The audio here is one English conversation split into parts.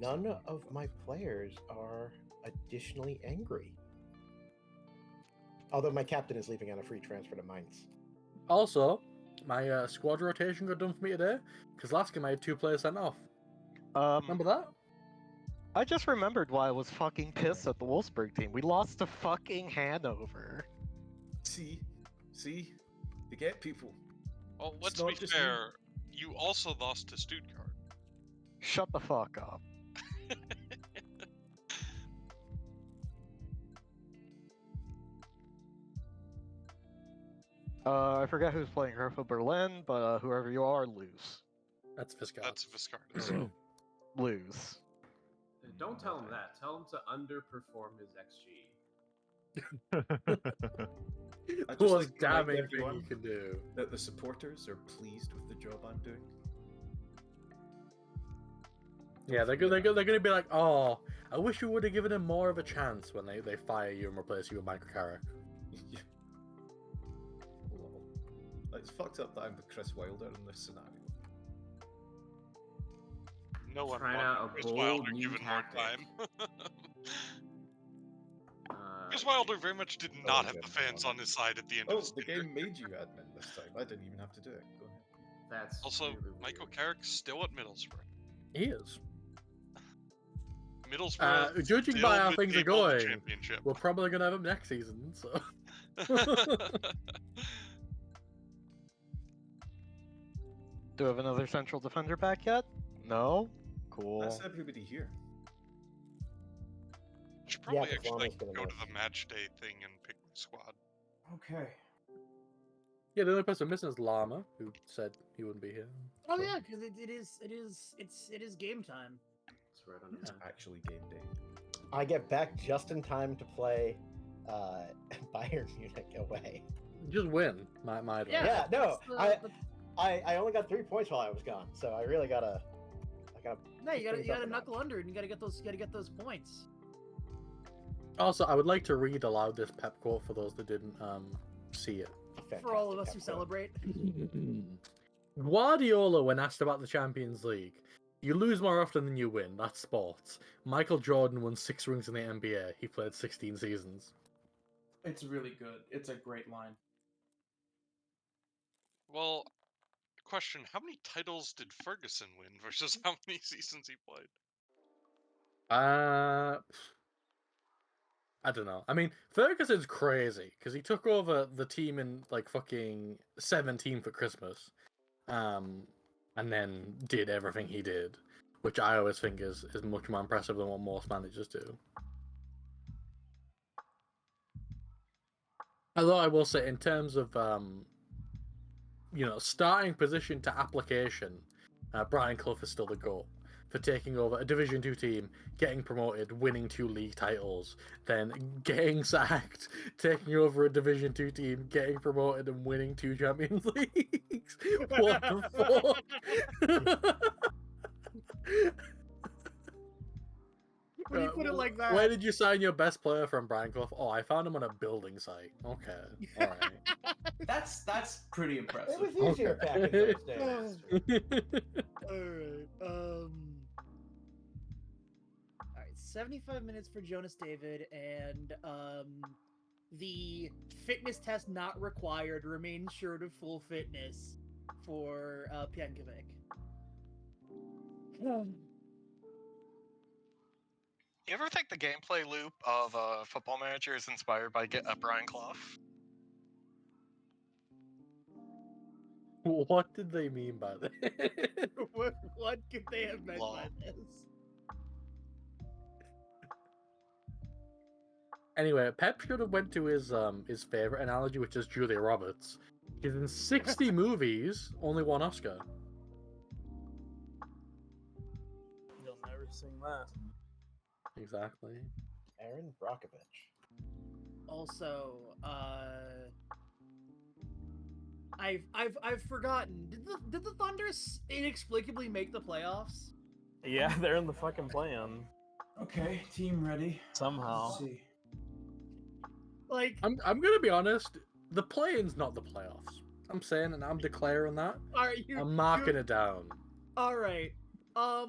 none of my players are additionally angry. Although my captain is leaving on a free transfer to Mainz. Also, my squad rotation got done for me today because last game I had 2 players sent off. Remember that? I just remembered why I was fucking pissed at the Wolfsburg team. We lost to fucking Hanover. See, they get people. Well, It's let's not be just me. fair. You also lost to Stuttgart. Shut the fuck up. I forget who's playing Hertha Berlin, but whoever you are, lose. That's Viscard. That's Viscardus. Lose. Don't tell him that. Tell him to underperform his XG. I just Most like to remind damning thing everyone you can do. that the supporters are pleased with the job I'm doing. Yeah, they're gonna be like, oh, I wish you would have given him more of a chance when they fire you and replace you with Michael Carrick. Yeah. Lol. It's fucked up that I'm the Chris Wilder in this scenario. No one Trying wanted out a Chris bold Wilder new given more tactic. time. Chris Wilder very much did not have the fans on his side at the end Oh, of his the tenure. game made you admin this time. I didn't even have to do it. Go ahead. That's Also, really Michael weird. Carrick's still at Middlesbrough. He is. Middlesbrough. Judging still by how things are mid-table in the going, Championship. we're probably gonna have him next season. So. Do we have another central defender back yet? No? Cool. That's everybody here. Should probably Yeah, actually Fafana's gonna go to miss. the match day thing and pick the squad. Okay. Yeah, the only person missing is Llama, who said he wouldn't be here. Oh So- yeah, because it is game time. It's right on It's actually game day. I get back just in time to play Bayern Munich away. Just win, my advice. Yeah, no, that's the- I only got 3 points while I was gone, so I really gotta. No, you things gotta up a knuckle notch. under, and you gotta get those points. Also, I would like to read aloud this pep quote for those that didn't see it. For all of us who Fantastic episode. celebrate. Guardiola, when asked about the Champions League, you lose more often than you win. That's sports. Michael Jordan won 6 rings in the NBA. He played 16 seasons. It's really good. It's a great line. Well, question: how many titles did Ferguson win versus how many seasons he played? I don't know. I mean, Ferguson's crazy because he took over the team in like fucking 17 for Christmas, and then did everything he did, which I always think is much more impressive than what most managers do. Although I will say, in terms of starting position to application, Brian Clough is still the GOAT for taking over a Division 2 team, getting promoted, winning 2 league titles, then getting sacked, taking over a Division 2 team, getting promoted, and winning 2 Champions Leagues. What the fuck? When you put it like that. Where did you sign your best player from, Brian Clough? Oh, I found him on a building site. Okay, all right. That's pretty It impressive. was easier back in those days. Alright. Alright, 75 minutes for Jonas David, and the fitness test not required remains short of full fitness for Piankovic. You ever think the gameplay loop of Football Manager is inspired by Brian Clough? What did they mean by that? what could they have meant Lol. by this? Anyway, Pep should have went to his favorite analogy, which is Julia Roberts. He's in 60 movies, only 1 Oscar. You'll never sing that. Exactly. Aaron Brockovich. Also, I've forgotten. Did the Thunder inexplicably make the playoffs? Yeah, they're in the fucking plan Okay, team ready. somehow. Let's see. Like, I'm gonna be honest. The play-in's not the playoffs. I'm saying, and I'm declaring that. are you? I'm marking it down. All right. I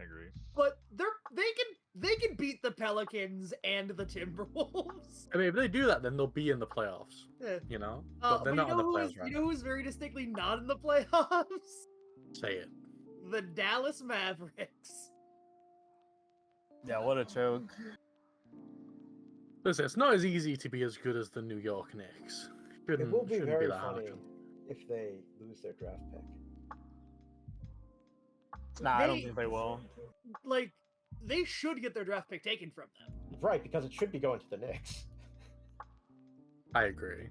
agree. But they can beat the Pelicans and the Timberwolves. I mean, if they do that, then they'll be in the playoffs. Yeah. You know, but they're you not know in the who's playoffs right you know who's very distinctly not in the playoffs? now. Say it. The Dallas Mavericks. Yeah, what a choke. Listen, it's not as easy to be as good as the New York Knicks. It will be shouldn't very that hard. funny if they lose their draft pick. Nah, I don't think they will. Like, they should get their draft pick taken from them. Right, because it should be going to the Knicks. I agree.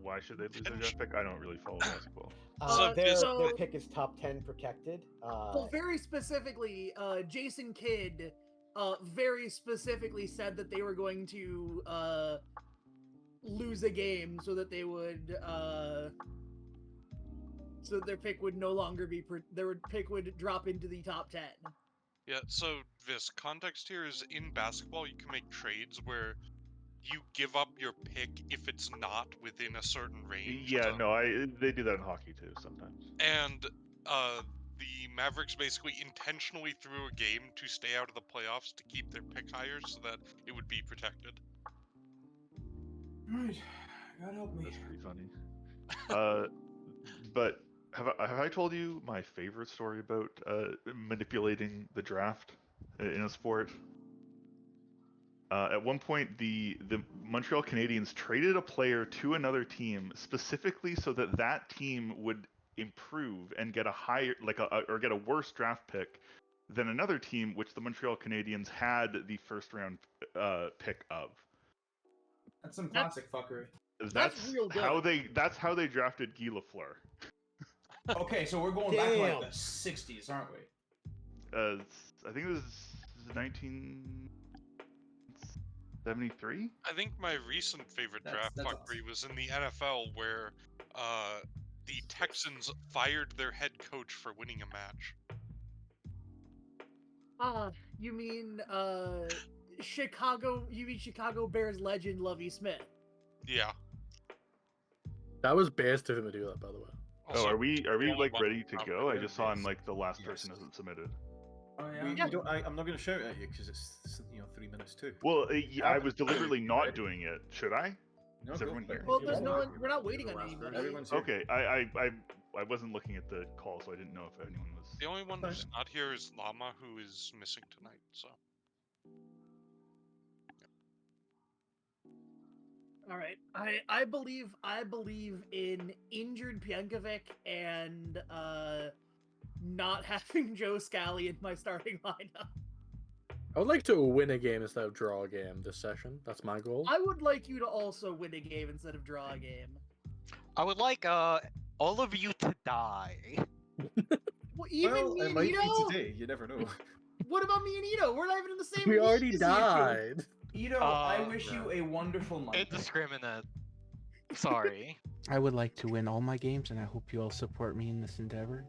Why should they lose their draft pick? I don't really follow basketball. Their pick is top 10 protected. Well, very specifically, Jason Kidd very specifically said that they were going to lose a game so that they would so their pick would no longer be their pick would drop into the top 10. Yeah, so this context here is in basketball you can make trades where you give up your pick if it's not within a certain range. Yeah, no, they do that in hockey too sometimes. And the Mavericks basically intentionally threw a game to stay out of the playoffs to keep their pick higher so that it would be protected. Alright, God help me. That's pretty funny. But have I told you my favorite story about manipulating the draft in a sport? At one point, the Montreal Canadiens traded a player to another team specifically so that that team would improve and get a higher, or get a worse draft pick than another team, which the Montreal Canadiens had the first round pick of. That's some classic fuckery. That's real good. That's how they drafted Guy Lafleur. Okay, so we're going back to like the 60s, aren't we? I think it was 1973. I think my recent favorite draft fuckery was in the NFL where the Texans fired their head coach for winning a match. You mean Chicago Bears legend Lovie Smith? Yeah. That was based of him to do that, by the way. Also, are we like ready to go? I just saw I'm like the last person hasn't submitted. Oh yeah. I'm not going to shout at you because it's 3 minutes too. Well, I was deliberately not doing it. Should I? No, Is go everyone for it. here? Well, there's no one. We're not waiting on anybody. Everyone's here. Okay, I wasn't looking at the call, so I didn't know if anyone was. The only one who's not here is Llama, who is missing tonight. So. All right, I believe in injured Piankovic and not having Joe Scally in my starting lineup. I would like to win a game instead of draw a game this session. That's my goal. I would like you to also win a game instead of draw a game. I would like all of you to die. Well, even me it and might Ito? be today. You never know. What about me and Ito? We're not even in the same We league already as you two. died. Ito, I wish you a wonderful month. Indiscriminate. Sorry. I would like to win all my games, and I hope you all support me in this endeavor.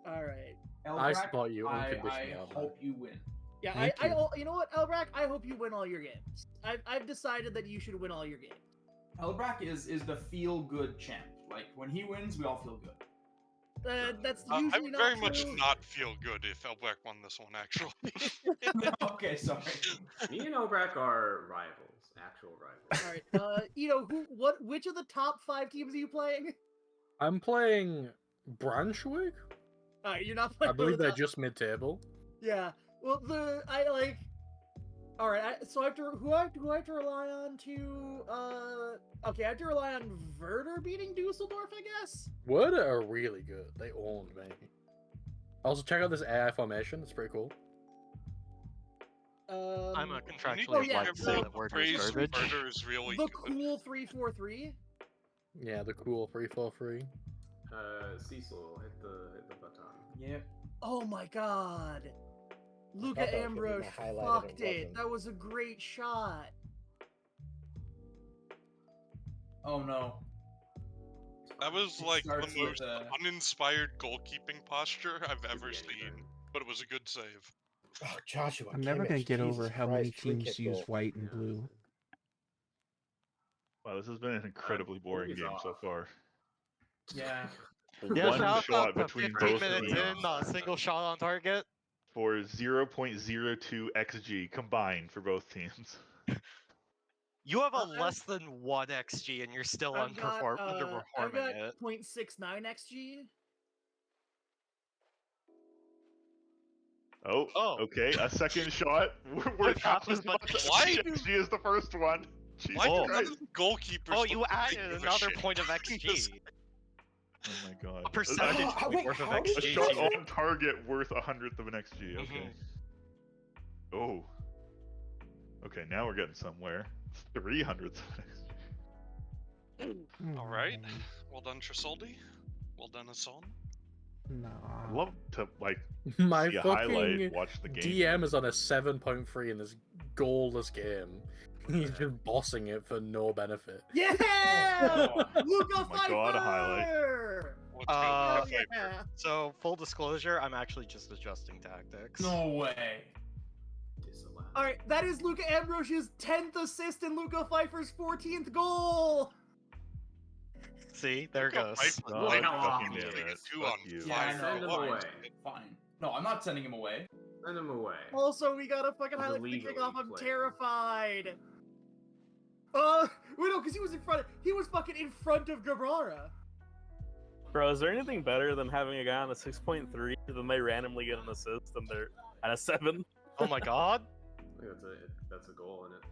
All right. I support you I unconditionally. hope you win. Yeah, Thank you know what, Elbrack? I hope you win all your games. I've decided that you should win all your games. Elbrack is the feel-good champ. Like, when he wins, we all feel good. That's I usually would not very true. much not feel good if Elbeck won this one, actually. Okay, sorry. Me and Obrak are rivals, actual rivals. All right, which of the top 5 teams are you playing? I'm playing Branchwick. All right, you're not playing. I believe with the they're top- just mid-table. Yeah. Well, All right, so I have to. Who I have to rely on to? Okay, I have to rely on Werder beating Dusseldorf, I guess. Werder are really good. They owned me. Also, check out this AI formation. It's pretty cool. I'm a You need contractually to obliged to say give that word is praise garbage. Werder is really The good. cool 3-4-3. Yeah, the cool 3-4-3. Cecil, hit the button. Yep. Oh my God. thought Luca that was gonna be Ambrose my highlight and fucked it it. wasn't. That was a great shot. Oh no. That was It like the starts with, most uninspired goalkeeping posture I've ever seen, but it was a good save. Oh, Joshua. I'm never going Kimmich, to get Jesus over how many Christ, free teams kick use goal. white and blue. Wow, this has been an incredibly boring he's game so off. far. Yeah. Yeah, One shout shot out to between 15 both minutes teams. in, not a single shot on target. for 0.02 XG combined for both teams. You have a I've- less than 1 XG and you're still I've got underperforming it. 0.69 XG. Oh, Oh. okay. A second shot. We're half as much Why? XG as the first one. Jesus Why do none Christ. of the goalkeepers? Oh, you look like they added give a another shit? point of XG. Oh my god. A percentage point wait, worth of how did A XG. shot here. on target worth 100th of an XG. Okay. Oh. Okay, now we're getting somewhere. 300th of an XG. All right. Well done, Trisoldi. Well done, Hassan. No. I'd love to like My see a fucking highlight, watch the game. DM is on a 7.3 in this goalless game. He's just bossing it for no benefit. Yeah! Luca Oh my God, a highlight. Pfeiffer! Let's go, Uh, Luka Pfeiffer. Yeah. So, full disclosure, I'm actually just adjusting tactics. No way. Disallowed. All right, that is Luca Ambrosius' 10th assist and Luca Pfeiffer's 14th goal. See, there it Luka goes. Pfeiffer Oh, might fucking be damn getting it. two Fuck on you. Yeah, I fire. know. Send him What? away. Fine. No, I'm not sending him away. Send him away. Also, we got a fucking He's highlight for the illegally kickoff. I'm playing. terrified. Wait, no, because he was fucking in front of Gabrara. Bro, is there anything better than having a guy on a 6.3 then they randomly get an assist and they're at a 7? Oh my god. I think that's a goal in it.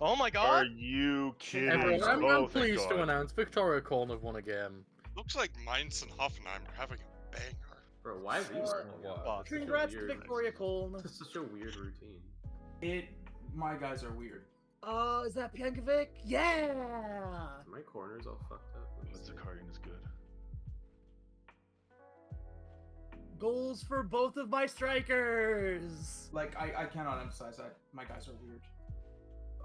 Oh my Are god. you kidding? Everyone, I'm Oh, thank pleased to God. announce Victoria Korn have won a game. Looks like Mainz and Hoffenheim are having a banger. Bro, why is he Sure. wow. Fuck. Congrats to Victoria Coln. That's such a weird routine. My guys are weird. Is that Piankovic? Yeah! My corner's all fucked up. Let me But see. Zakarian is good. Goals for both of my strikers! Like, I cannot emphasize that. My guys are weird.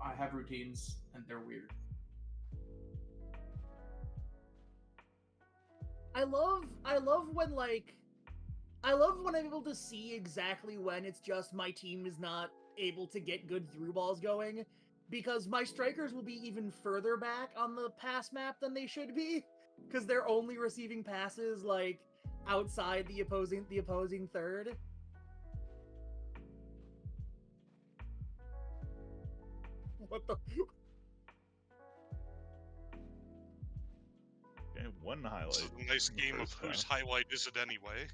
I have routines, and they're weird. I love when I'm able to see exactly when it's just my team is not able to get good through balls going, because my strikers will be even further back on the pass map than they should be, because they're only receiving passes like outside the opposing third. What the? Okay, one highlight. It's a nice in the game of first whose half. highlight is it anyway.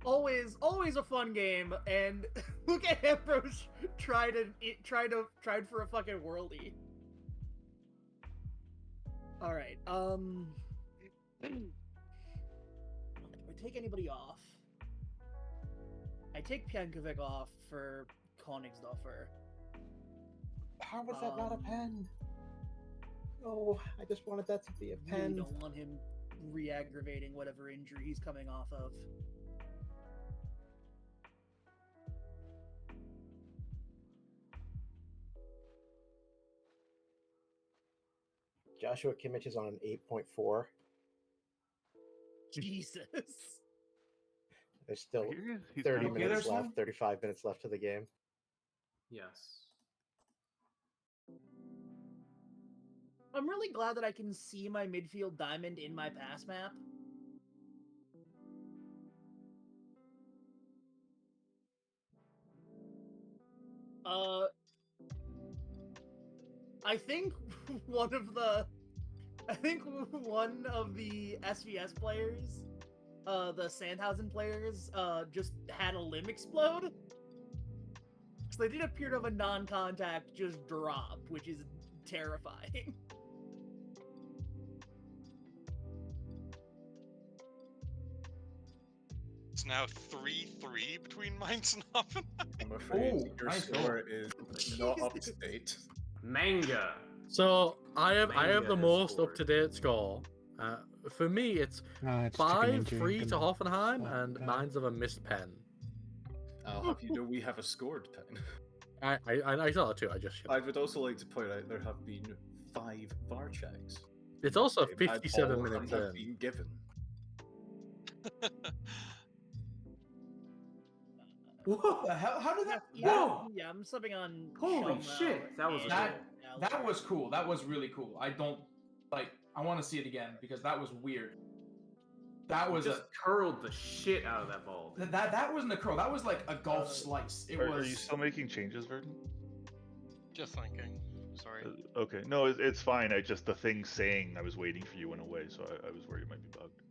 Always a fun game, and look at Ambrose tried for a fucking worldie. All right, do I take anybody off? I take Piankovic off for Königsdorfer. How was that not a pen? Oh, I just wanted that to be a Really pen. don't want him re-aggravating whatever injury he's coming off of. Joshua Kimmich is on an 8.4. Jesus. There's still He's 30 okay minutes there, left, Sam? 35 minutes left to the game. Yes. I'm really glad that I can see my midfield diamond in my pass map. I think one of the SVS players, the Sandhausen players, just had a limb explode. So they did appear to have a non-contact just drop, which is terrifying. It's now 3-3 between Mainz and Hoffenheim. I'm afraid Ooh, your nice score is not up to date. Manga. So I have the Manga has most scored. up to date score. For me, it's It's chicken 5-3 injury, to didn't- Hoffenheim, Oh, and God. mine's of a missed pen. I'll have you know we have a scored pen. I saw that too. I just I would also like to point out there have been 5 VAR checks. it's also And all 57 of minutes them have in. been given. What the hell? How did that? Yeah, Whoa! yeah, I'm subbing on. Holy Shomel shit, that was a and goal. That was cool. That was really cool. I don't like. I want to see it again because that was weird. That was just curled the shit out of that ball. that wasn't a curl. That was like a golf slice. It Are was. you still making changes, Verdant? Just thinking. Sorry. Okay, no, it's fine. I just the thing saying I was waiting for you went away, so I was worried it might be bugged.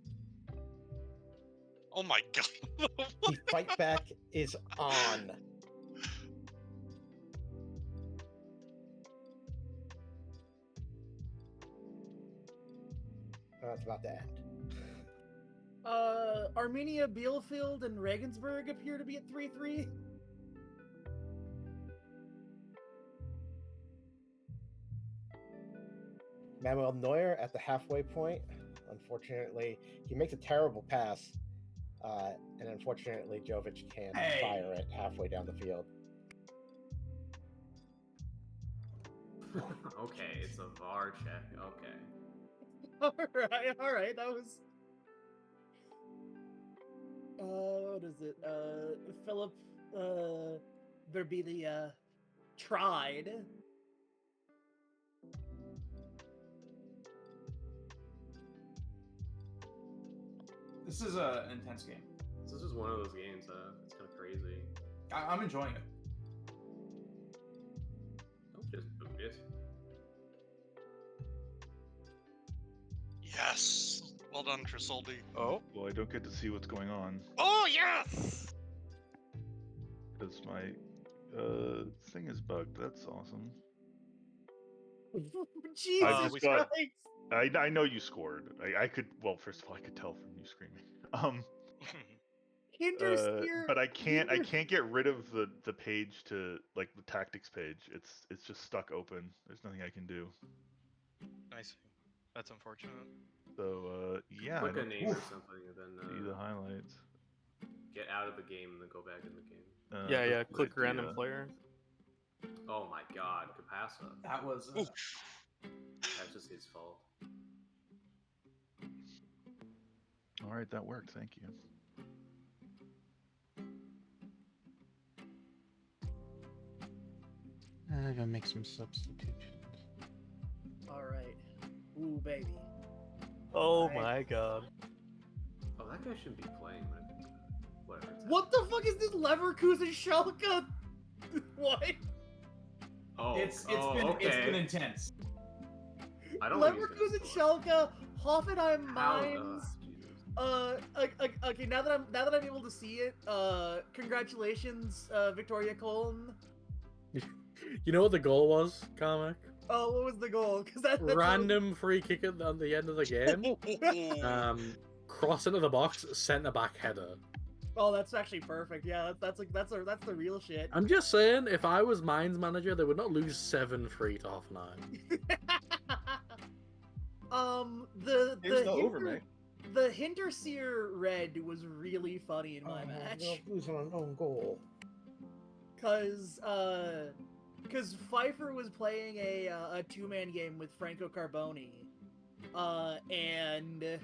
Oh my god. The fight back is on. Oh, it's about to end. Armenia, Bielefeld, and Regensburg appear to be at 3-3. Manuel Neuer at the halfway point. Unfortunately, he makes a terrible pass, and unfortunately, Jovic can't fire it halfway down the field. Okay, it's a VAR check. Okay. All right, that was. What is it? Philip, Berbili, tried. This is an intense game. This is one of those games. It's kind of crazy. I'm enjoying it. Don't just boot it. Yes. Well done, Trisoldi. Oh. Well, I don't get to see what's going on Oh yes. because my thing is bugged. That's awesome. Jesus I just got. Christ! I know you scored. I could. Well, first of all, I could tell from you screaming. But I can't get rid of the page to like the tactics page. It's just stuck open. There's nothing I can do. I see. That's unfortunate. So yeah. Click a name or something, and then see the highlights. get out of the game and then go back in the game. Yeah. Click random player. Oh my god, Capassa. That was. That's just his fault. All right, that worked. Thank you. I'm gonna make some substitutions. All right. Ooh, baby. Oh Right. my god. Oh, that guy shouldn't be playing. Whatever. What the fuck is this Leverkusen Schalke? What? Oh, It's okay. been intense. I don't think he's Leverkusen gonna Schalke, Hoffenheim How- Mainz. Jesus. Okay, now that I'm able to see it, congratulations, Victoria Köln. You know what the goal was, Carmack? Oh, what was the goal? Because that's Random free kick at the end of the game. Cross into the box, centre back header. Oh, that's actually perfect. Yeah, that's the real shit. I'm just saying, if I was Mainz manager, they would not lose 7-3 to Hoffenheim. Game's not over, mate. The Hinterseer red was really funny in my match. Losing an own goal. Cause Pfeiffer was playing a two-man game with Franco Carboni, and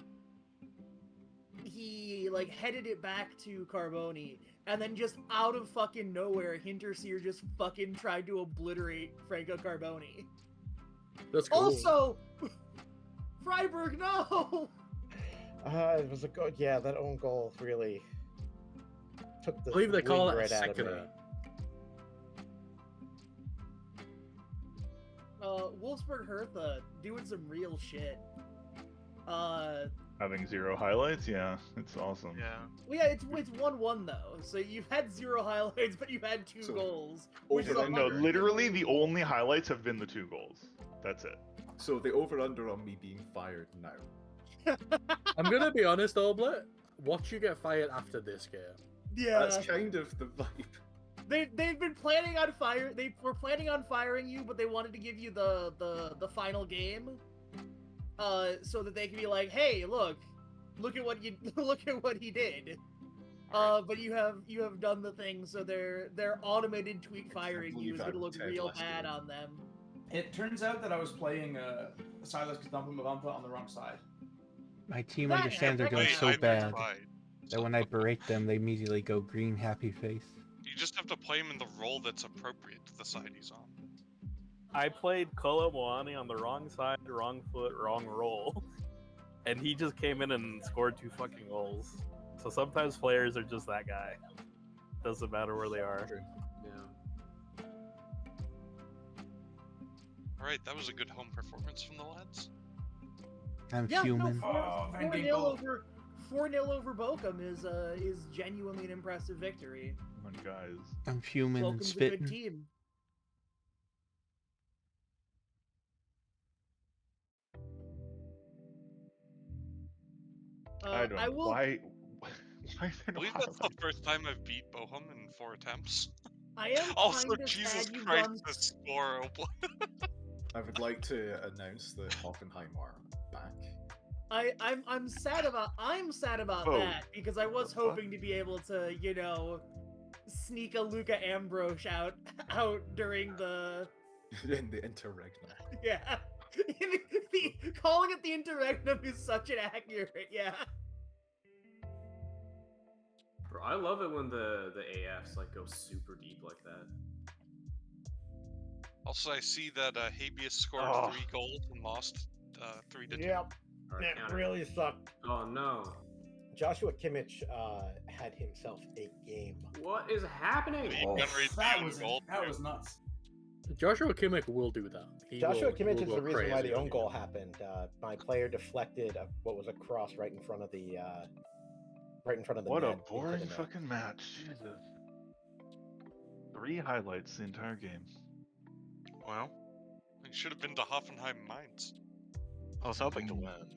he like headed it back to Carboni, and then just out of fucking nowhere, Hinterseer just fucking tried to obliterate Franco Carboni. That's cool. Also, Freiburg, no. It was a good. Yeah, that own goal really took the. I believe they call wind it a right out of me. seconder. Wolfsburg Hertha doing some real shit. Having 0 highlights, yeah, it's awesome. Yeah. Well, yeah, it's 1-1 though. So you've had 0 highlights, but you've had 2 goals. Which is No, literally the only highlights have been the 2 goals. That's it. So the over/under on me being fired now. I'm gonna be honest, Oblet. Watch you get fired after this game. Yeah. That's kind of the vibe. They've been planning on They were planning on firing you, but they wanted to give you the final game, so that they can be like, hey, look at what he did. But you have done the thing, so their automated tweet firing you is gonna look real bad on them. It turns out that I was playing Silas Mavampa on the wrong side. My team understands they're doing so bad that when I berate them, they immediately go green, happy face. You just have to play him in the role that's appropriate to the side he's on. I played Kolo Moani on the wrong side, wrong foot, wrong roll. and he just came in and scored 2 fucking goals. So sometimes players are just that guy. Doesn't matter where they are. Yeah. Alright, that was a good home performance from the lads. I'm Yeah, human. no, Van 4-0 Ginkel. over 4-0 over Bochum is genuinely an impressive victory. Come on, guys. I'm human and Bochum's a good spitting. team. I don't know. will. Why is there I no believe that's the highlight? first time I've beat Bochum in 4 attempts. I am Also, kinda Jesus sad you've Christ, done. the score. I would like to announce that Hoffenheim are back. I'm sad about Oh, that because I was the fuck? hoping to be able to, you know, sneak a Luca Ambrose out during the In the interregnum. yeah. Calling it the interregnum is such an accurate, yeah. Bro, I love it when the AFs like go super deep like that. Also, I see that Habeas scored Oh. 3 goals and lost 3-2. Yep, Alright, that counter. really sucked. Oh no. Joshua Kimmich had himself a game. What is happening? He generated That the was goal. nuts. Joshua Kimmich will do that. Joshua Kimmich is will the go reason why crazy the on own you. goal happened. My player deflected what was a cross right in front of the What a net, into boring the net. fucking match. Jesus. 3 highlights the entire game. Well, it should have been to Hoffenheim Mainz. I was hoping to win.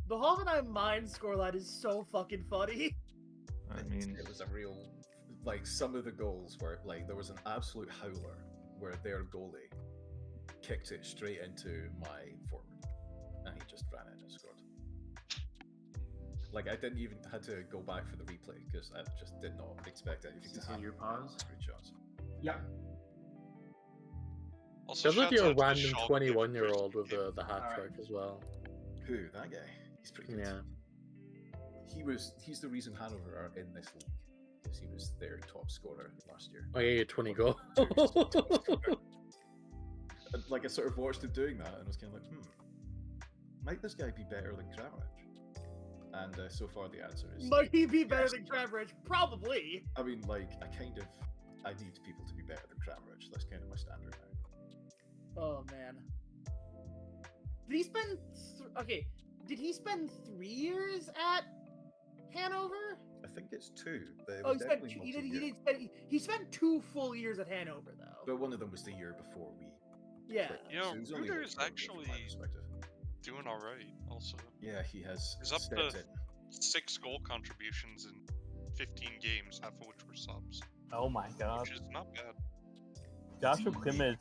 The Hoffenheim Mines scoreline is so fucking funny. I mean, It was a real, like, some of the goals were, like, there was an absolute howler where their goalie kicked it straight into my forward, and he just ran in and scored. Like, I didn't even had to go back for the replay because I just did not expect anything to happen. Your pause. Great shots. Yep. Also, Feels like shouts you're a out to the random Schalke 21-year-old with first the hat Alright. trick as well. Who? That guy? He's pretty good. Yeah. He's the reason Hanover are in this league because he was their top scorer last year. Oh yeah, 20 goals. And, like, I sort of watched him doing that and was kind of like, might this guy be better than Kramaric? And so far the answer is Might he be better than Kramaric? Probably. I mean, like, I need people to be better than Kramaric. That's kind of my standard now. Oh man. Did he spend okay? Did he spend 3 years at Hanover? I think it's 2. They Oh, were he spent definitely he did multi-year. he spent 2 full years at Hanover though. But one of them was the year before we. Yeah. played, You know, so he was only Ruder's like 1 year from my actually perspective. doing alright, also. Yeah, he has He's up stepped to in. 6 goal contributions in 15 games, half of which were subs, Oh my god. which is not bad. Joshua Kimmich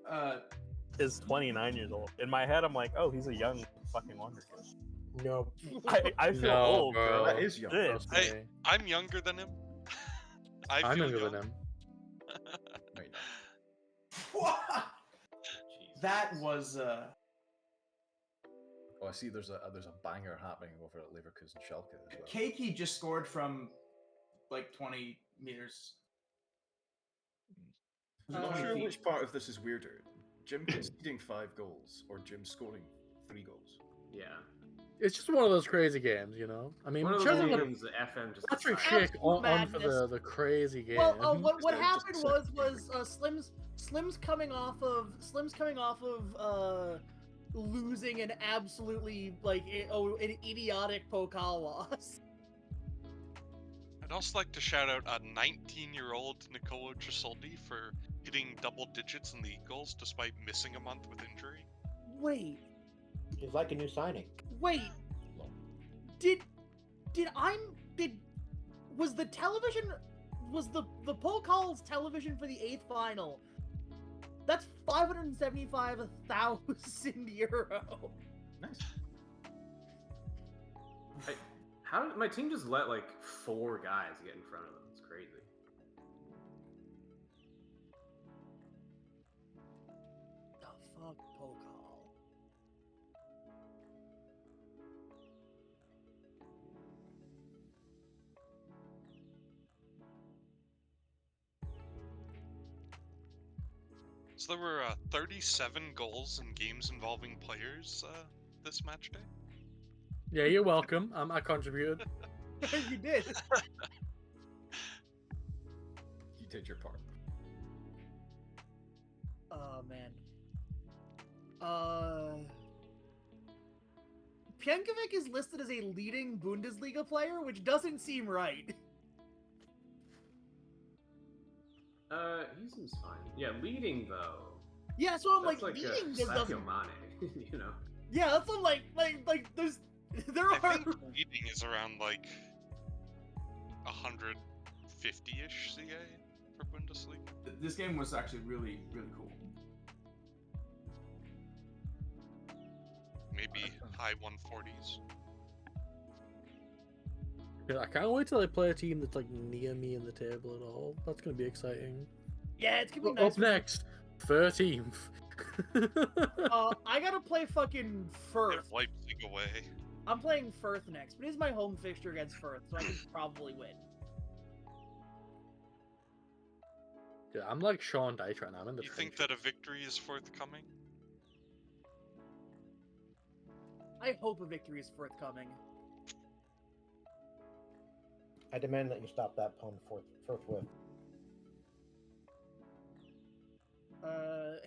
Uh, is 29 years old. In my head, I'm like, oh, he's a young fucking wonder kid. No, I feel No, old, bro. bro. That is young. Shit. Trust Hey, me. I'm younger than him. I I'm feel younger young. than him. Right. that was Oh, I see. There's a banger happening over at Leverkusen Schalke as well. Keiki just scored from like 20 meters. I'm not Uh, sure which part of this is weirder: Jim conceding 5 goals or Jim scoring 3 goals. Yeah. It's just one of those crazy games, you know? I mean, One of sure, those there's games that FM just Patrick decided. Schick on for madness. the crazy game. Well, what Is that happened just was Slim's coming off of losing an absolutely an idiotic Pokal loss. I'd also like to shout out a 19-year-old Nicolo Tresoldi for hitting double digits in league goals despite missing a month with injury. Wait, he's like a new signing. wait. Was the Pokal's television for the 8th final? That's €575,000. Nice. How did my team just let like 4 guys get in front of them? It's crazy. The fuck, Pokal? So there were 37 goals in games involving players this match day. Yeah, you're welcome. I contributed. You did. You did your part. Oh man. Pjenkovic is listed as a leading Bundesliga player, which doesn't seem right. He seems fine. Yeah, leading though. Yeah, so I'm That's like like leading a just doesn't. Sadio Mane, you know. Yeah, that's what like there I are. think leading is around like 150-ish CA for Bundesliga. This game was actually really, really cool. Maybe high 140s. Yeah, I can't wait till I play a team that's like near me in the table at all. That's gonna be exciting. Yeah, it's gonna be nice. Up next, 13th. I gotta play fucking Firth. If Leipzig away. I'm playing Firth next, but it is my home fixture against Firth, so I can probably win. Yeah, I'm like Sean Dyche right now. I'm in the You think that a victory is forthcoming? I hope a victory is forthcoming. I demand that you stop that pun forthwith.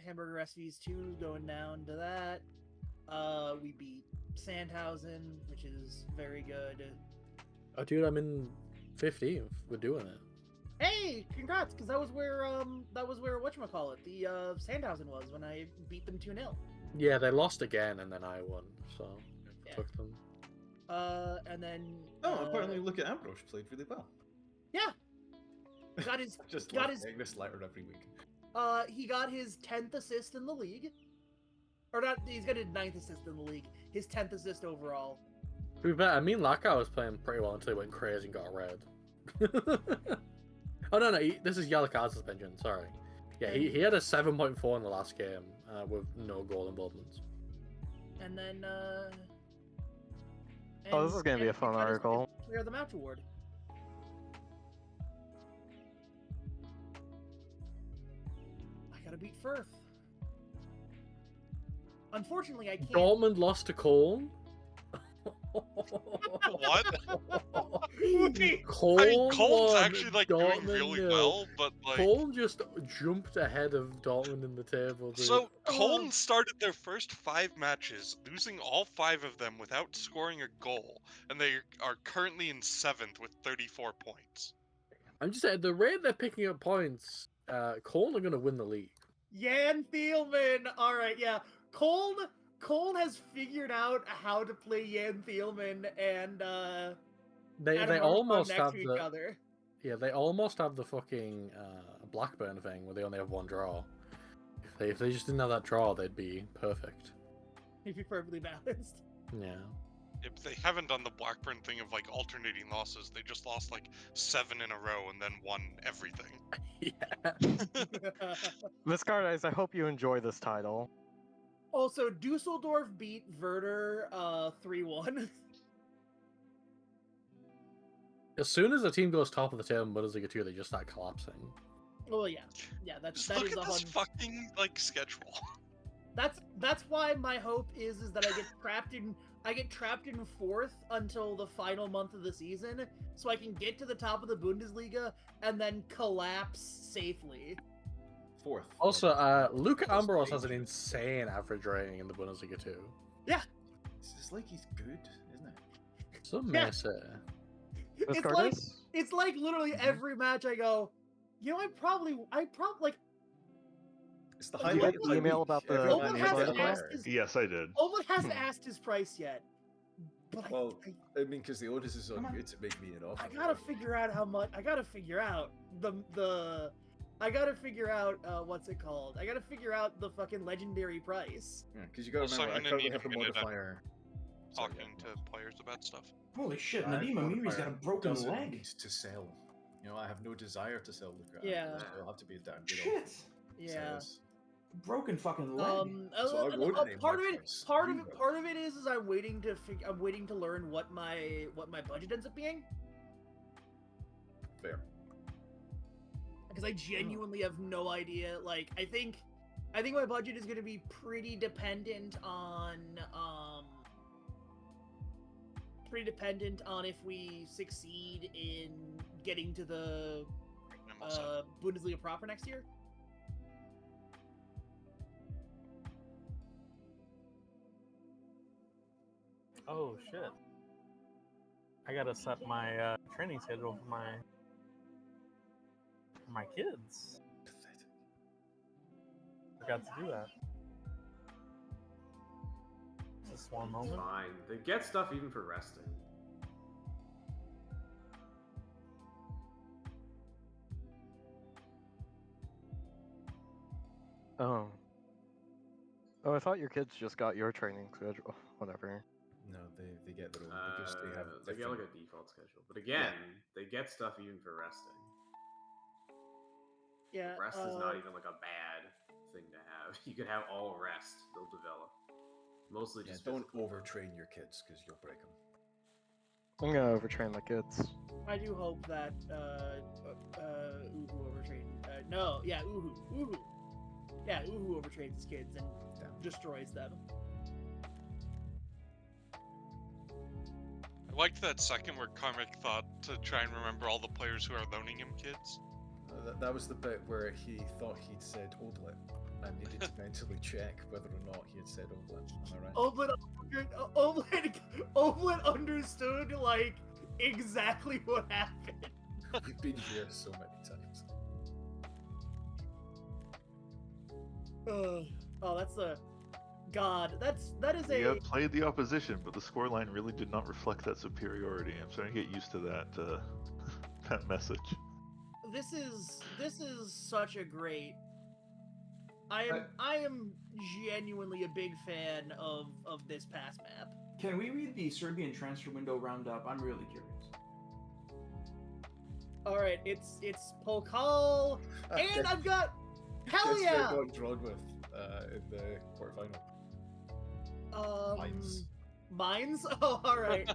Hamburger SVs 2 going down to that. We beat Sandhausen, which is very good. Oh, dude, I'm in 15th. We're doing it. Hey, congrats, because that was where whatchamacallit, the Sandhausen was when I beat them 2-0. Yeah, they lost again, and then I won, so I took them. And then apparently look at Ambrose played really well. Yeah. Got his Just got love his getting this letter every week. he got his 10th assist in the league. Or not, he's got his 9th assist in the league. His 10th assist overall. To be fair, I mean, Laka was playing pretty well until he went crazy and got red. Oh, no, this is yellow card suspension, sorry. Yeah, he had a 7.4 in the last game with no goal involvements. And then, Oh, this is gonna be a fun article. Player of the Match award. I gotta beat Firth. Unfortunately, I can't. Dortmund lost to Cologne? What? Cole's actually like doing really well, but like Cole just jumped ahead of Dortmund in the table. Dude. So Cologne started their first 5 matches, losing all 5 of them without scoring a goal, and they are currently in 7th with 34 points. I'm just saying, the rate they're picking up points, Cologne are going to win the league. Jan Thielman. All right, yeah. Cole has figured out how to play Jan Thielman and they almost next have to each the other. Yeah, they almost have the fucking Blackburn thing where they only have 1 draw. If they just didn't have that draw, they'd be perfect. He'd be perfectly balanced. Yeah. If they haven't done the Blackburn thing of like alternating losses, they just lost like 7 in a row and then won everything. Yeah. Viscardize, I hope you enjoy this title. Also, Dusseldorf beat Werder 3-1. As soon as a team goes top of the table in Bundesliga 2, they just start collapsing. Well, yeah, that Just that look is at this fucking like schedule. That's why my hope is that I get trapped in 4th until the final month of the season, so I can get to the top of the Bundesliga and then collapse safely. 4th. Also, Luca Ambrose has an insane average rating in the Bundesliga 2. Yeah. It's like he's good, isn't it? Some Yeah. may say. It's like literally every match I go, you know, I probably like. It's the Did you highlight get the email about the Owen news hasn't article? asked his, Yes, I did. Owen hasn't asked his price yet. But Well, I mean, because the onus is on you to make me an offer. I gotta figure out how much. I gotta figure out I gotta figure out what's it called? I gotta figure out the fucking legendary price. Yeah, because you gotta Also, remember, I I'm gonna currently need have the a minute, modifier. Talking to players about stuff. Holy shit, I have Nadim Amiri's got a modifier broken doesn't leg. need to sell. You know, I have no desire to sell Luca. Yeah. So it'll have to be a damn good Shit. offer. Yeah. Broken fucking leg. So I won't name part of my it, price. part of You it, will. part of it is I'm waiting to learn what my budget ends up being, Fair. because I genuinely have no idea. Like, I think my budget is going to be pretty dependent on pretty dependent on if we succeed in getting to the Bundesliga proper next year. Oh shit! I gotta set my training schedule for my kids. Pathetic. Forgot to do that. Just one moment. Fine. They get stuff even for resting. Oh. Oh, I thought your kids just got your training schedule. Whatever. No, they get their own because they have They get like a default schedule. But again, they get stuff even for resting. Yeah. Rest is not even like a bad thing to have. You could have all rest; they'll develop. Mostly just don't overtrain your kids because you'll break them. I'm gonna overtrain my kids. I do hope that Uhu overtrained. Uhu. Yeah, Uhu overtrains his kids and destroys them. I liked that second where Karmic thought to try and remember all the players who are loaning him kids. That was the bit where he thought he'd said Odlet and needed to mentally check whether or not he had said Odlet. Am I right? Oblet understood like exactly what happened. We've been here so many times. Oh, that's a god. That is We a. have played the opposition, but the scoreline really did not reflect that superiority. I'm starting to get used to that that message. This is such a great. I am genuinely a big fan of this pass map. Can we read the Serbian transfer window roundup? I'm really curious. All right, it's Pokal, and I've got hell Guess yeah. who got drawn with in the quarterfinal? Mines. Oh, all right.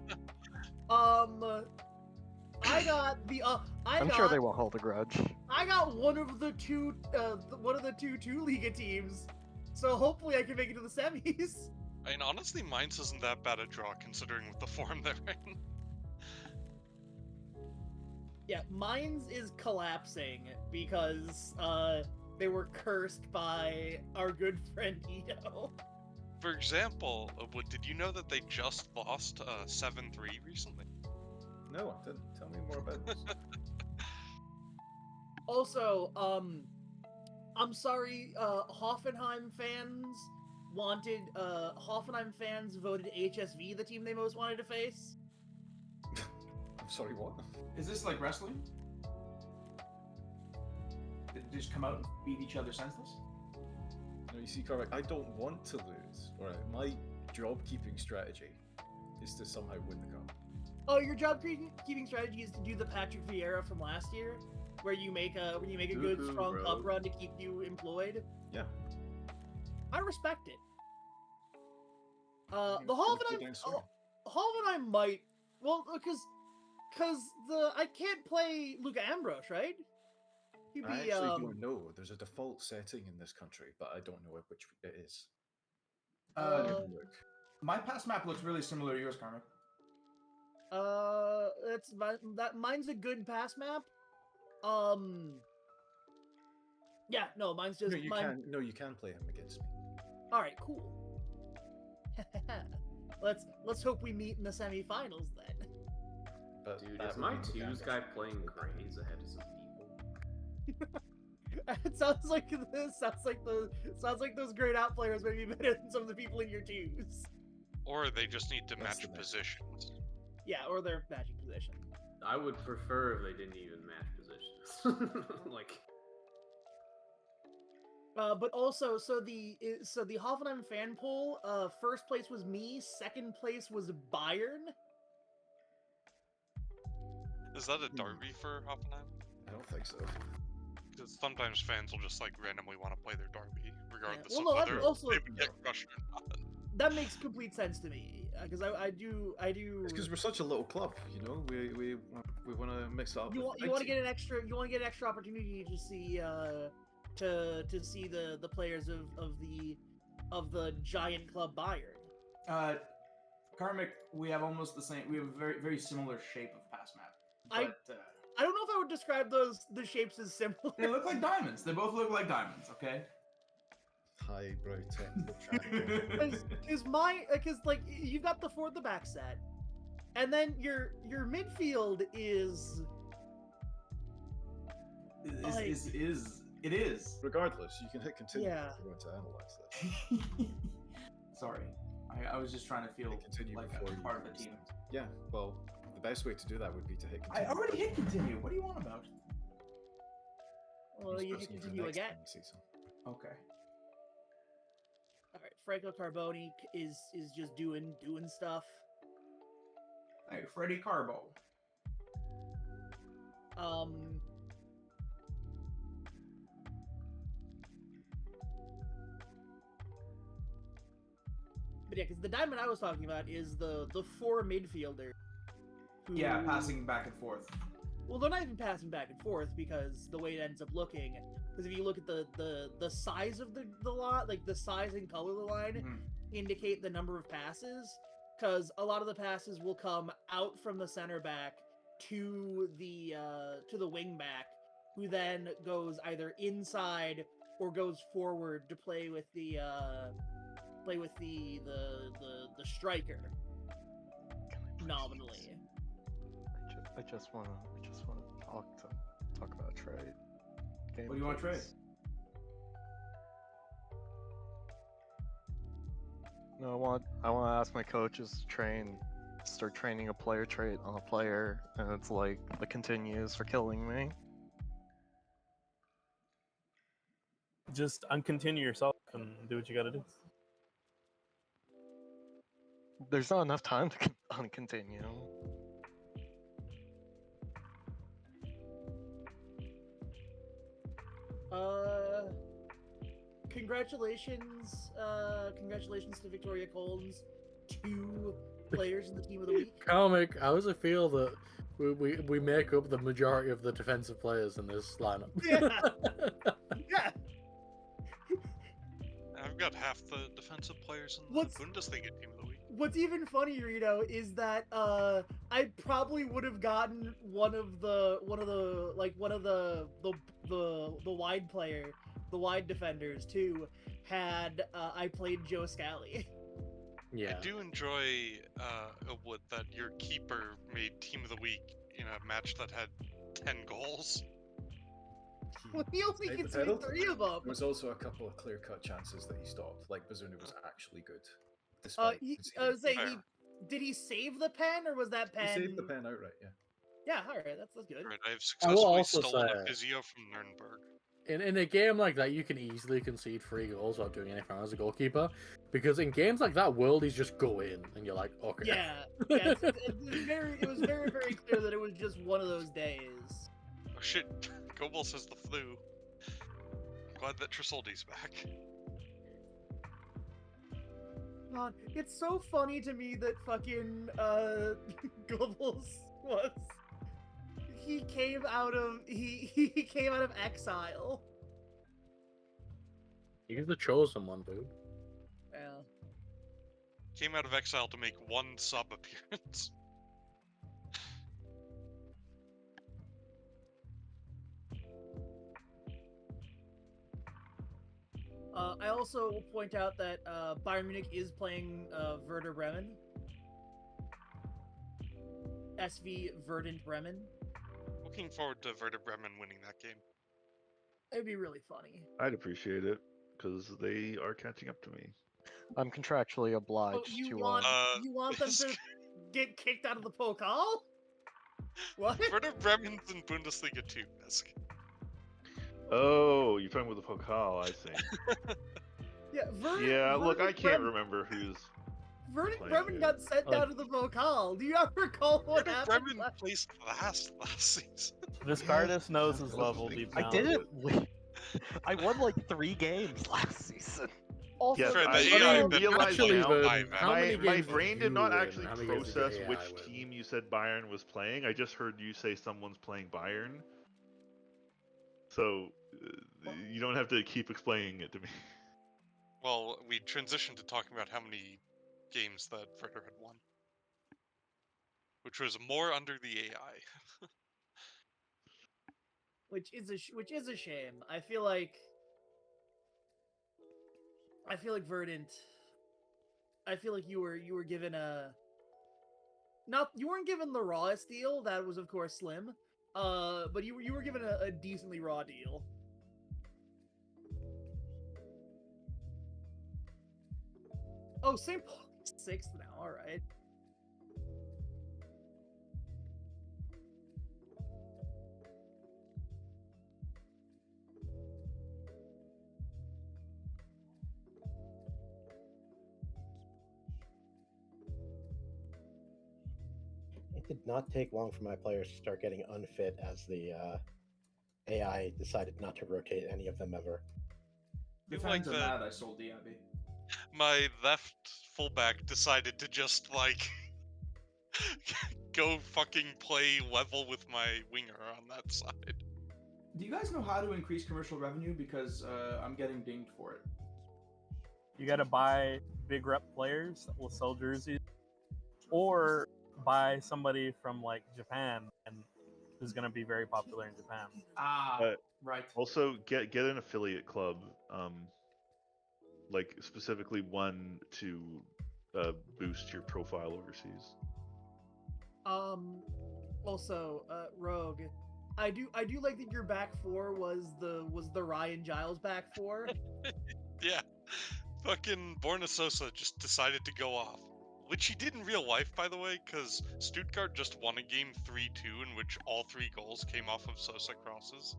I got the I'm sure they won't hold a grudge. I got one of the two Liga teams, so hopefully I can make it to the semis. I mean, honestly, Mainz isn't that bad a draw considering with the form they're in. Yeah, Mines is collapsing because they were cursed by our good friend Ito. For example, did you know that they just lost 7-3 recently? No, I didn't. Tell me more about this. Also, I'm sorry, Hoffenheim fans voted HSV the team they most wanted to face. I'm sorry, what? Is this like wrestling? Did they just come out and beat each other senseless? No, you see, Karmic, I don't want to lose. Alright, my job-keeping strategy is to somehow win the cup. Oh, your job keeping strategy is to do the Patrick Vieira from last year, where you make a good strong cup run to keep you employed. Yeah. I respect it. The Hoffenheim might because I can't play Luka Ambrose, right? I actually don't know. There's a default setting in this country, but I don't know which it is. My pass map looks really similar to yours, Karmic. Mine's a good pass map. Yeah, no, mine's just you can play him against me. All right, cool. Let's hope we meet in the semifinals then. But dude, is my twos guy playing Grays ahead of some people? It sounds like those grayed out players may be better than some of the people in your twos. Or they just need to match positions. Yeah, or they're matching position. I would prefer if they didn't even match positions. Like. But also, so the Hoffenheim fan poll, first place was me, second place was Bayern. Is that a derby for Hoffenheim? I don't think so. Because sometimes fans will just like randomly want to play their derby, regardless Yeah. Well, of no, whether also, they would get crushed or not. That makes complete sense to me, because I do. It's because we're such a little club, you know. We want to mix it up. You want to get an extra. You want to get an extra opportunity to see to see the players of the giant club Bayern. Karmic, we have almost the same. We have a very, very similar shape of pass map. I don't know if I would describe the shapes as similar. They look like diamonds. They both look like diamonds. Okay. Highbrow technical chat. Because like you've got the four at the back set, and then your midfield is. It is. Regardless, you can hit continue Yeah. if you want to analyze that. Sorry, I was just trying to feel Continue like before a you part of the team. Yeah, well, the best way to do that would be to hit I continue. already hit continue. What do you want about? Well, you Use hit the continue next again. time you see some. Okay. All right, Franco Carboni is just doing stuff. Hey, Freddy Carbo. But yeah, because the diamond I was talking about is the four midfielder. Yeah, passing back and forth. Well, they're not even passing back and forth because the way it ends up looking. Because if you look at the size of the lot, like the size and color of the line, indicate the number of passes. Because a lot of the passes will come out from the center back to the wing back, who then goes either inside or goes forward to play with the striker nominally. I just want to talk about trade. What do you want to trade? No, I want to ask my coaches to start training a player trait on a player, and it's like the continues for killing me. Just uncontinue yourself and do what you gotta do. There's not enough time to uncontinue. Congratulations to Victoria Coles, 2 players in the team of the week. Comic, how does it feel that we make up the majority of the defensive players in this lineup? Yeah. Yeah. I've got half the defensive players in the Bundesliga team of the week. What's even funnier, is that I probably would have gotten one of the wide defenders too, had I played Joe Scally. Yeah. I do enjoy that your keeper made team of the week in a match that had 10 goals. Well, he only conceded 3 of them. There was also a couple of clear-cut chances that he stopped. Like Bazunu was actually good. Despite did he save the pen, or was that pen? He saved the pen outright, yeah. Yeah, alright, that's good. Right, I've I will successfully also stolen say- a physio from Nuremberg. In a game like that, you can easily concede 3 goals without doing anything as a goalkeeper, because in games like that, worldies just go in, and you're like, okay. Yeah, it was very, very clear that it was just one of those days. Oh shit, Gobel says the flu. Glad that Trisoldi's back. God, it's so funny to me that fucking Goebbels was. He came out of exile. He's the chosen one, dude. Yeah. Came out of exile to make 1 sub appearance. I also will point out that Bayern Munich is playing Werder Bremen. SV Verdant Bremen. Looking forward to Werder Bremen winning that game. It'd be really funny. I'd appreciate it because they are catching up to me. I'm contractually obliged you want them to get kicked out of the Pokal? What? Werder Bremen's in Bundesliga 2, Bisk. Oh, you're talking about the Pokal, I see. Yeah, look, I can't remember who's. Vernon Bremen got sent down to the Pokal. Do you ever recall what happened? Bremen placed last season. Vizcardis knows his level deep down. I didn't win. I won like 3 games last season. Also, I realized now, my brain did not actually process which team you said Bayern was playing. I just heard you say someone's playing Bayern. So you don't have to keep explaining it to me. Well, we transitioned to talking about how many games that Fritter had won, which was more under the AI. which is a shame. I feel like Verdant. I feel like you were given a you weren't given the rawest deal. That was of course slim. But you were given a decently raw deal. Oh, St. Paul is 6th now. All right. It did not take long for my players to start getting unfit as the AI decided not to rotate any of them ever. Defense of that, I sold Diaby. My left fullback decided to just like go fucking play level with my winger on that side. Do you guys know how to increase commercial revenue? Because I'm getting dinged for it. You gotta buy big rep players that will sell jerseys, or buy somebody from like Japan and who's gonna be very popular in Japan. Right. Also, get an affiliate club, like specifically one to boost your profile overseas. Also, Rogue, I do like that your back four was the Ryan Giles back four. Yeah, fucking Borna Sosa just decided to go off, which he did in real life, by the way, because Stuttgart just won a game 3-2 in which all 3 goals came off of Sosa crosses.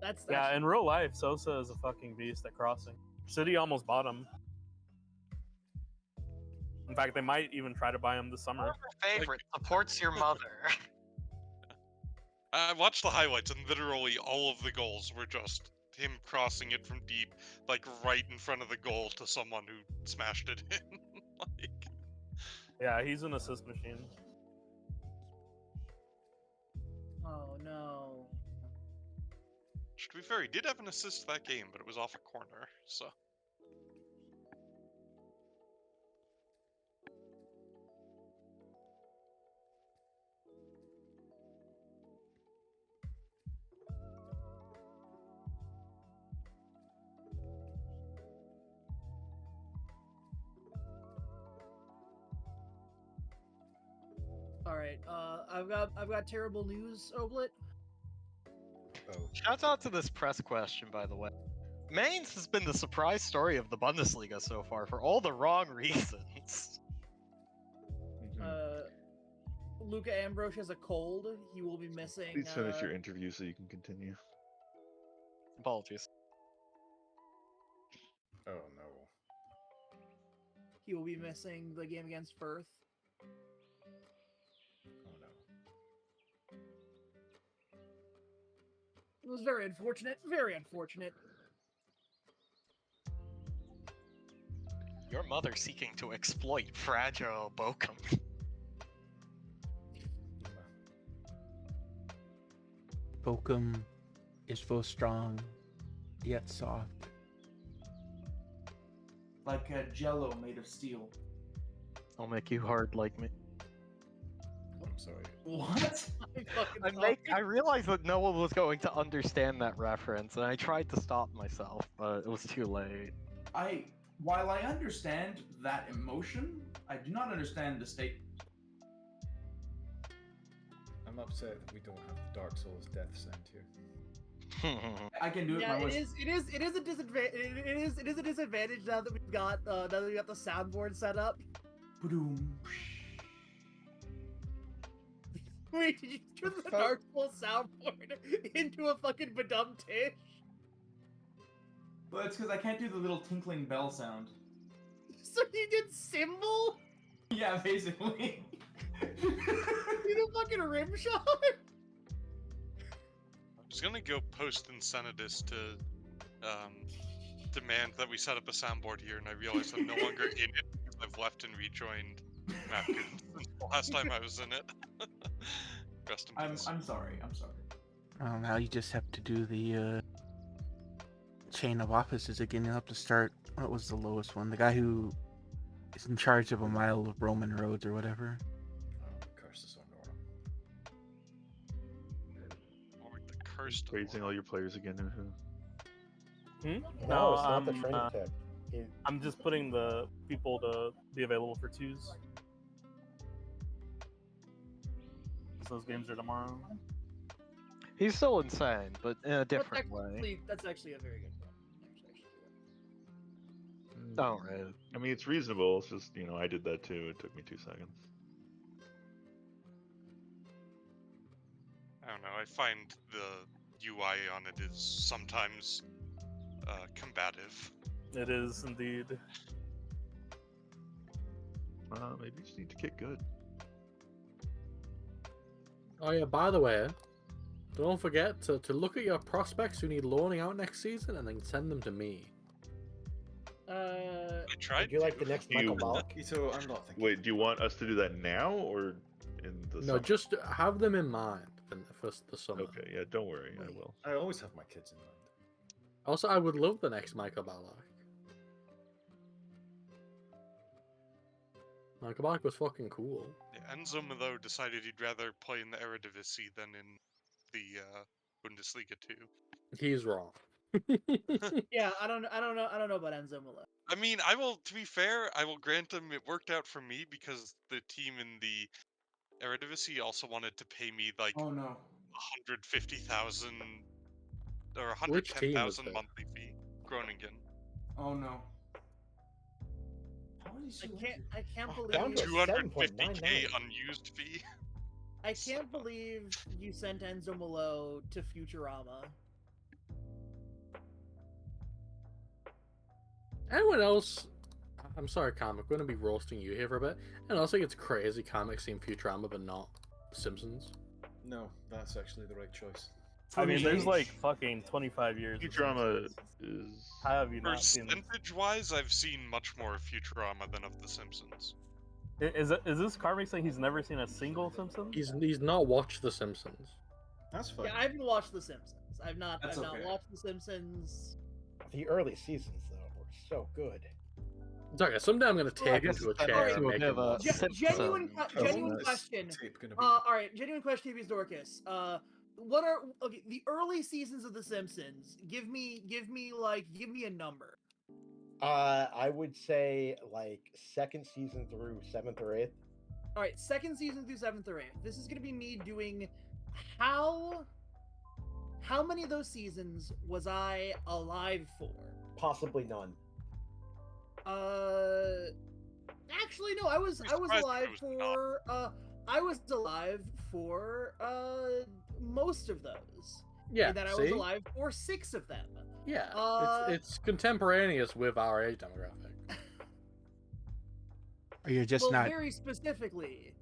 That's yeah. In real life, Sosa is a fucking beast at crossing. City almost bought him. In fact, they might even try to buy him this summer. Favorite supports your mother. I watched the highlights, and literally all of the goals were just him crossing it from deep, like right in front of the goal to someone who smashed it in. Like... Yeah, he's an assist machine. Oh no. To be fair, he did have an assist that game, but it was off a corner, so... All right. I've got terrible news, Oblit. Shout out to this press question, by the way. Mainz has been the surprise story of the Bundesliga so far for all the wrong reasons. Luka Ambrose has a cold. He will be missing. Please finish your interview so you can continue. Apologies. Oh no. He will be missing the game against Firth. Oh no. It was very unfortunate. Very unfortunate. Your mother seeking to exploit fragile Bochum. Bochum is both strong yet soft. Like a jello made of steel. I'll make you hard like me. I'm sorry. What? I realized that no one was going to understand that reference, and I tried to stop myself, but it was too late. While I understand that emotion, I do not understand the statement. I'm upset that we don't have the Dark Souls death sound here. I can do it. Yeah, it is a disadvantage. It is a disadvantage now that we've got the soundboard set up. Boom. Wait, did you turn the Dark Souls soundboard into a fucking badum tish? Well, it's because I can't do the little tinkling bell sound. So you did cymbal? Yeah, basically. You did a fucking rim shot? I was gonna go post Insanitus to demand that we set up a soundboard here, and I realized I'm no longer in it because I've left and rejoined Mapgood since the last time I was in it. Rest in peace. I'm sorry. I'm sorry. Well, now you just have to do the chain of offices again. You'll have to start. What was the lowest one? The guy who is in charge of a mile of Roman roads or whatever. Curses on Nora. Or the cursed. Raising all your players again. No, it's not the training tip. I'm just putting the people to be available for twos. So those games are tomorrow. He's still insane, but in a different way. That's actually a very good point. Oh, right. I mean, it's reasonable. It's just, I did that too. It took me 2 seconds. I don't know. I find the UI on it is sometimes combative. It is indeed. Maybe you just need to get good. Oh yeah, by the way, don't forget to look at your prospects who need loaning out next season and then send them to me. I tried. Would you like the next Michael Ballack? Ito, I'm not thinking. Wait, do you want us to do that now or in the No, summer? just have them in mind for the summer. Okay, yeah, don't worry, I will. I always have my kids in mind. Also, I would love the next Michael Ballack. Michael Ballack was fucking cool. Yeah, Enzo Malo decided he'd rather play in the Eredivisie than in the Bundesliga 2. He's wrong. Yeah, I don't know about Enzo Malo. I mean, to be fair, I will grant him it worked out for me because the team in the Eredivisie also wanted to pay me like Oh no. 150,000 or Which team was 110,000 that? monthly fee. Groningen. Oh no. How is he I can't believe Down to 250k unused fee. I can't believe you sent Enzo Malo to Futurama. Anyone else? I'm sorry, Comic. We're going to be roasting you here for a bit. And I think it's crazy comics seem Futurama but not The Simpsons. No, that's actually the right choice. I mean, there's like fucking 25 years. of Futurama Simpsons. is... How have you not seen this? Percentage-wise, I've seen much more of Futurama than of The Simpsons. Is this Carving saying he's never seen a single Simpsons? He's not watched The Simpsons. That's fine. Yeah, I haven't watched The Simpsons. I've not That's okay. watched The Simpsons. The early seasons, though, were so good. It's okay. Someday I'm going to take him to a chair and make him watch. Genuine question. All right, genuine question, TV's Dorcas. What are the early seasons of The Simpsons? Give me a number. I would say like second season through 7th or 8th. All right, second season through 7th or 8th. This is gonna be me doing how many of those seasons was I alive for? Possibly none. Actually no, I was alive for most of those. Yeah, And then I was alive for 6 of them. Yeah, it's contemporaneous with our age demographic. Or you're just not very specifically.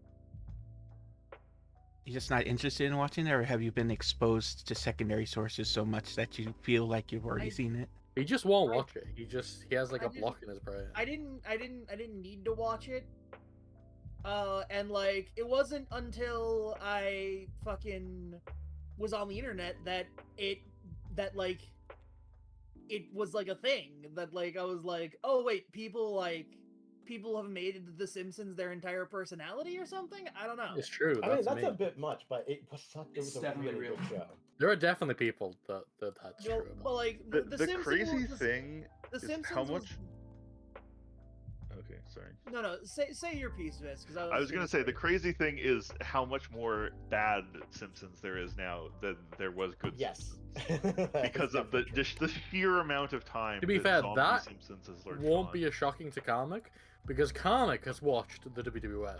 you're just not interested in watching it, or have you been exposed to secondary sources so much that you feel like you've already seen it? He just won't watch it. He has like a block in his brain. I didn't need to watch it. And like it wasn't until I fucking was on the internet that it was like a thing that like I was like, oh wait, people have made The Simpsons their entire personality or something. I don't know. It's true. I mean, that's a bit much, but it was a really good show. There are definitely people that's true about. Well, like The Simpsons crazy was- thing The is Simpsons how was- much... Okay, sorry. No, say your piece, Vince, because I was gonna say the crazy thing is how much more bad Simpsons there is now than there was good Yes. Simpsons. Because of the sheer amount of time. To be that fair, zombie that Simpsons has lurched won't on. be as shocking to Comic because Comic has watched the WWF.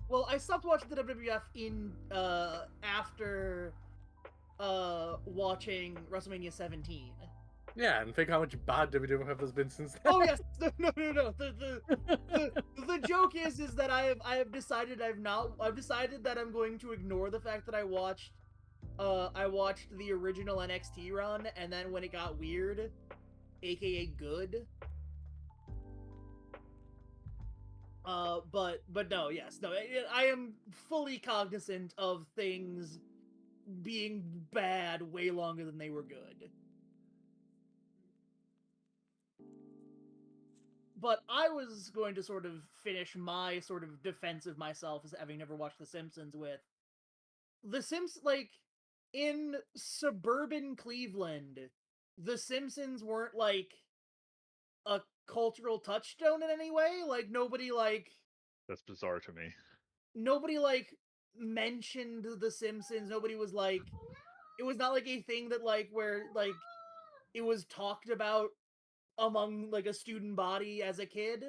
Well, I stopped watching the WWF after watching WrestleMania 17. Yeah, and think how much bad WWF has been since then. Oh yes, no. The joke is that I have decided I've decided that I'm going to ignore the fact that I watched the original NXT run, and then when it got weird, aka good. But no, yes, no, I am fully cognizant of things being bad way longer than they were good. But I was going to sort of finish my sort of defense of myself as having never watched The Simpsons with The Simpsons, like, in suburban Cleveland, The Simpsons weren't, like, a cultural touchstone in any way. Like, nobody, like... That's bizarre to me. Nobody, like, mentioned The Simpsons. Nobody was, like... It was not, like, a thing that, like, where, like, it was talked about among, like, a student body as a kid.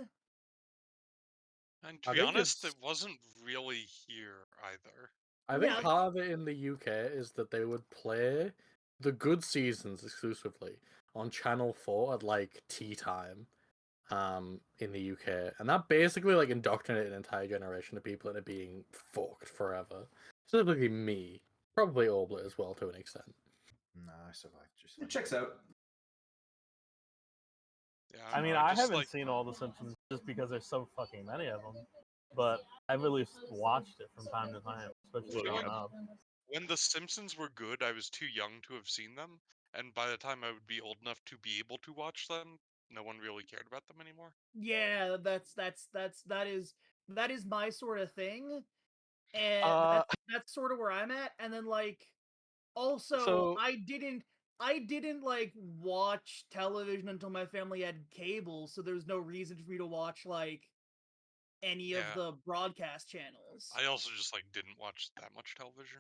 And to be honest, it wasn't really here either. I think part of it in the UK is that they would play the good seasons exclusively on Channel 4 at like tea time in the UK. And that basically like indoctrinated an entire generation of people into being fucked forever. Specifically me. Probably Oblet as well to an extent. Nah, I survived just It checks out. Yeah, I mean, I haven't seen all The Simpsons just because there's so fucking many of them. But I've at least watched it from time to time, especially growing up. When The Simpsons were good, I was too young to have seen them, and by the time I would be old enough to be able to watch them, no one really cared about them anymore. Yeah, that is my sort of thing, and that's sort of where I'm at. And then like, also, I didn't like watch television until my family had cable, so there's no reason for me to watch like any of the broadcast channels. I also just like didn't watch that much television.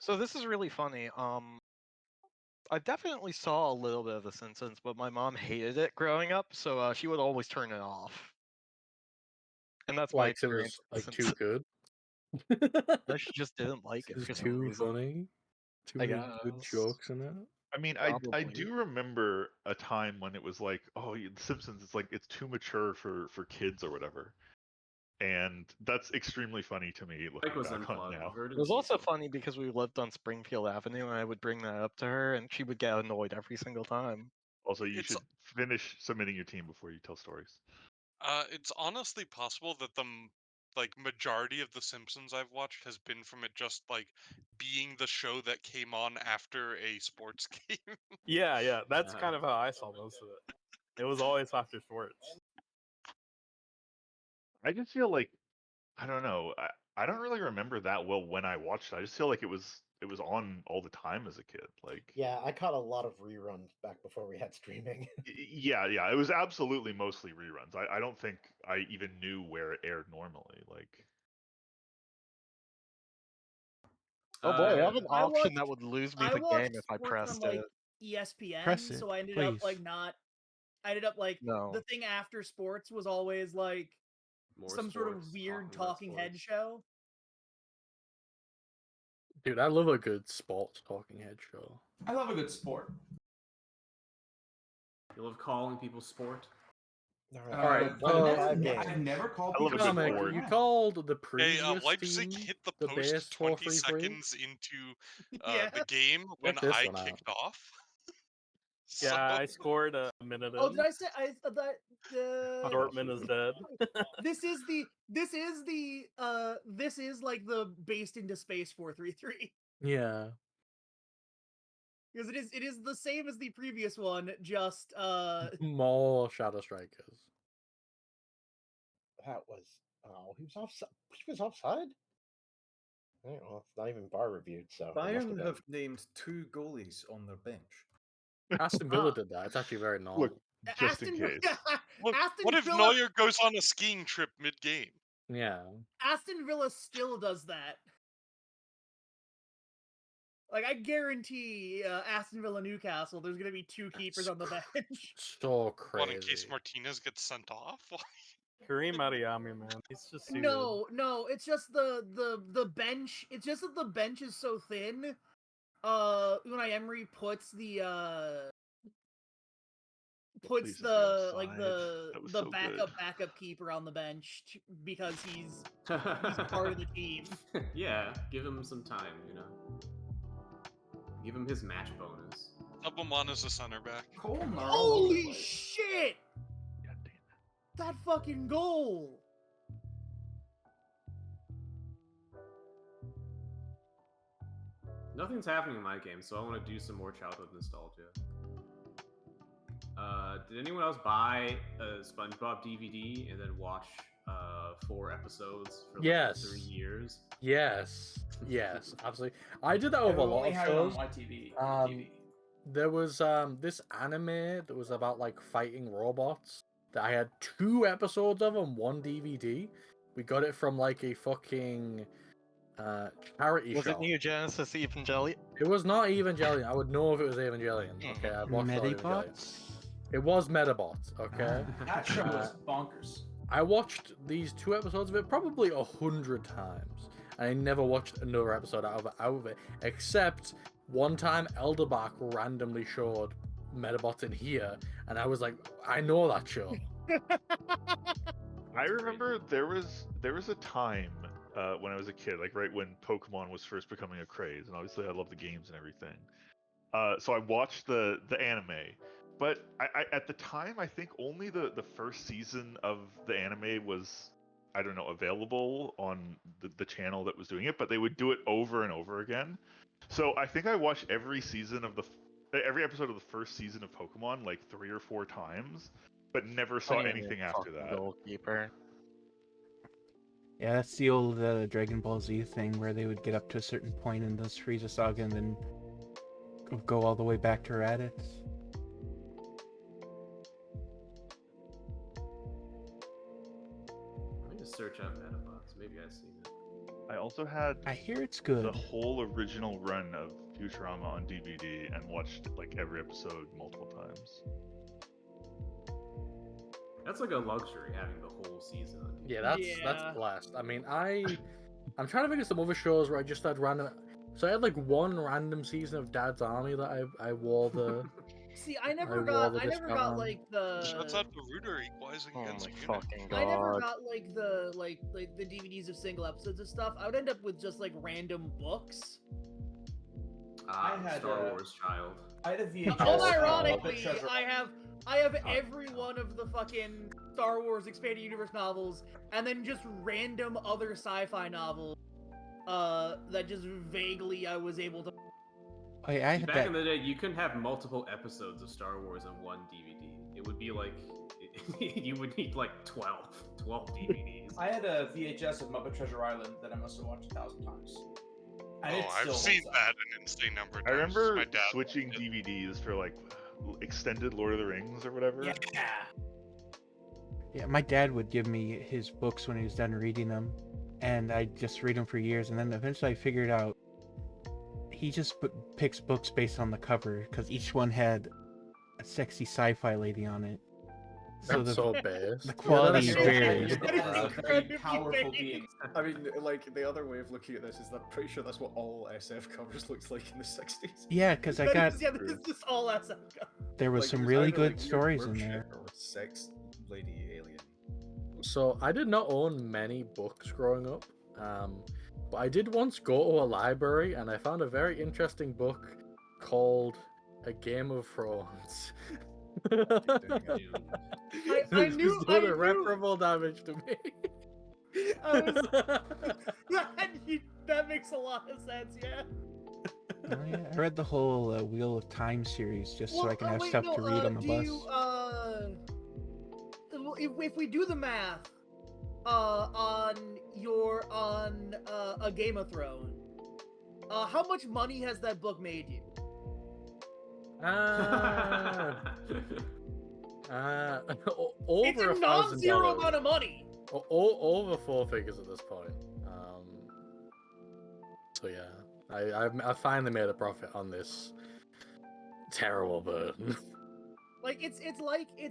So this is really funny. I definitely saw a little bit of The Simpsons, but my mom hated it growing up, so she would always turn it off. And that's my Like it experience. was like too good. No, she just didn't like it. It's For some too reason. funny. Too I many good guess. jokes in it. I mean, I do remember a time when it was like, oh, The Simpsons, it's like it's too mature for kids or whatever, and that's extremely funny to me looking back on now. It was also funny because we lived on Springfield Avenue, and I would bring that up to her, and she would get annoyed every single time. Also, you should finish submitting your team before you tell stories. It's honestly possible that the like majority of The Simpsons I've watched has been from it just like being the show that came on after a sports game. Yeah, that's kind of how I saw most of it. It was always after sports. I just feel like, I don't know, I don't really remember that well when I watched it. I just feel like it was on all the time as a kid. Like, Yeah, I caught a lot of reruns back before we had streaming. yeah, it was absolutely mostly reruns. I don't think I even knew where it aired normally. Like, Oh boy, I have an option that would lose me the game if I sports pressed on, like, it. ESPN, Press it, so I ended up please. like not. I ended up like No. the thing after sports was always like some sort of weird talking head show. Dude, I love a good sports talking head show. I love a good sport. You love calling people sport? Alright, I've never called people Comic, sport. you called the previous Leipzig team hit the the post base 20 4-3-3? seconds into the game when Check this I one out. kicked off. Yeah, I scored a minute in. Oh, did I say that? Dortmund is dead. This is like the based into space 4-3-3 Yeah. because it is the same as the previous one, just More Shadow Strikers. That was he was offside. He was offside. Well, it's not even bar reviewed, so it must Bayern been. have named 2 goalies on their bench. Aston Villa did that. It's actually very normal. Look, just in case. What if Neuer goes on a skiing trip mid-game? Yeah. Aston Villa still does that. Like, I guarantee Aston Villa Newcastle, there's going to be 2 keepers on the bench. So crazy. What, in case Martinez gets sent off? Kareem Adeyemi, man, he's just too No, it's just the bench. It's just that the bench is so thin. Unai Emery puts the backup keeper on the bench because he's part of the team. Yeah, give him some time, you know. Give him his match bonus. Sub him on as a center back. Holy shit! That fucking goal! Nothing's happening in my game, so I want to do some more childhood nostalgia. Did anyone else buy a SpongeBob DVD and then watch 4 episodes for like 3 years? Yes, absolutely. I did that with a lot of shows. There was this anime that was about like fighting robots that I had 2 episodes of on 1 DVD. We got it from like a fucking charity Was shop. it Neo Genesis Evangelion? It was not Evangelion. I would know if it was Evangelion. Okay, I've watched all Evangelion. Medibots? It was Metabots. Okay. That show was bonkers. I watched these 2 episodes of it probably 100 times. I never watched another episode out of it, except one time Elderbach randomly showed Metabots in here, and I was like, I know that show. I remember there was a time when I was a kid, like right when Pokemon was first becoming a craze, and obviously I love the games and everything. So I watched the anime, but I at the time I think only the first season of the anime was, I don't know, available on the channel that was doing it, but they would do it over and over again. So I think I watched every episode of the first season of Pokemon like 3 or 4 times, but never saw anything after that. Goalkeeper. Yeah, that's the old Dragon Ball Z thing where they would get up to a certain point in this Frieza saga and then go all the way back to Raditz. Let me just search out Metabots. Maybe I've seen it. I also had I hear it's good. The whole original run of Futurama on DVD and watched like every episode multiple times. That's like a luxury, having the whole season on DVD. Yeah, that's blessed. I mean, I'm trying to think of some other shows where I just had random. So I had like 1 random season of Dad's Army that I wore the. See, I never got like the. Shouts out to Rooter equalizing against my Unit. fucking god. I never got like the DVDs of single episodes of stuff. I would end up with just like random books. I had Star Wars child. I had a VHS. Unironically, I have every one of the fucking Star Wars Expanded Universe novels, and then just random other sci-fi novels that just vaguely I was able to. Oh, yeah, I had Back in the day, you couldn't have multiple episodes of Star Wars in one DVD. It would be like you would need like 12 DVDs. I had a VHS of Muppet Treasure Island that I must have watched 1,000 times. And it I've still seen holds that up. an insane number of I times. remember My dad switching DVDs for like extended Lord of the Rings or whatever. Yeah, my dad would give me his books when he was done reading them, and I'd just read them for years, and then eventually I figured out he just picks books based on the cover, because each one had a sexy sci-fi lady on it. That's so bad. The quality varies. That is a very powerful being. I mean, like, the other way of looking at this is that I'm pretty sure that's what all SF covers looked like in the 60s. Yeah, because I got... Yeah, this is just all SF. There was Like, some it really either, good like, stories weird in work there. shit or sex lady alien. So I did not own many books growing up, but I did once go to a library and I found a very interesting book called A Game of Thrones. I knew irreparable damage to me. That makes a lot of sense, yeah. Oh, yeah. I read the whole Wheel of Time series just so I can have stuff to read on the bus. If we do the math on a Game of Thrones, how much money has that book made you? Over It's a $1,000. non-zero amount of money. Over 4 figures at this point. So yeah, I finally made a profit on this terrible burden. Like it's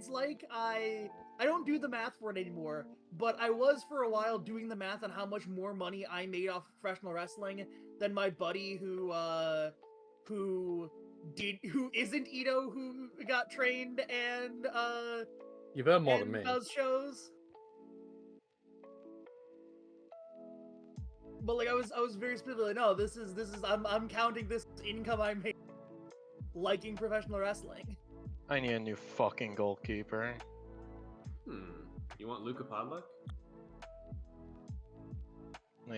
like I don't do the math for it anymore, but I was for a while doing the math on how much more money I made off professional wrestling than my buddy who isn't Ito, who got trained and You've earned more than and me. does shows. But like I was very specifically, no, this is I'm counting this income I made liking professional wrestling. I need a new fucking goalkeeper. You want Luka Podluck?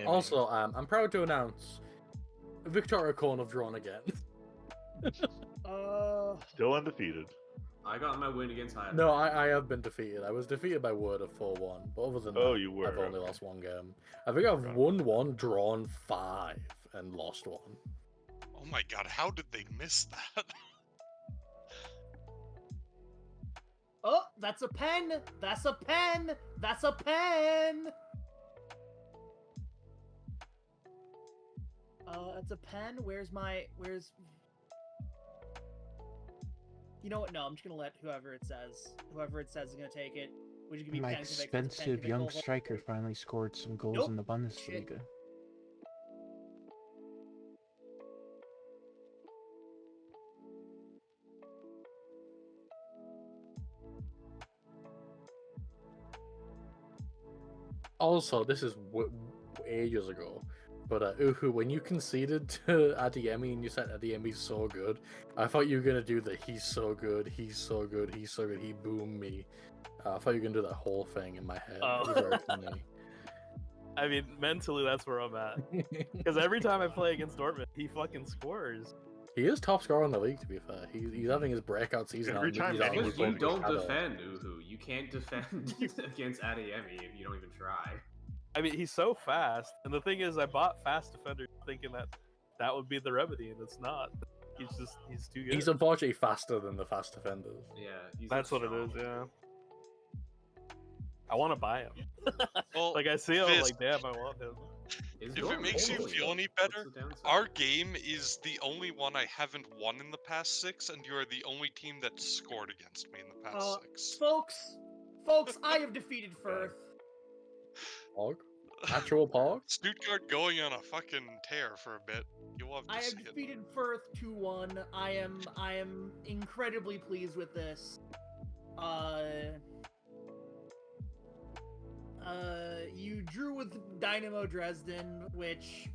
Also, I'm proud to announce Victoria Korn have drawn again. Still undefeated. I got my win against Hive. No, I have been defeated. I was defeated by Word of 4-1, but other than Oh, that, you were, I've only okay. lost one game. I think I've won 1, drawn 5, and lost 1. Oh my god, how did they miss that? Oh, that's a pen! That's a pen! That's a pen! That's a pen. Where's... You know what? No, I'm just gonna let whoever it says is gonna take it. Which is gonna be My pen, 'cause it's a expensive pen, young give it a striker finally scored some goals Nope. in the Bundesliga. Also, this is ages ago, but Uhu, when you conceded to Adeyemi and you said Adeyemi's so good, I thought you were gonna do the he's so good, he's so good, he's so good, he boomed me. I thought you were gonna do that whole thing in my head. It was very funny. I mean, mentally, that's where I'm at. Because every time I play against Dortmund, he fucking scores. He is top scorer in the league, to be fair. He's having his breakout season. Every time he's anyone out You plays don't Shadow. defend, Uhu. You can't defend against Adeyemi if you don't even try. I mean, he's so fast. And the thing is, I bought fast defenders thinking that would be the remedy, and it's not. He's too good. He's unfortunately faster than the fast defenders. Yeah, he's That's what it is, yeah. I want to buy him. Well, Like, I see him, I'm Fizz, like, damn, I want him. Is if it Dortmund makes you holy? feel any What's better, the downside? our game is the only one I haven't won in the past 6, and you are the only team that scored against me in the past 6. Folks, I have defeated Firth. Pog? Actual Pog? Stuttgart going on a fucking tear for a bit. You'll have to I see have it. defeated Firth 2-1. I am incredibly pleased with this. You drew with Dynamo Dresden, which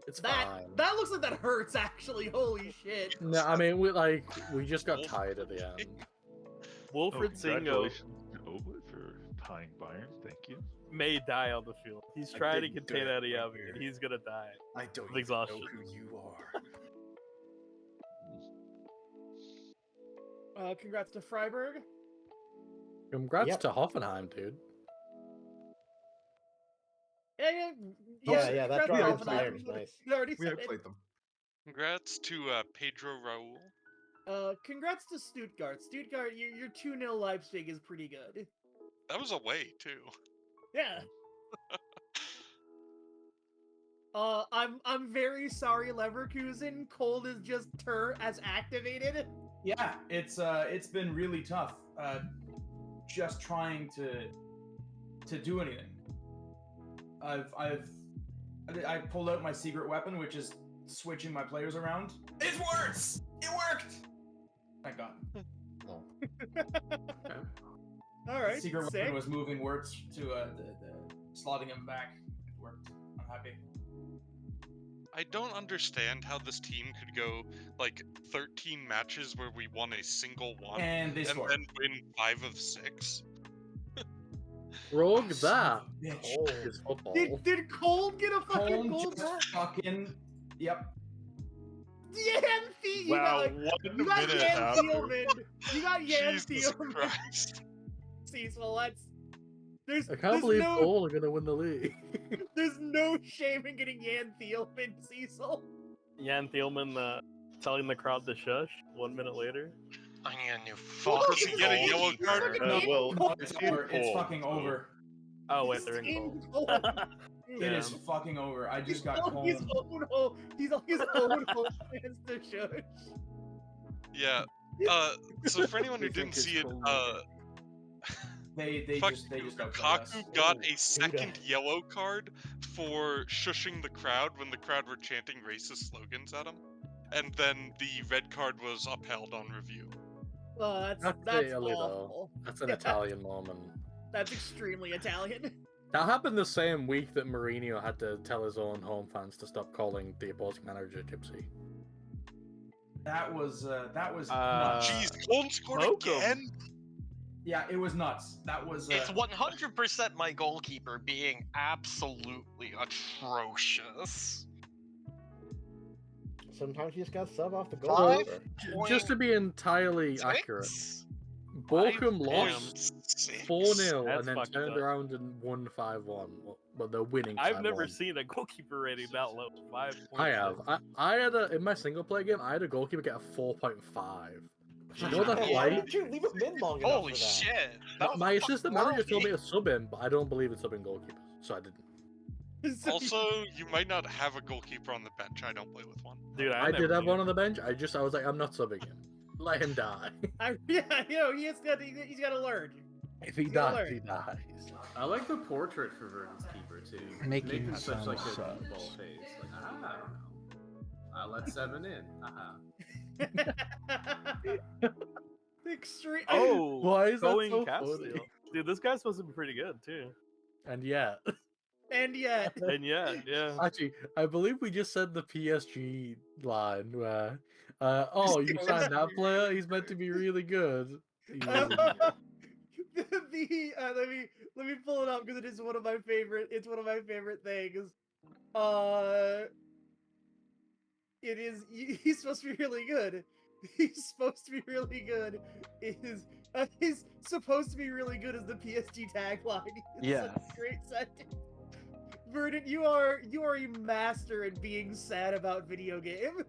It's that fine. that looks like that hurts actually. Holy shit. No, I mean we just got tired at the end. Wilfred Singo Congratulations to Oblit for tying Bayern. Thank you. may die on the field. He's I trying to didn't do contain it, Adeyemi, Weird. and he's gonna die. I don't of even exhaustion. know who you are. Congrats to Freiburg. Congrats Yep. to Hoffenheim, dude. Yeah. Yeah, that congrats draw to against Hoffenheim. Bayern is nice. You already We said outplayed them. Congrats to Pedro Raul. Congrats to Stuttgart. Stuttgart, your 2-0 Leipzig is pretty good. That was away too. Yeah. I'm very sorry, Leverkusen. Cold is just as activated. Yeah, it's been really tough. Just trying to do anything. I pulled out my secret weapon, which is switching my players around. It works. It worked. Thank God. All right. Secret sick. weapon was moving words to the slotting them back. It worked. I'm happy. I don't understand how this team could go like 13 matches where we won a single one And they scored. then win 5 of 6. Rogue Son that. of a bitch. Cold is football. Did Cold get a fucking Home goal just back? fucking. Yep. You Wow, got, one you got minute Jan after. Thielman. You got Jan Jesus Thielman. Christ. Cecil, let's. I can't believe no, Cole are gonna win the league. There's no shame in getting Jan Thielman, Cecil. Jan Thielman telling the crowd to shush 1 minute later. I need a new Does he fucking get a yellow goalkeeper. card? Well, It's it's in over. It's Cole, fucking so- over. Oh wait, they're in In goal. goal. It is fucking over. I just got on his home. own home. He's on his own home fans to shush. Yeah. So for anyone who We think didn't it's see it, cool. They fuck, just outplayed us. Lukaku got a second yellow card for shushing the crowd when the crowd were chanting racist slogans at him, and then the red card was upheld on review. That's Italy, awful. though. That's an Italian moment. That's extremely Italian. That happened the same week that Mourinho had to tell his own home fans to stop calling the opposing manager Gypsy. That was nuts. Jeez, Cole scored Bochum. again? Yeah, it was nuts. That was. It's 100% my goalkeeper being absolutely atrocious. sometimes you just got to sub off the goal. Five? Just to be entirely accurate, Bochum lost 4-0 That's and then fucked turned up. around and won 5-1. But they're winning. I've never 5-1. seen a goalkeeper rating that low. 5. I have. I had in my single player game, I had a goalkeeper get a 4.5. You know what that's Why like? didn't you leave it mid long enough Holy for that? shit! That was My a assistant fucking manager told me world to sub him, but I don't believe it's subbing goalkeepers, so I didn't. beat. Also, you might not have a goalkeeper on the bench. I don't play with one. Dude, I did have one on the bench. I was like, I'm not subbing him. Let him die. Yeah, he's got to learn. If he He's gotta dies, learn. he dies. I like the portrait for Verdant's keeper too. Making Making such some like a subs. meatball face. Like, I don't know. I'll let 7 in. Extreme. Oh, Why is that going so Castile. funny? Dude, this guy's supposed to be pretty good too. And yet, And yet, And yeah. actually, I believe we just said the PSG line where, oh, you signed that player? He's meant to be really good. let me pull it up because it is one of my favorite. It's one of my favorite things. It is. He's supposed to be really good. He's supposed to be really good. He's supposed to be really good as the PSG tagline. It's Yeah. such a great sentence. Verdant, you are a master at being sad about video game.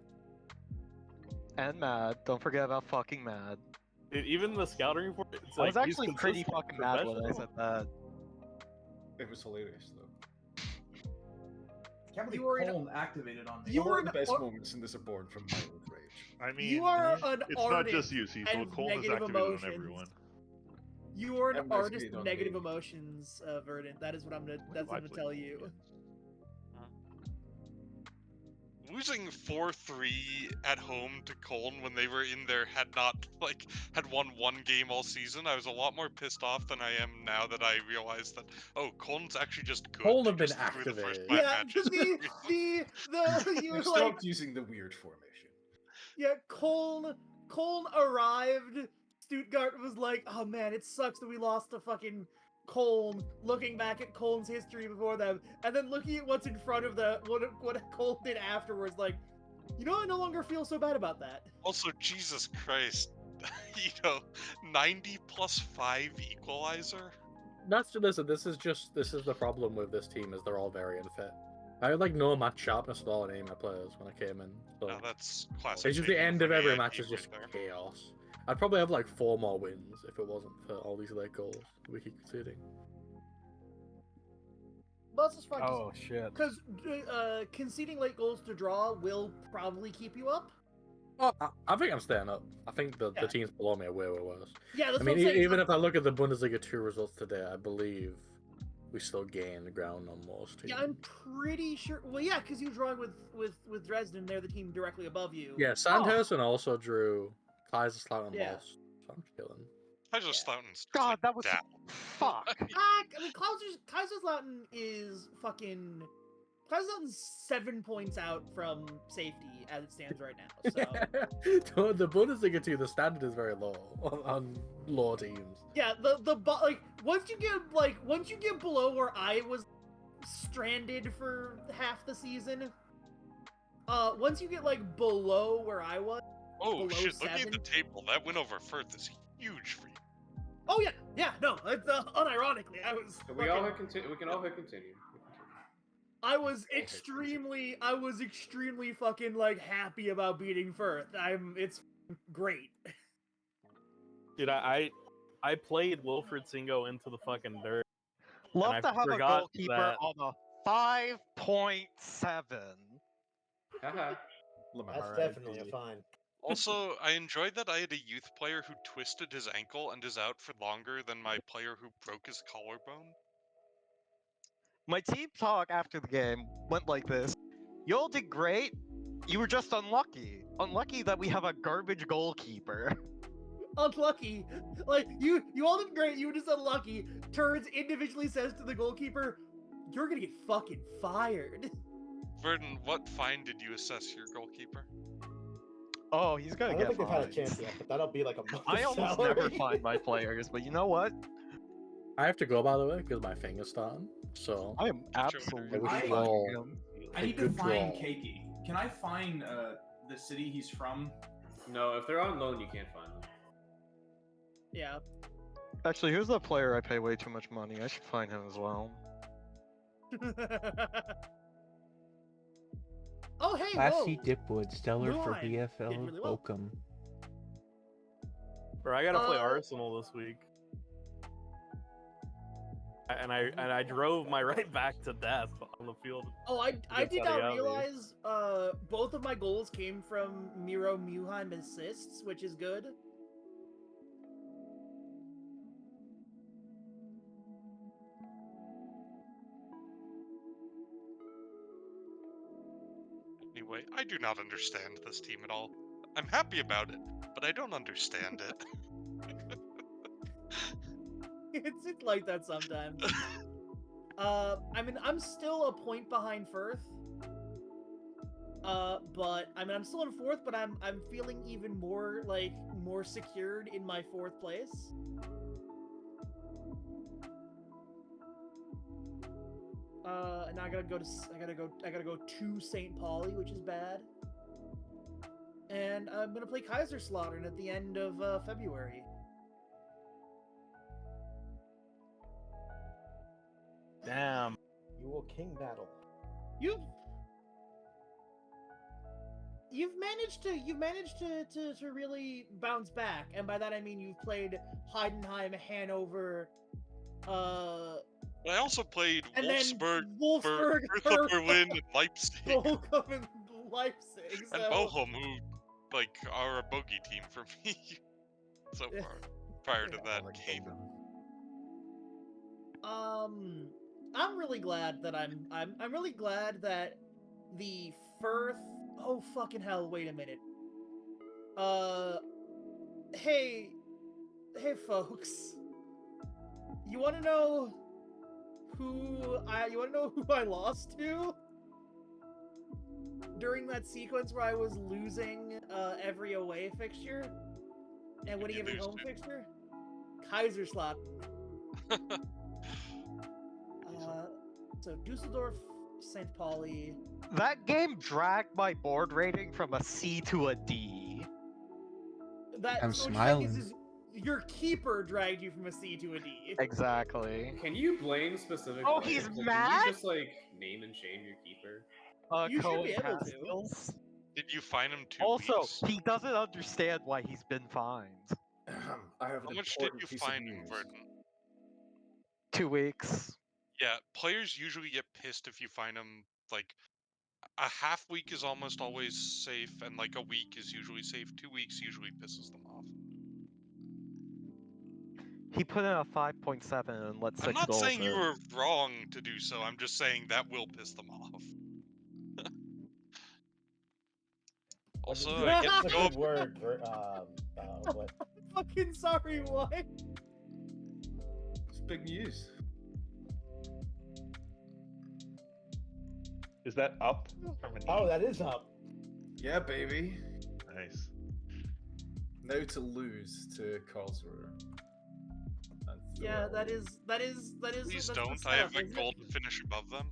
And mad. Don't forget about fucking mad. Dude, even the scouting report, it's I like was he's actually pretty consistent, fucking mad when I professional. said that. It was hilarious though. Can't You believe were in- Colin activated on me. You Some were of the an best ar- moments in this are born from violent rage. I mean, You are an it's not artist just you, Cecil. and Cole is negative activated emotions. on everyone. You are an I'm artist activated of on negative me. emotions, Verdant. That is what I'm gonna. That's what I'm gonna Lively. tell you. Losing 4-3 at home to Cologne when they were in there had won one game all season. I was a lot more pissed off than I am now that I realized that Cologne's actually just good. Cologne They have been just threw the first activated. 5 Yeah, matches. you were I've like, stopped using the weird formation. yeah, Cologne arrived. Stuttgart was like, oh man, it sucks that we lost to fucking Cologne. Looking back at Cologne's history before them, and then looking at what's in front of what Cologne did afterwards, like, I no longer feel so bad about that. Also, Jesus Christ, 90 plus 5 equalizer. Listen. This is the problem with this team is they're all very unfit. I had like no match sharpness at all in any of my players when I came in. So No, that's classic. it's just the Jacob end for of me, every I match keep is just right there. chaos. I'd probably have like 4 more wins if it wasn't for all these late goals we keep conceding. But that's just fine. Oh shit. Because conceding late goals to draw will probably keep you up. Oh, I think I'm staying up. I think the Yeah. teams below me are way worse. Yeah, that's I what mean, I'm saying. even if I look at the Bundesliga 2 results today, I believe we still gained ground on most teams. Yeah, I'm pretty sure. Well, yeah, because you were drawing with Dresden. They're the team directly above you. Yeah, Sandhausen also drew Kaiserslautern Yeah. lost. So I'm chilling. Kaiserslauten's just, God, like, that was down. fuck. I mean, Kaiserslautern is fucking. Kaiserslauten's 7 points out from safety as it stands right now. So The Bundesliga 2, the standard is very low on low teams. yeah, once you get below where I was stranded for half the season. Once you get like below where I was. Oh below shit! Looking 7. at the table, that win over Firth is huge for you. Oh yeah, no, it's, unironically, I was. So we can all hit continue. I was extremely fucking like happy about beating Firth. It's great. Dude, I played Wilfred Singo into the fucking dirt. Love I to have a forgot goalkeeper that- on a 5.7. Lamar. That's Alright, definitely a GG. fine. Also, I enjoyed that I had a youth player who twisted his ankle and is out for longer than my player who broke his collarbone. My team talk after the game went like this. You all did great. You were just unlucky. Unlucky that we have a garbage goalkeeper. Unlucky. Like you all did great. You were just unlucky. Turns individually says to the goalkeeper, "You're gonna get fucking fired." Verdon, what fine did you assess your goalkeeper? Oh, he's I gonna don't get think they've had a fined. chance yet, but that'll be like a month I of almost salary. never find my players, but you know what? I have to go, by the way, because my finger's starting. So I am absolutely I wish I- you all fucking him. I a need to good find draw. Keiki. Can I find the city he's from? No, if they're on loan, you can't find them. Yeah. Actually, who's the player I pay way too much money? I should find him as well. Oh, hey, Classy whoa. Dipwood, stellar for Mulan did VFL really well. Bochum. Bro, I gotta play Uh, Arsenal this week. And I drove my right back to death on the field. Oh, I against did not Adiabi. realize both of my goals came from Miro Muheim assists, which is good. Anyway, I do not understand this team at all. I'm happy about it, but I don't understand it. It's like that sometimes. I mean, I'm still a point behind Firth. But I mean, I'm still in fourth, but I'm feeling even more more secured in my fourth place. And I gotta go to St. Pauli, which is bad. And I'm gonna play Kaiserslautern at the end of February. Damn. You will king battle. You've managed to really bounce back, and by that I mean you've played Heidenheim, Hanover, I also played and Wolfsburg, Wolfsburg, Hertha Berlin, and Leipzig, Bochum, and Leipzig. and So Bochum, who are a bogey team for me so far. Prior to that game, I'm really glad that I'm really glad that the Firth. Oh fucking hell! Wait a minute. Hey folks. You want to know who I lost to during that sequence where I was losing every away fixture and winning every home fixture? Kaiserslautern. So Dusseldorf, St. Pauli. That game dragged my board rating from a C to a D. I'm So what you're saying smiling. is your keeper dragged you from a C to a D. Exactly. Can you blame specific Oh, players? he's Like, mad? Can you just name and shame your keeper? You should be Cohen able to. Haskins. did you find him 2 Also, weeks? he doesn't understand why he's been fined. I have How an much did important you piece find of him, news. Vernon? 2 weeks. Yeah, players usually get pissed if you find them a half week is almost always safe, and a week is usually safe. 2 weeks usually pisses them off. He put in a 5.7 and let 6 I'm not goals saying you in. were wrong to do so. I'm just saying that will piss them off. Also, I get That's to a go good word. What? Fucking sorry, what? It's big news. Is that up from an Oh, E? that is up. Yeah, baby. Nice. Now to lose to Karlsruhe. And Yeah, throw- that is. Please that's don't. the I have stuff, a isn't goal to finish above them.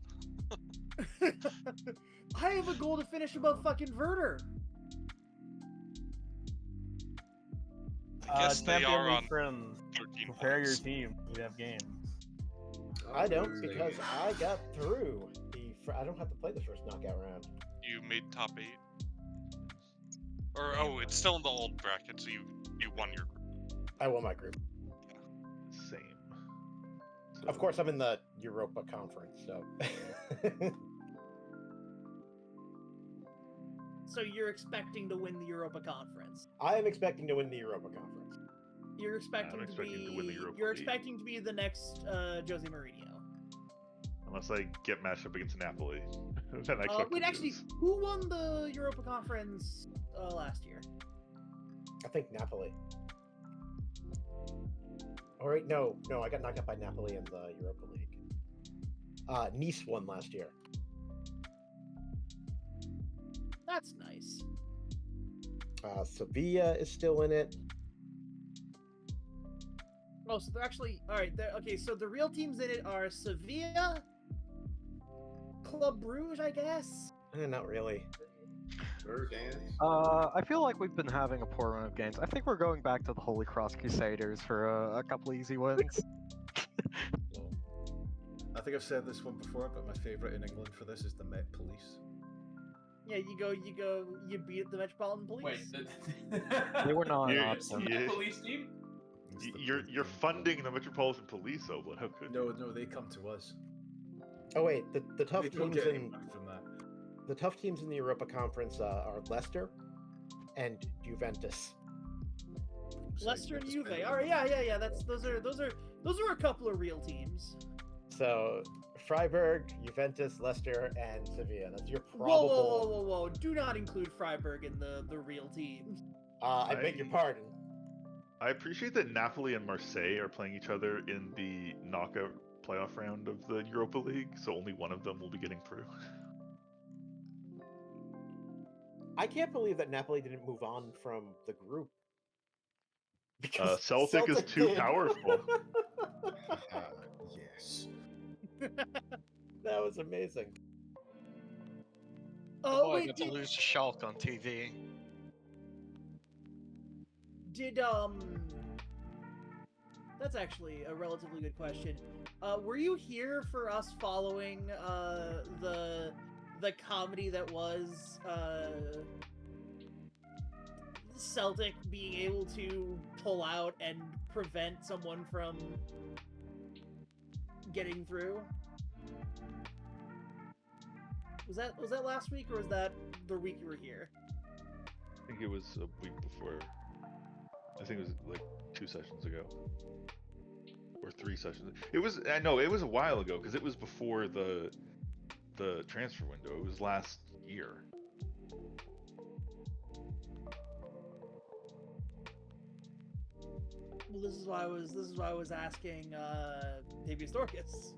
it? I have a goal to finish above fucking Werder. I guess they Champion are League on friends. 13 Prepare your points. team. We have games. I don't Oh, because I got through I don't have to play the first knockout round. You made top 8. Or it's still in the old bracket, so you won your group. I won my group. Same. Of course, I'm in the Europa Conference, so. So you're expecting to win the Europa Conference. I am expecting to win the Europa Conference. You're expecting, expecting to win the Europa You're League. expecting to be the next Jose Mourinho. Unless I get matched up against Napoli. Then I expect Wait, to actually, lose. who won the Europa Conference last year? I think Napoli. All right, no, I got knocked out by Napoli in the Europa League. Nice won last year. That's nice. Sevilla is still in it. Oh, so they're actually okay. So the real teams in it are Sevilla, Club Brugge, I guess. Not really. Sure, dance. I feel like we've been having a poor run of games. I think we're going back to the Holy Cross Crusaders for a couple easy wins. Well, I think I've said this one before, but my favourite in England for this is the Met Police. Yeah, you beat the Metropolitan Police. Wait, They were not an Yeah, option. yeah. police team? It's the You're police. funding the Metropolitan Police, Oblin. How could you? No, they come to us. Oh wait, the tough We don't teams get any in money from that. the tough teams in the Europa Conference are Leicester and Juventus. So Leicester you and have to Juve. spend All right, yeah. Those are a couple of real teams. So Freiburg, Juventus, Leicester, and Sevilla. That's your Whoa, probable. whoa! Do not include Freiburg in the real teams. I beg your pardon. I appreciate that Napoli and Marseille are playing each other in the knockout playoff round of the Europa League, so only one of them will be getting through. I can't believe that Napoli didn't move on from the group. Celtic is too did. powerful. Yes. That was amazing. Oh Boy, I wait, got to lose to Schalke on TV. did That's actually a relatively good question. Were you here for us following the comedy that was Celtic being able to pull out and prevent someone from getting through? Was that last week or was that the week you were here? I think it was a week before. I think it was like 2 sessions ago. Or 3 sessions. It was it was a while ago because it was before the transfer window. It was last year. Well, this is why I was asking Habeas Dorcas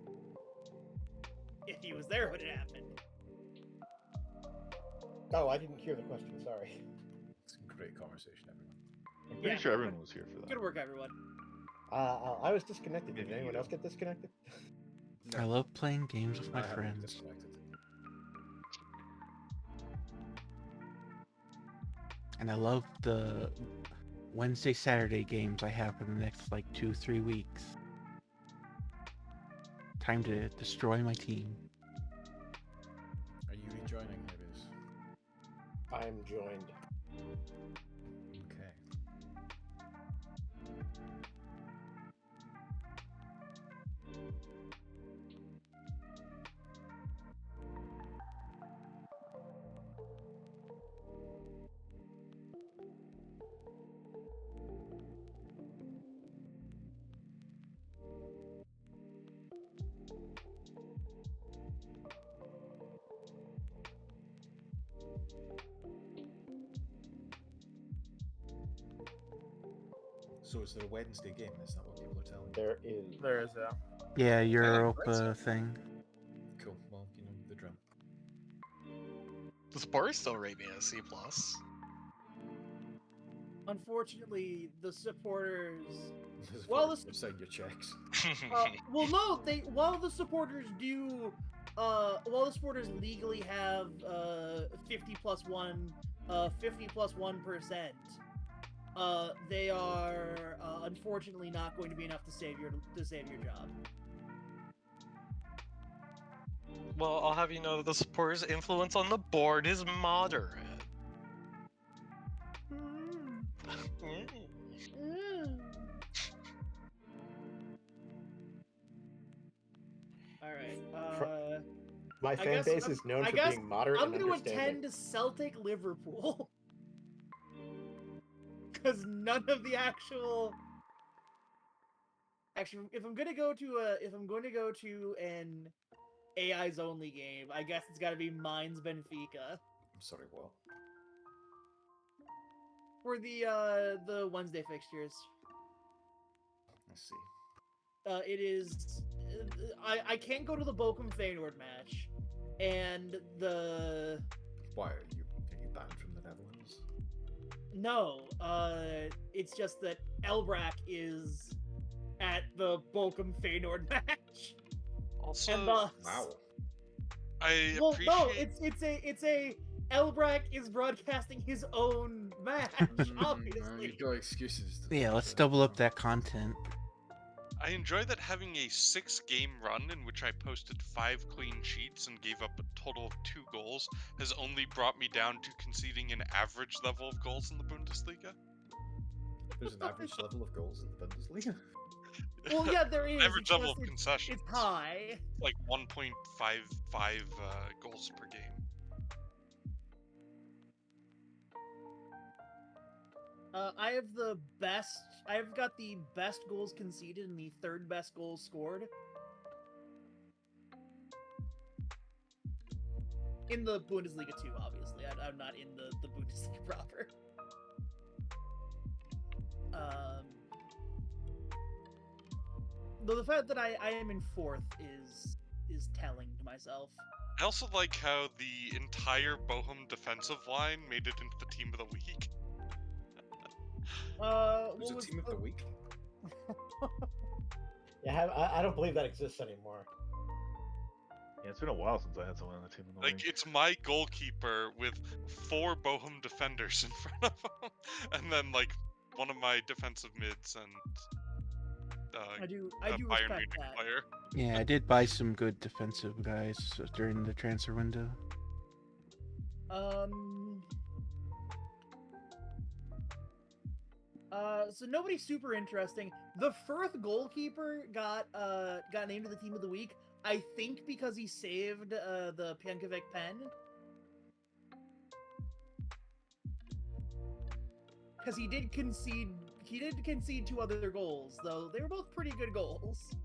if he was there when it happened. Oh, I didn't hear the question. Sorry. It's a great conversation, everyone. I'm pretty sure everyone was here for that. Good work, everyone. I was disconnected. Did Maybe anyone you. else get disconnected? I love playing games with my I haven't friends. disconnected. And I love the Wednesday, Saturday games I have for the next like 2-3 weeks. Time to destroy my team. Are you rejoining, Habeas? I'm joined. Okay. So is there a Wednesday game? Is that what people are telling me? There is. There is a. Yeah, Europa thing. Cool. Well, you know the drill. The Spurs still rate me as C+. Unfortunately, the supporters. This is Well, where this- you sign your checks. Well, no, while the supporters do, while the supporters legally have 50 plus 1%, they are unfortunately not going to be enough to save your job. Well, I'll have you know that the Spurs' influence on the board is moderate. All right. My I fan guess base I'm- is known I for guess being moderate I'm and going to understanding. attend Celtic Liverpool because none of the actually, if I'm going to go to an AI's only game, I guess it's got to be Mines Benfica I'm sorry, what? for the Wednesday fixtures. I see. It is. I can't go to the Bochum Feyenoord match, and the Why are you banned from the Netherlands? no. It's just that Elbrack is at the Bochum Feyenoord match, Also, and thus. Wow. I Well, appreciate. no, it's Elbrack is broadcasting his own match, obviously. You've got excuses. Yeah, let's double up that content. I enjoy that having a 6-game run in which I posted 5 clean sheets and gave up a total of 2 goals has only brought me down to conceding an average level of goals in the Bundesliga. There's an average level of goals in the Bundesliga. Well, yeah, there is. Average it's level just- of concessions. It's high. Like 1.55 goals per game. I have the best. I've got the best goals conceded and the third best goals scored. In the Bundesliga too, obviously. I'm not in the Bundesliga proper. Though the fact that I am in fourth is telling to myself. I also like how the entire Bochum defensive line made it into the team of the week. Who's a team of the week? Yeah, I don't believe that exists anymore. Yeah, it's been a while since I had someone on the team in the Like, league. it's my goalkeeper with 4 Bochum defenders in front of him, and then, like, one of my defensive mids and I do a Bayern respect Munich that. player. Yeah, I did buy some good defensive guys during the transfer window. So nobody super interesting. The Firth goalkeeper got named to the team of the week. I think because he saved the Piankovic pen. Because he did concede 2 other goals, though they were both pretty good goals.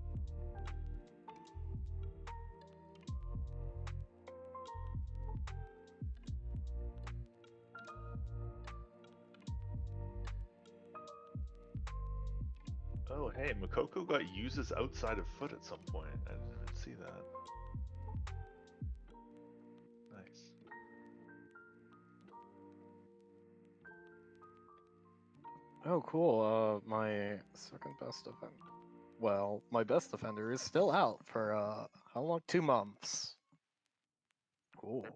Oh, hey, Makoko got used his outside of foot at some point. I didn't see that. Nice. Oh, cool. My second best defender. Well, my best defender is still out for how long? 2 months. Cool.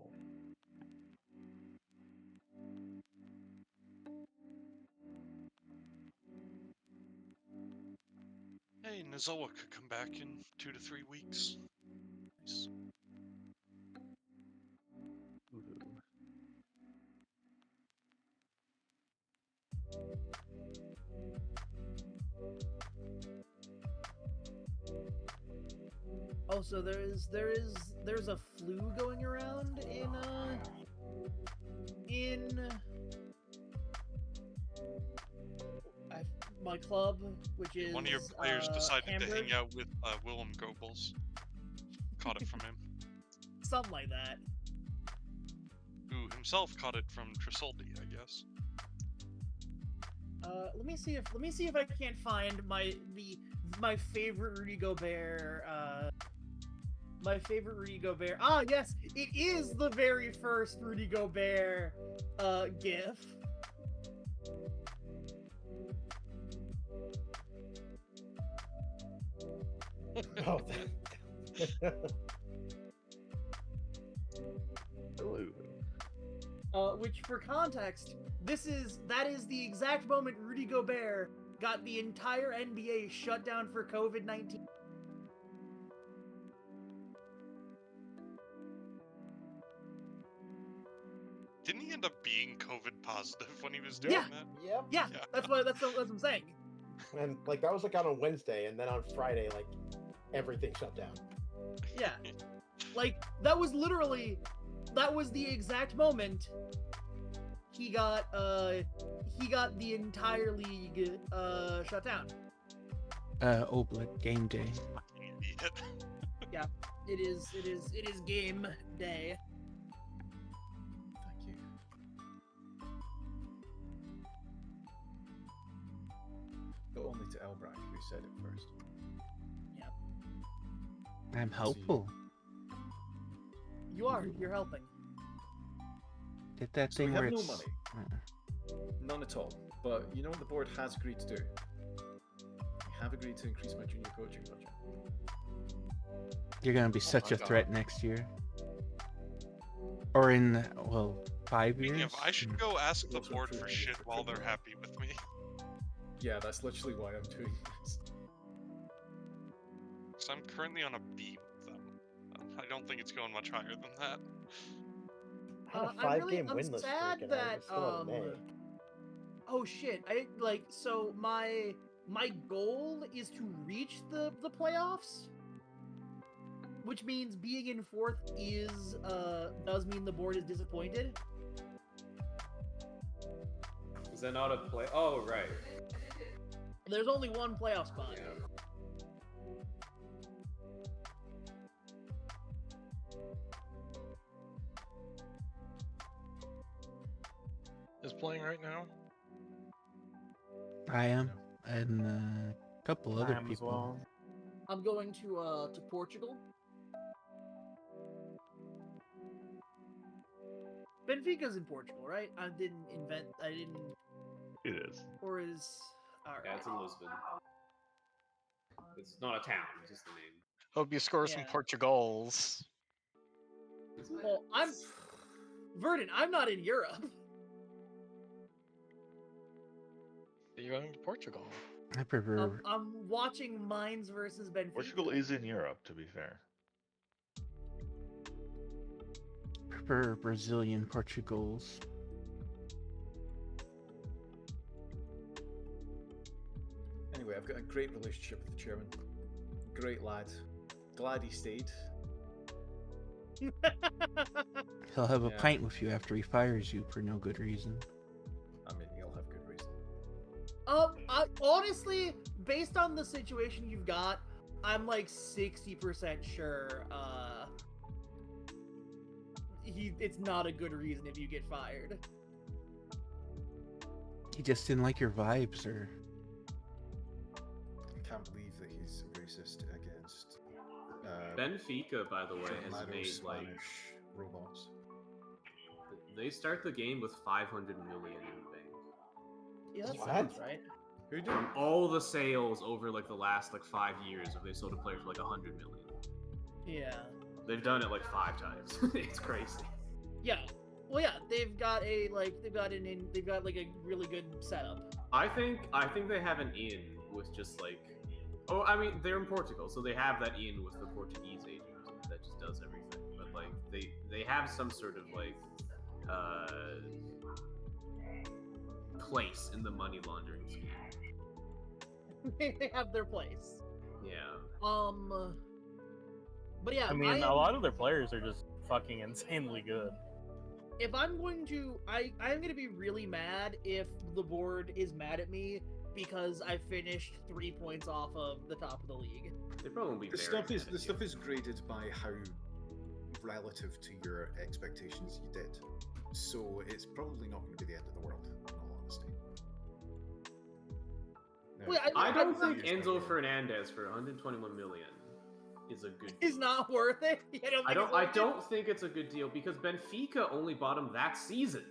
Hey, Nozoa could come back in 2 to 3 weeks. Nice. Oh, so there's a flu going around in my club, which is One of your players decided Hamburg. to hang out with Willem Goebbels. Caught it from him. Something like that. Who himself caught it from Trisoldi, I guess. Let me see if I can't find my favorite Rudy Gobert. My favorite Rudy Gobert. Ah, yes, it is the very first Rudy Gobert GIF. Oh. Which, for context, that is the exact moment Rudy Gobert got the entire NBA shut down for COVID-19. Didn't he end up being COVID positive when he was doing Yeah. that? Yep. Yeah, that's what I'm saying. And like that was like on a Wednesday, and then on Friday, like everything shut down. Yeah, like that was the exact moment he got the entire league shut down. Oblit game day. Fucking idiot. Yeah, it is game day. Thank you. But only to Elbrack, who said it first. Yep. I'm helpful. You're helping. Did that So we thing have where no it's... money. None at all. But you know what the board has agreed to do? We have agreed to increase my junior coaching budget. You're gonna be such my a threat God. next year. Or in, well, 5 Speaking years. of, I should go ask the board for shit while they're happy with me. Yeah, that's literally why I'm doing this. So I'm currently on a B with them. I don't think it's going much higher than that. I had a five-game winless streak, and I was still on an A. Oh shit! So my goal is to reach the playoffs, which means being in 4th is does mean the board is disappointed. Is that not a play? Oh, right. There's only one playoff spot. Yeah. Is playing right now? I am, and a couple I other am as people. well. I'm going to Portugal. Benfica's in Portugal, right? I didn't. It is. Or is... Alright. Yeah, it's in Lisbon. It's not a town, it's just the name. Hope you score some Yeah. Portugals. Well, Verdant, I'm not in Europe. You're going to Portugal. I prefer. I'm watching Mines versus Benfica. Portugal is in Europe, to be fair. prefer Brazilian Portugals. Anyway, I've got a great relationship with the chairman. Great lad. Glad he stayed. He'll have a Yeah. pint with you after he fires you for no good reason. I mean, he'll have good reason. Honestly, based on the situation you've got, I'm like 60% sure it's not a good reason if you get fired. He just didn't like your vibes, or I can't believe that he's racist against Benfica, by the way, has Latino made like Spanish robots. they start the game with 500 million in the bank. Yeah, that What? sounds right. Who did? From all the sales over like the last like 5 years, if they sold a player for like 100 million. Yeah. They've done it like 5 times. It's crazy. Yeah. Well, yeah, they've got a really good setup. I think they have an in with just like, oh, I mean they're in Portugal, so they have that in with the Portuguese agent that just does everything. But like they have some sort of like place in the money laundering scheme. They have their place. Yeah. But yeah, I mean, a lot of their players are just fucking insanely good. If I'm going to, I'm going to be really mad if the board is mad at me because I finished 3 points off of the top of the league. They probably won't be The very stuff is mad at the you. stuff is graded by how relative to your expectations you did. So it's probably not going to be the end of the world, in all honesty. Now, Wait, if you I don't use think that Enzo game- Fernandez for 121 million is a good. Is not worth it. I don't think it's a good deal because Benfica only bought him that season.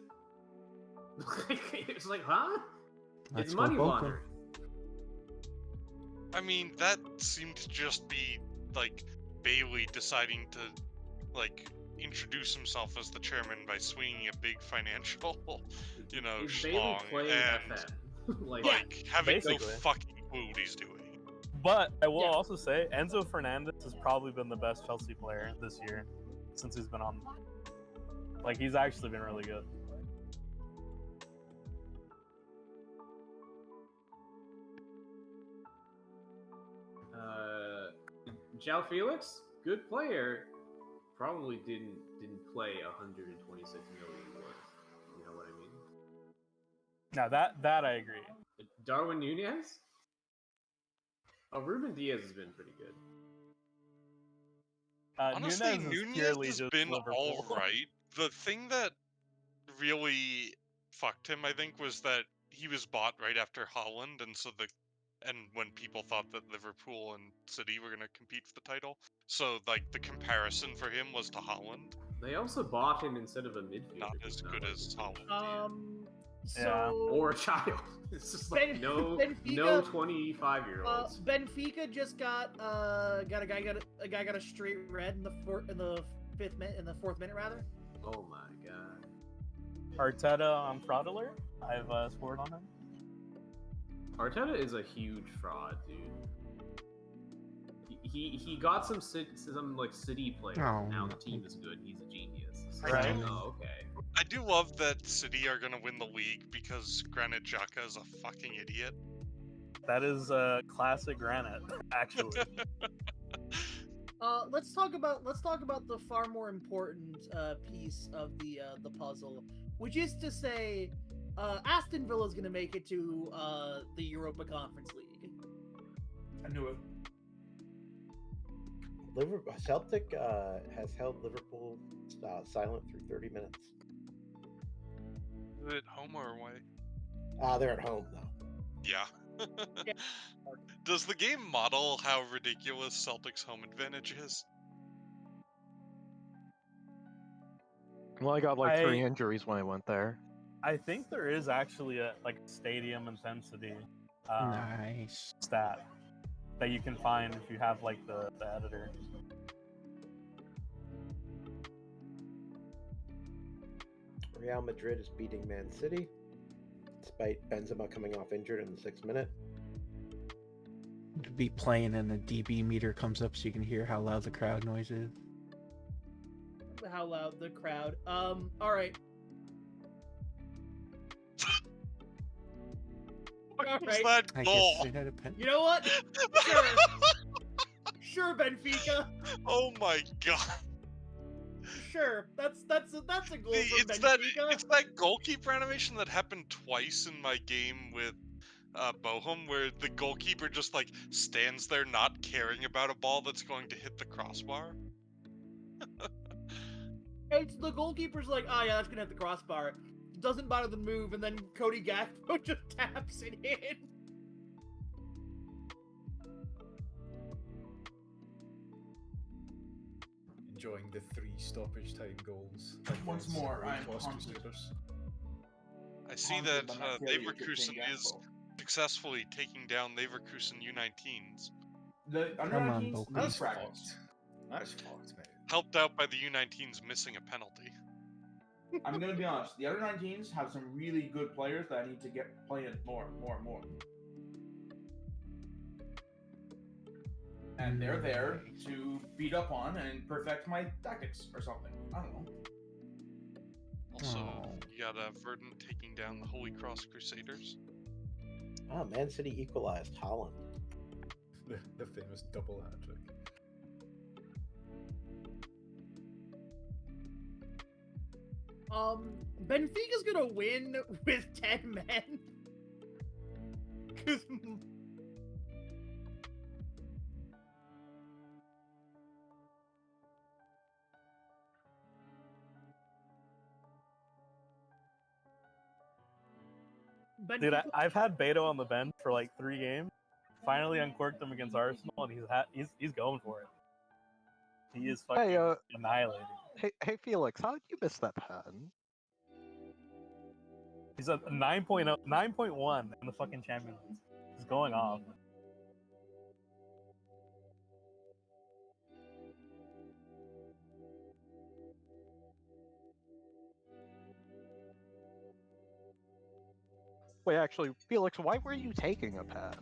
It's like, huh? Let's It's go money Bochum. laundering. I mean, that seemed to just be like Bailey deciding to like introduce himself as the chairman by swinging a big financial, Is Bailey schlong playing and FM? like having no basically. fucking clue what he's doing. But I will also say, Enzo Fernandez has probably been the best Chelsea player this year since he's been on. Like, he's actually been really good. João Felix, good player, probably didn't play 126 million worth. You know what I mean? Now that I agree. Darwin Nunez? Oh, Ruben Diaz has been pretty good. Honestly, Nunez is Nunez purely has just been Liverpool. all right. The thing that really fucked him, I think, was that he was bought right after Holland, and when people thought that Liverpool and City were going to compete for the title, so like the comparison for him was to Holland. They also bought him instead of a midfielder. Not as good as Holland. So Or a child. It's just like no Benfica, 25-year-olds. Benfica just got a guy got a straight red in the fourth minute rather. Oh my god. Arteta on fraud alert. I've scored on him. Arteta is a huge fraud, dude. He got some like City players. Oh, Now no. the team is good. He's a genius. It's I like, do- oh, okay. I do love that City are gonna win the league because Granit Xhaka is a fucking idiot. That is classic Granite, actually. Let's talk about the far more important piece of the puzzle, which is to say, Aston Villa is going to make it to the Europa Conference League. I knew it. Celtic has held Liverpool silent through 30 minutes. Is it home or away? They're at home though. Yeah. Does the game model how ridiculous Celtic's home advantage is? Well, I got like 3 injuries when I went there. I think there is actually a stadium intensity Nice. stat that you can find if you have like the editor. Real Madrid is beating Man City, despite Benzema coming off injured in the 6th minute. Be playing and the dB meter comes up so you can hear how loud the crowd noise is. How loud the crowd. All right. What All was right. that I goal? guess they had a pen. You know what? Sure. Sure, Benfica. Oh my god. Sure. That's a goal The- for it's Benfica. that goalkeeper animation that happened twice in my game with Bochum, where the goalkeeper just like stands there not caring about a ball that's going to hit the crossbar. It's the goalkeeper's like, oh yeah, that's gonna hit the crossbar. Doesn't bother to move, and then Cody Gakpo just taps it in. Enjoying the 3 stoppage time goals. Once against more, Red I'm Cross haunted. Crusaders. I see Haunted that by my failure to Leverkusen obtain is Gakpo. successfully taking down Leverkusen U19s, The under Come on, 19s Bochum. need That's practice. fucked. That's fucked, mate. helped out by the U19s missing a penalty. I'm gonna be honest. The under 19s have some really good players that I need to get playing more. And they're there to beat up on and perfect my tactics or something. I don't know. Also, Oh. you got Verdant taking down the Holy Cross Crusaders. Ah, Man City equalized. Holland. The famous double hat trick. Benfica's gonna win with 10 men. 'Cause Dude, Benfica, I've had Beto on the bench for like 3 games. Finally uncorked him against Arsenal, and he's going for it. He is fucking Hey, annihilating. hey, Felix, how did you miss that pen? He's a 9.0, 9.1 in the fucking Champions League. He's going off. Wait, actually, Felix, why were you taking a pen?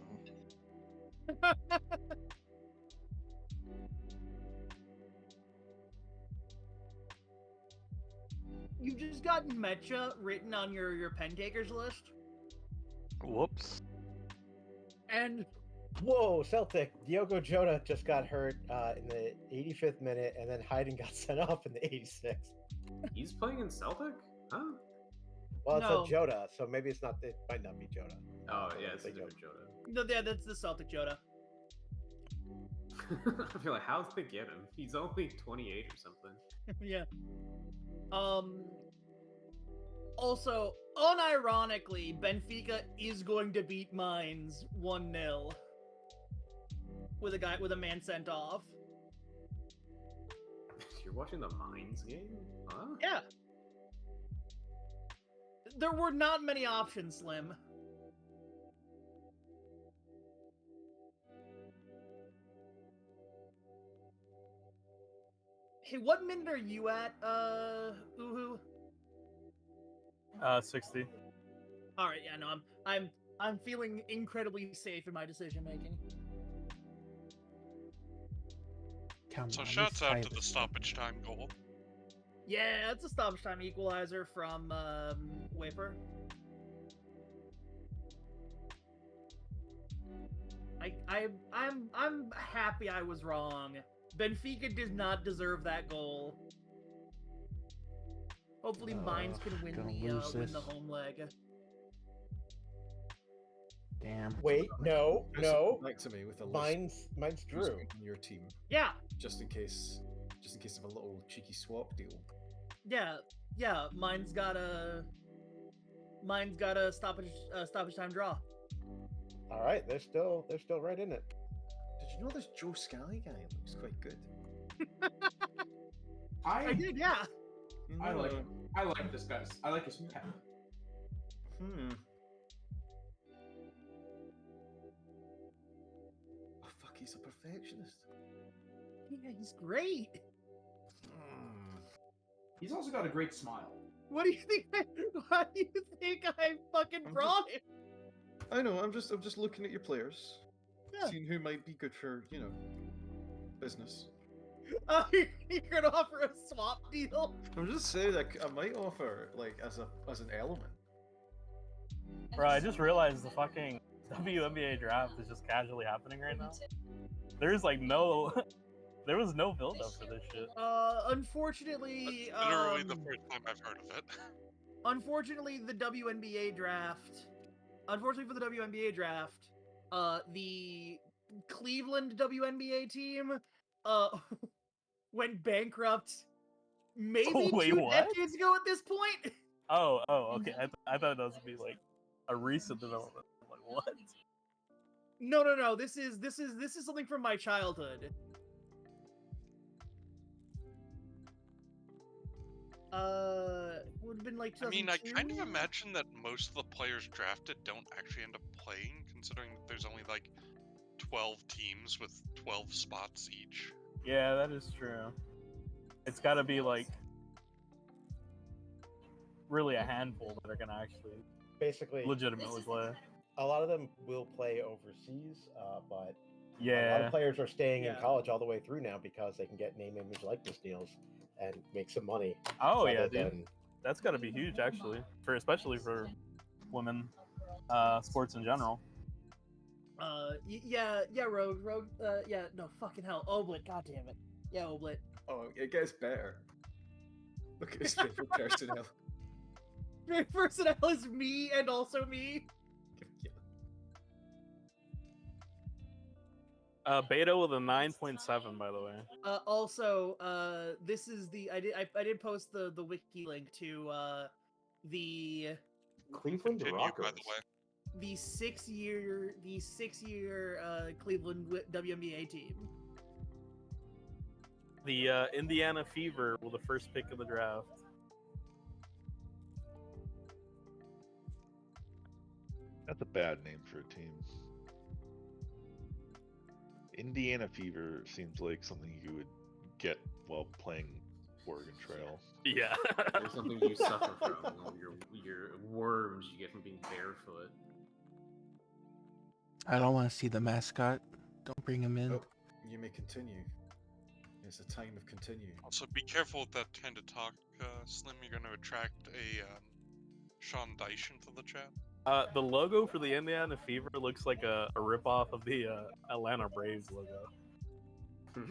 you just got Mecha written on your pen takers list, Whoops. and Whoa, Celtic. Diogo Jota just got hurt in the 85th minute, and then Hayden got sent off in the 86th. He's playing in Celtic? Huh? Well, it No. said Jota, so maybe it's not. It might not be Jota. Oh, yeah, it's a Like different Jota. no, yeah, that's the Celtic Jota. I feel like, how did they get him? He's only 28 or something. Yeah. Also, unironically, Benfica is going to beat Mainz 1-0 with a man sent off. You're watching the Mines game? Huh? Yeah. There were not many options, Slim. Hey, what minute are you at, Uhu? 60. All right, yeah, no, I'm feeling incredibly safe in my decision making. Come So on, shouts let's out tie to the this up. stoppage time goal. Yeah, it's a stoppage time equalizer from Wafer. I'm happy I was wrong. Benfica did not deserve that goal. Hopefully, Mines can win gonna the lose win the this. home leg. Damn. Wait, no, Chris, come no. back to me with a list. Mine's Who's Drew. on your team, Yeah, just in case of a little cheeky swap deal. yeah. Mine's got a stoppage time draw. All right, they're still right in it. Did you know this Joe Scally guy looks quite good? I did, yeah. I like him. I like this guy. I like his pet. Hmm. Oh fuck, he's a perfectionist. Yeah, he's great. He's also got a great smile. What do you think? Why do you think I fucking brought him? I know. I'm just looking at your players, Yeah. seeing who might be good for business. You're gonna offer a swap deal? I'm just saying that I might offer like as an element. Bro, I just realized the fucking WNBA draft is just casually happening right now. There's like no, there was no build up for this shit. Unfortunately, Literally the first time I've heard of it. Unfortunately, the WNBA draft. Unfortunately for the WNBA draft, the Cleveland WNBA team, went bankrupt. Maybe Wait, 2 what? decades ago at this point. Oh, okay. I thought that was gonna be like a recent development. I'm like, what? No. This is something from my childhood. Would have been like I mean, I 2002? kind of imagine that most of the players drafted don't actually end up playing, considering that there's only like 12 teams with 12 spots each. Yeah, that is true. It's got to be like really a handful that are gonna actually Basically, legitimately play. a lot of them will play overseas, but a lot Yeah. of players are staying in Yeah. college all the way through now because they can get name, image, likeness deals and make some money. Oh yeah, rather dude. than- That's got to be huge actually, especially for women sports in general. Yeah, Rogue, yeah, no, fucking hell, Oblit, god damn it, yeah, Oblit. Oh, it gets better. Look at his favorite personnel. Favorite personnel is me and also me. Beta with a 9.7, by the way. Also, this is the I did post the wiki link to the Cleveland Continue, Rockers. by the way. the 6-year Cleveland WNBA team. The Indiana Fever with the first pick of the draft. That's a bad name for a team. Indiana Fever seems like something you would get while playing Oregon Trail. Yeah. There's something you suffer from. Your worms you get from being barefoot. I don't want to see the mascot. Don't bring him in. Oh, you may continue. It's a time of continue. Also, be careful with that kind of talk, Slim. You're going to attract a Sean Dyche into the chat. The logo for the Indiana Fever looks like a ripoff of the Atlanta Braves logo.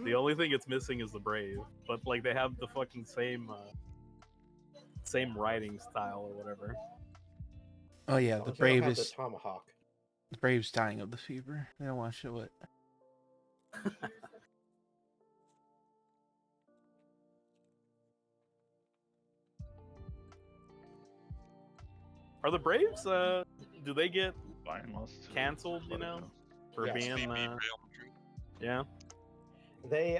The only thing it's missing is the Brave, but like they have the fucking same writing style or whatever. Oh yeah, As the long as they don't Brave have the is tomahawk. the Brave's dying of the fever. They don't want to show it. Are the Braves? Do they get Finalists. canceled? You know, for Yes. being They beat Real Madrid. yeah. They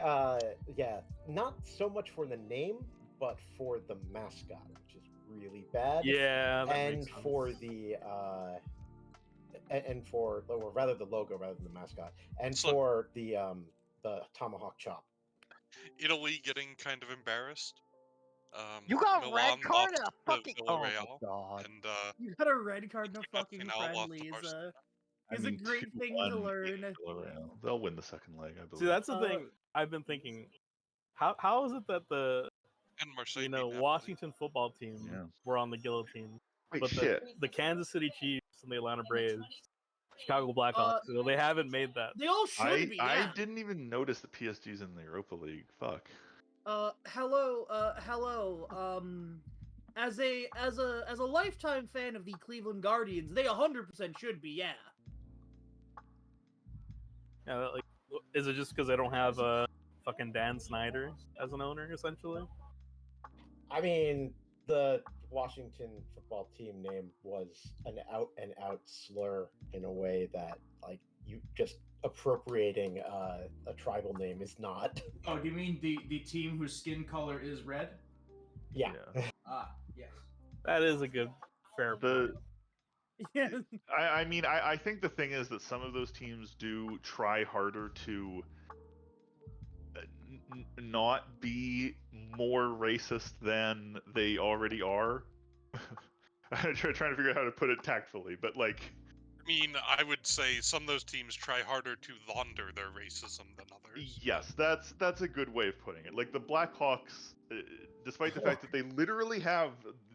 yeah, not so much for the name, but for the mascot, which is really bad. Yeah, that and makes sense. for the and for or rather the logo rather than the mascot, and So- for the tomahawk chop. Italy getting kind of embarrassed. You got a red Milan card lost and a to fucking. Oh my Villarreal, god. and You got a red card in a 2-0 fucking lost to friendlies. Barcelona. Is a great thing to 2-1 learn. Villarreal. They'll win the second leg, I believe. See, that's the thing I've been thinking. How is it that the And Marseille beat Napoli. Washington football team Yeah. were on the guillotine, Wait, but shit. the Kansas City Chiefs and the Atlanta Braves, Chicago Blackhawks, they haven't made that. They all should be. I Yeah. didn't even notice that PSG's in the Europa League. Fuck. Hello. As a lifetime fan of the Cleveland Guardians, they 100% should be. Yeah. Yeah, like, is it just because they don't have fucking Dan Snyder as an owner, essentially? I mean, the Washington football team name was an out and out slur in a way that, like, you just appropriating a tribal name is not. Oh, do you mean the team whose skin color is red? Yeah. Ah, yes. That is a good fair point. Yeah. I mean, I think the thing is that some of those teams do try harder to not be more racist than they already are. I'm trying to figure out how to put it tactfully, but like, I mean, I would say some of those teams try harder to launder their racism than others. yes, that's a good way of putting it. Like the Blackhawks, despite the fact that they literally have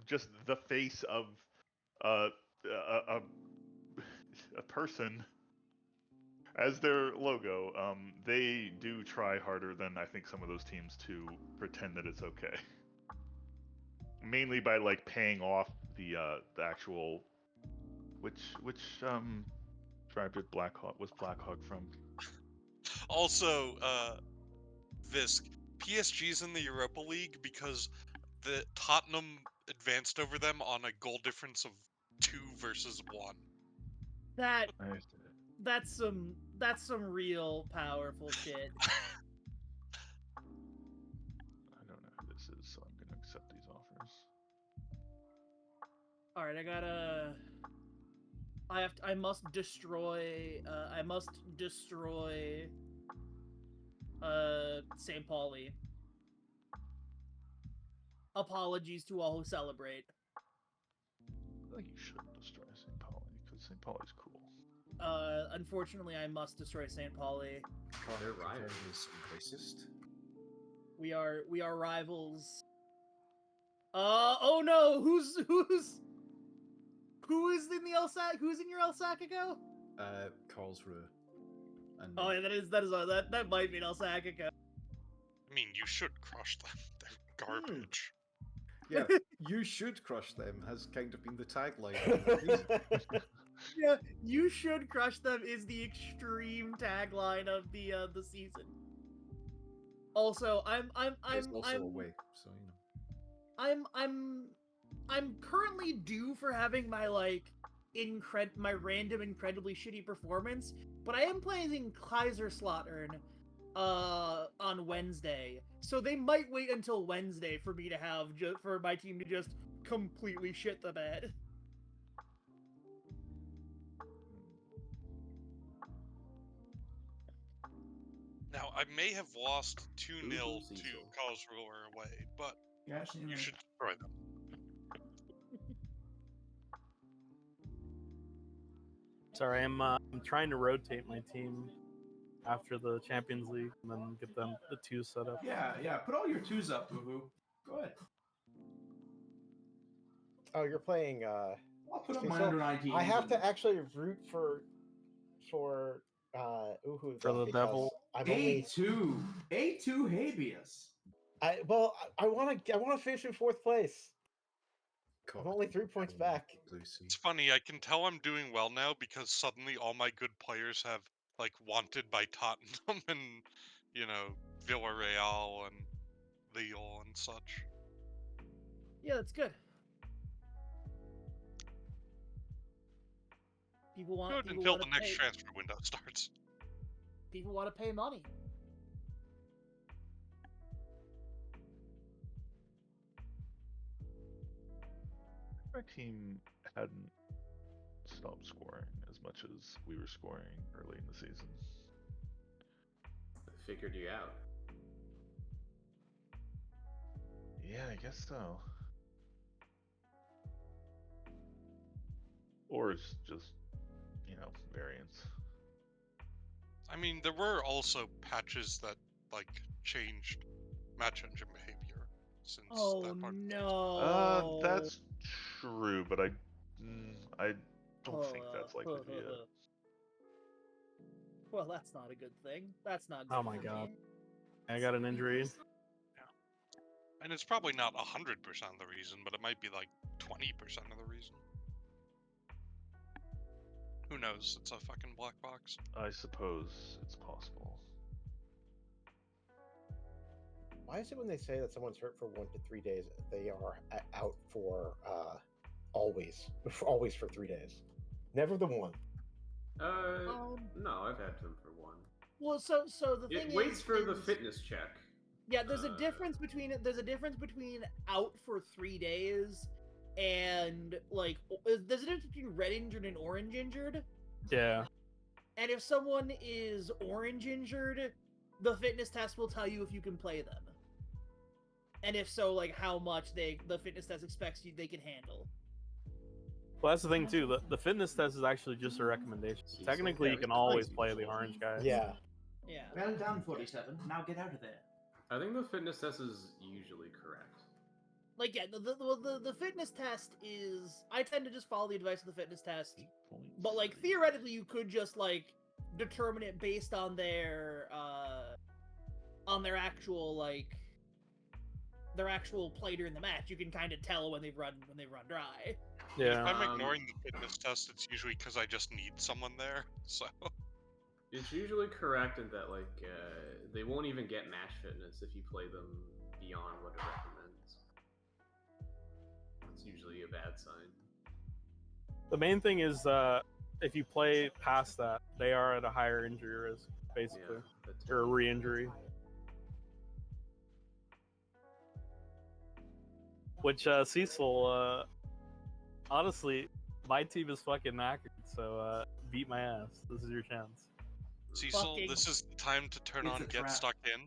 just the face of a person as their logo, they do try harder than I think some of those teams to pretend that it's okay. Mainly by like paying off the actual which tribe did was Blackhawk from? Also, Visk, PSG's in the Europa League because the Tottenham advanced over them on a goal difference of 2 versus 1. That's some real powerful shit. I don't know who this is, so I'm gonna accept these offers. All right, I must destroy St. Pauli. Apologies to all who celebrate. I think you shouldn't destroy St. Pauli because St. Pauli's cool. Unfortunately, I must destroy St. Pauli. Their rival is racist. We are rivals. Oh no, who's in the who's in your El Sacico? Karlsruhe. And Oh yeah, that might be an El Sacico. I mean, you should crush them. They're garbage. yeah, you should crush them has kind of been the tagline. Yeah, you should crush them is the extreme tagline of the season. Also, It's also away, so you know. I'm currently due for having my my random incredibly shitty performance, but I am playing Kaiserslautern on Wednesday, so they might wait until Wednesday for me to have for my team to just completely shit the bed. Now, I may have lost 2-0 to Karlsruhe away, but you should destroy them. Sorry, I'm trying to rotate my team after the Champions League and then get them the 2 set up. Yeah. Put all your 2s up, Boo-Boo. Go ahead. Oh, you're playing. I'll put up see, my so under 19s. I have to actually root for Uhu For the devil. A2 habeas. I want to finish in 4th place. I'm only 3 points back. It's funny, I can tell I'm doing well now because suddenly all my good players have wanted by Tottenham and Villarreal and Lille and such. Yeah, that's good. People want good until the next transfer window starts. People want to pay money. My team hadn't stopped scoring as much as we were scoring early in the season. I figured you out. Yeah, I guess so. Or it's just, variants. I mean, there were also patches that like changed match engine behavior since Oh that part. no. That's true, but I don't think that's likely to be it. Well, that's not a good thing. That's not good Oh my for god. me. I got an injury. And it's probably not 100% of the reason, but it might be like 20% of the reason. Who knows? It's a fucking black box. I suppose it's possible. Why is it when they say that someone's hurt for 1 to 3 days, they are out for always for 3 days? Never the one. No, I've had them for one. Well, so the thing It waits is, for the fitness check. Yeah, there's a difference between out for 3 days and like there's a difference between red injured and orange injured. Yeah. And if someone is orange injured, the fitness test will tell you if you can play them. And if so, like how much the fitness test expects they can handle. Well, that's the thing too. The fitness test is actually just a recommendation. Technically, you can always play the orange guys. Yeah. Yeah. Well done, 47. Now get out of there. I think the fitness test is usually correct. Like, yeah, the fitness test is... I tend to just follow the advice of the fitness test. But, like, theoretically, you could just, like, determine it based on their actual, like... their actual play during the match. You can kind of tell when they've run dry. Yeah. If I'm ignoring the fitness test, it's usually because I just need someone there, so... It's usually correct in that, like, they won't even get match fitness if you play them beyond what it recommends. It's usually a bad sign. The main thing is, if you play past that, they are at a higher injury risk, basically, or a re-injury. Which Cecil, honestly, my team is fucking knackered, so beat my ass. This is your chance. Cecil, this is the time to turn It's on a Get trap. Stuck In.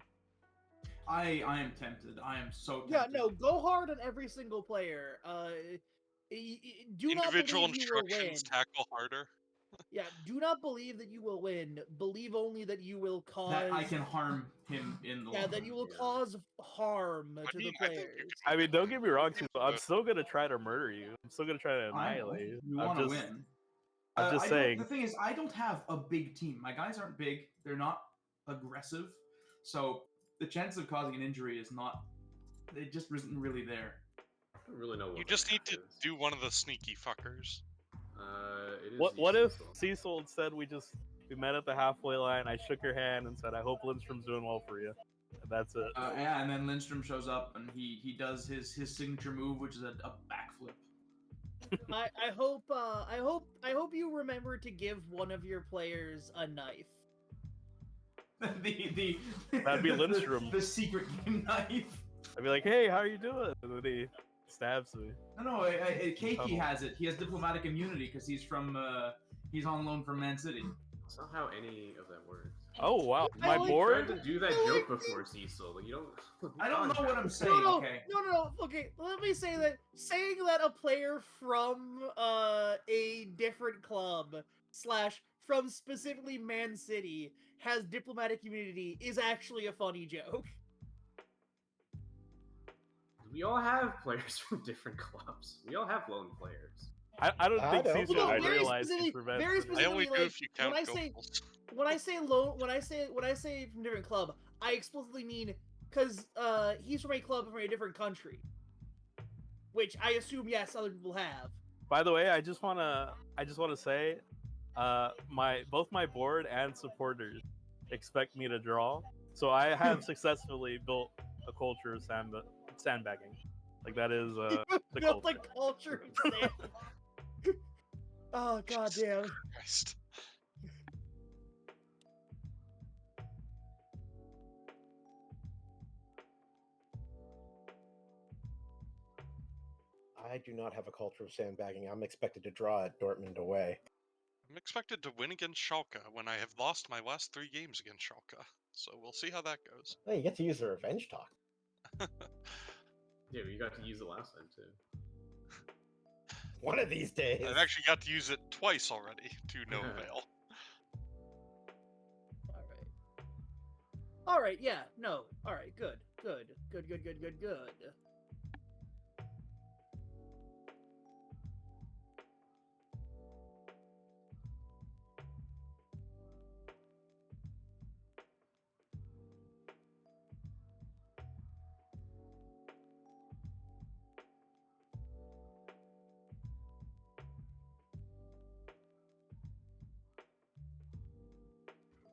I am tempted. I am so tempted. Yeah, no, go hard on every single player. Do not Individual believe you will win. instructions, tackle harder. Yeah, do not believe that you will win. Believe only that you will cause... That I can harm him in the long that you will cause harm to the players. I mean, don't get me wrong, too. I'm still gonna try to murder you. I'm still gonna try to annihilate you. You want to win. I'm just saying. The thing is, I don't have a big team. My guys aren't big. They're not aggressive. So the chance of causing an injury is not... It just isn't really there. I don't really know what You just need to do one of the sneaky fuckers. It is What if Cecil said we met at the halfway line, I shook your hand and said, I hope Lindstrom's doing well for you. And that's it. Yeah, and then Lindstrom shows up and he does his signature move, which is a backflip. I hope you remember to give one of your players a knife. That'd be Lindstrom. The secret game knife. I'd be like, hey, how are you doing? And then he stabs me. No, Keiki has it. He has diplomatic immunity because he's he's on loan from Man City. That's not how any of that works. Oh wow, my I board. tried to do that joke before, Cecil. Like, you don't. I don't know what I'm saying. No. Okay. Okay, let me say that saying that a player from a different club / from specifically Man City has diplomatic immunity is actually a funny joke. We all have players from different clubs. We all have lone players. I don't think Cecil No, would very realize he's specifically- prevented. very I only specifically, do like, if you count when I say loan, when I say from different club, I explicitly mean because he's from a club from a different country, which I assume yes other people have. By the way, I just wanna say, both my board and supporters expect me to draw, so I have successfully built a culture of sandbagging. Like that is the Built culture. a culture of sand. Oh goddamn! Christ. I do not have a culture of sandbagging. I'm expected to draw at Dortmund away. I'm expected to win against Schalke when I have lost my last 3 games against Schalke. So we'll see how that goes. Hey, you get to use the revenge talk. Yeah, but you got to use it last time too. One of these days. I've actually got to use it twice already to no avail. All right, yeah, no. All right, good.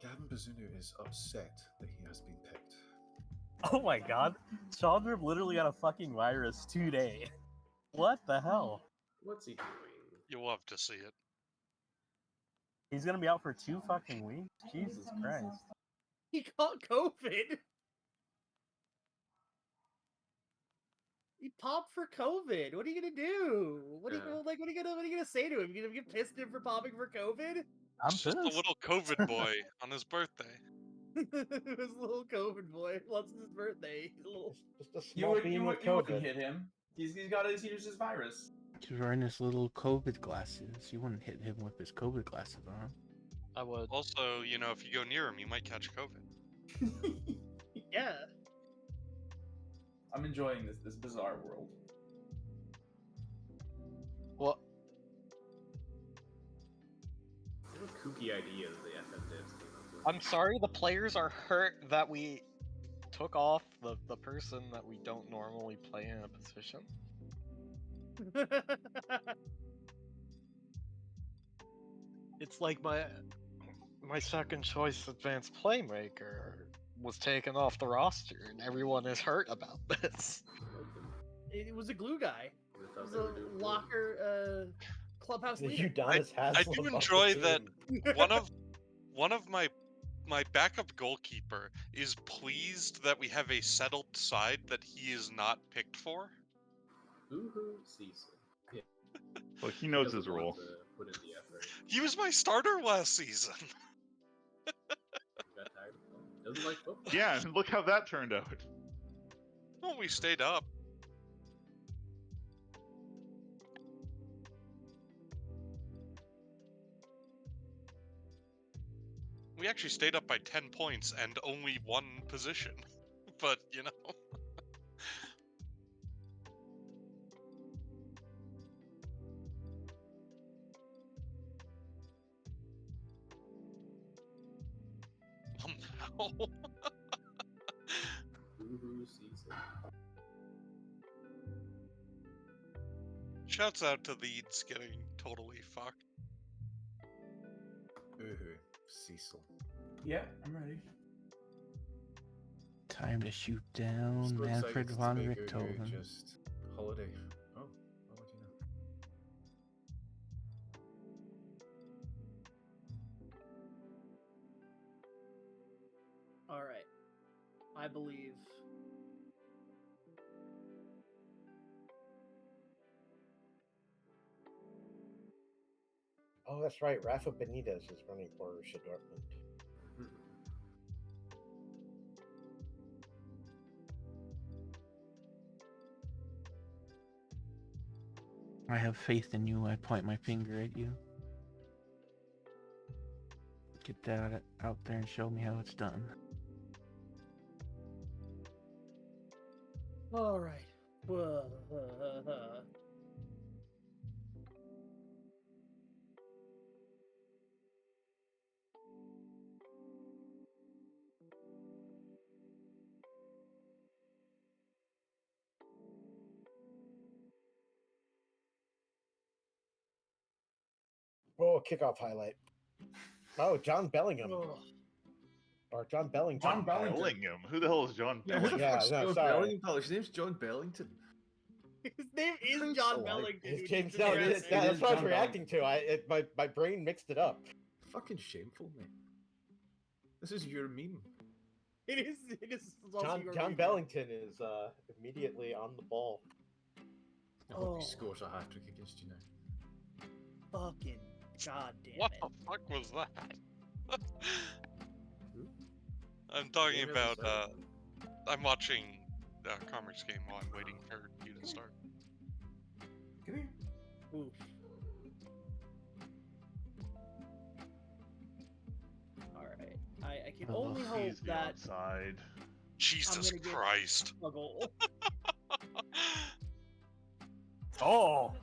Gavin Bazunu is upset that he has been picked. Oh my god. Chandra literally got a fucking virus today. What the hell? What's he doing? You'll love to see it. He's gonna be out for 2 fucking weeks? Jesus Christ. He caught COVID. He popped for COVID. What are you gonna do? What are you gonna like? What are you gonna say to him? You gonna get pissed at him for popping for COVID? I'm It's just a little COVID boy on his birthday. His little COVID boy. What's his birthday? He's a little... Just a You small would bean you with would you wouldn't COVID. hit him. He's got his virus. He's wearing his little COVID glasses. You wouldn't hit him with his COVID glasses on. I would. Also, you know, if you go near him, you might catch COVID. Yeah. I'm enjoying this bizarre world. Well, What kooky ideas the FF devs came up with. I'm sorry, the players are hurt that we took off the person that we don't normally play in a position. It's like my second choice advanced playmaker was taken off the roster, and everyone is hurt about this. It was a glue guy. They It thought was they were a doing locker clubhouse The leader. Udonis I Haslam do of enjoy the that team. one of my backup goalkeeper is pleased that we have a settled side that he is not picked for. Boo-hoo Cecil. Yeah. Well, he knows doesn't his want role. to put in the effort. He was my starter last season. He got tired of playing. Doesn't like football. Yeah, and look how that turned out. Well, we stayed up. We actually stayed up by 10 points and only one position. But, you know. No. Boo-hoo Cecil. Shouts out to Leeds getting totally fucked. Ooh, Cecil. Yeah, I'm ready. Time to shoot down So Manfred excited von to make Richthofen. just holiday. Oh, what do you know? All right. I believe. Oh, that's right. Rafa Benitez is running for Borussia Dortmund. I have faith in you. I point my finger at you. Get that out there and show me how it's done. All right. Oh, kickoff highlight. Oh, John Bellingham. Or John Bellington. John Bellington. Bellingham? Who the hell is John Yeah, who Bellingham? the Yeah, fuck's no, John sorry. Bellington? His name's John Bellington. His name is Christ John alive. Bellington. It's who James. needs to No, be it is, arrested. that's what I was John reacting to. My brain mixed it up. Fucking shameful, mate. This is your meme. It is. Also John your John reason. Bellington is immediately on the ball. I hope Oh. he scores a hat trick against you now. Fucking goddamn What it. the fuck was that? I'm talking Game hasn't about, I'm watching Commerce game while I'm waiting for you to start. Come here. Oof. All right. I can only hope He's the that outside. Jesus gonna get- Christ. a goal. Oh,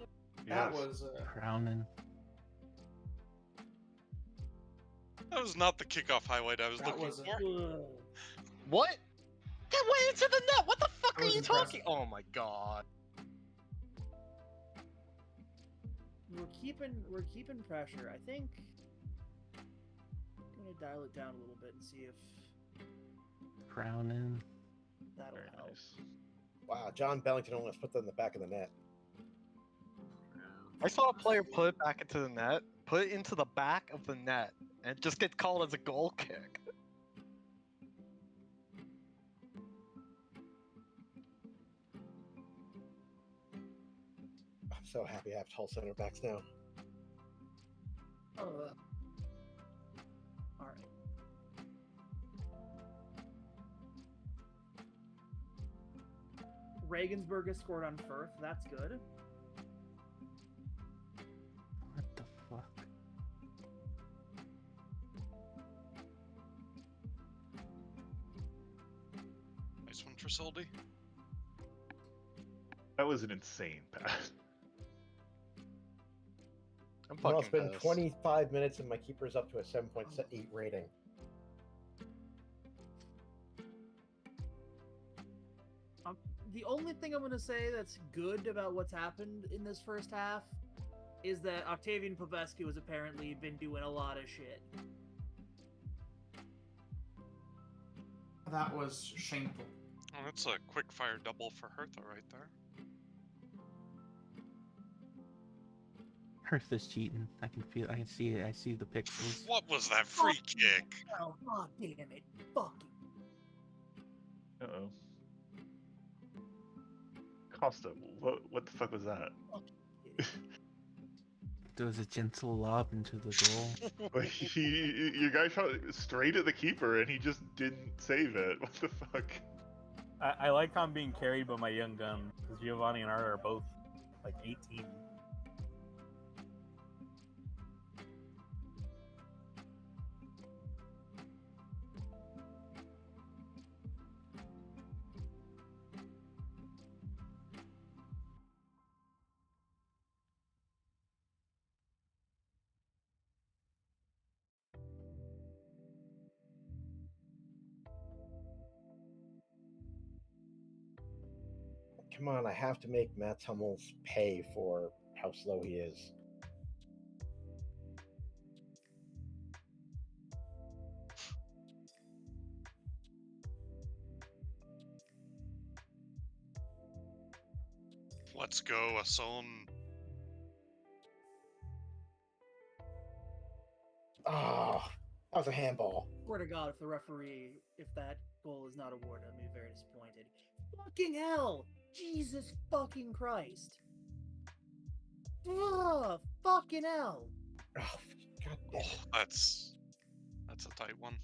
That Yes. was Crowning. That was not the kickoff highlight I was That looking was a- for. Ugh. What? That went into the net. What the fuck That are was you impressive. talking? Oh my god. We're keeping pressure. I think I'm gonna dial it down a little bit and see if Crowning. that'll Very help. nice. Wow, John Bellington almost put that in the back of the net. I saw a player put it back into the net, put it into the back of the net, and just get called as a goal kick. I'm so happy I have tall center backs now. All right. Regensburg has scored on Firth. That's good. What the fuck? Nice one, Trisoldi. That was an insane pass. I'm Well, fucking it's been pissed. 25 minutes and my keeper's up to a 7.8 rating. The only thing I'm gonna say that's good about what's happened in this first half is that Octavian Popescu has apparently been doing a lot of shit. That was shameful. Oh, that's a quick fire double for Hertha right there. Earth is cheating. I can feel. I can see it. I see the pixels. What was that free kick? Oh, god damn it. Fucking. Uh-oh. Costa, what the fuck was that? There was a gentle lob into the goal. Like, your guy shot straight at the keeper and he just didn't save it. What the fuck? I like how I'm being carried by my young gun because Giovanni and Art are both like 18. Come on, I have to make Matt Hummels pay for how slow he is. Let's go, Ason. Oh, that was a handball. Swear to God, if that goal is not awarded, I'm gonna be very disappointed. Fucking hell! Jesus fucking Christ! Ugh, fucking hell! Oh, God damn it. That's a tight one.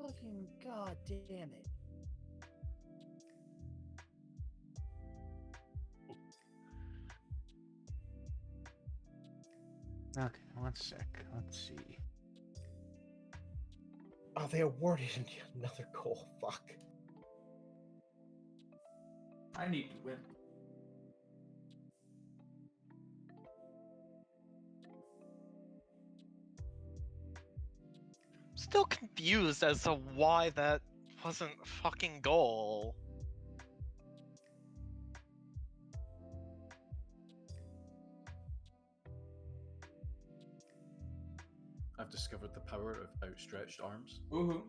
Fucking god damn it. Okay, one sec. Let's see. Oh, they awarded another goal. Fuck. I need to win. Still confused as to why that wasn't a fucking goal. I've discovered the power of outstretched arms. Woohoo.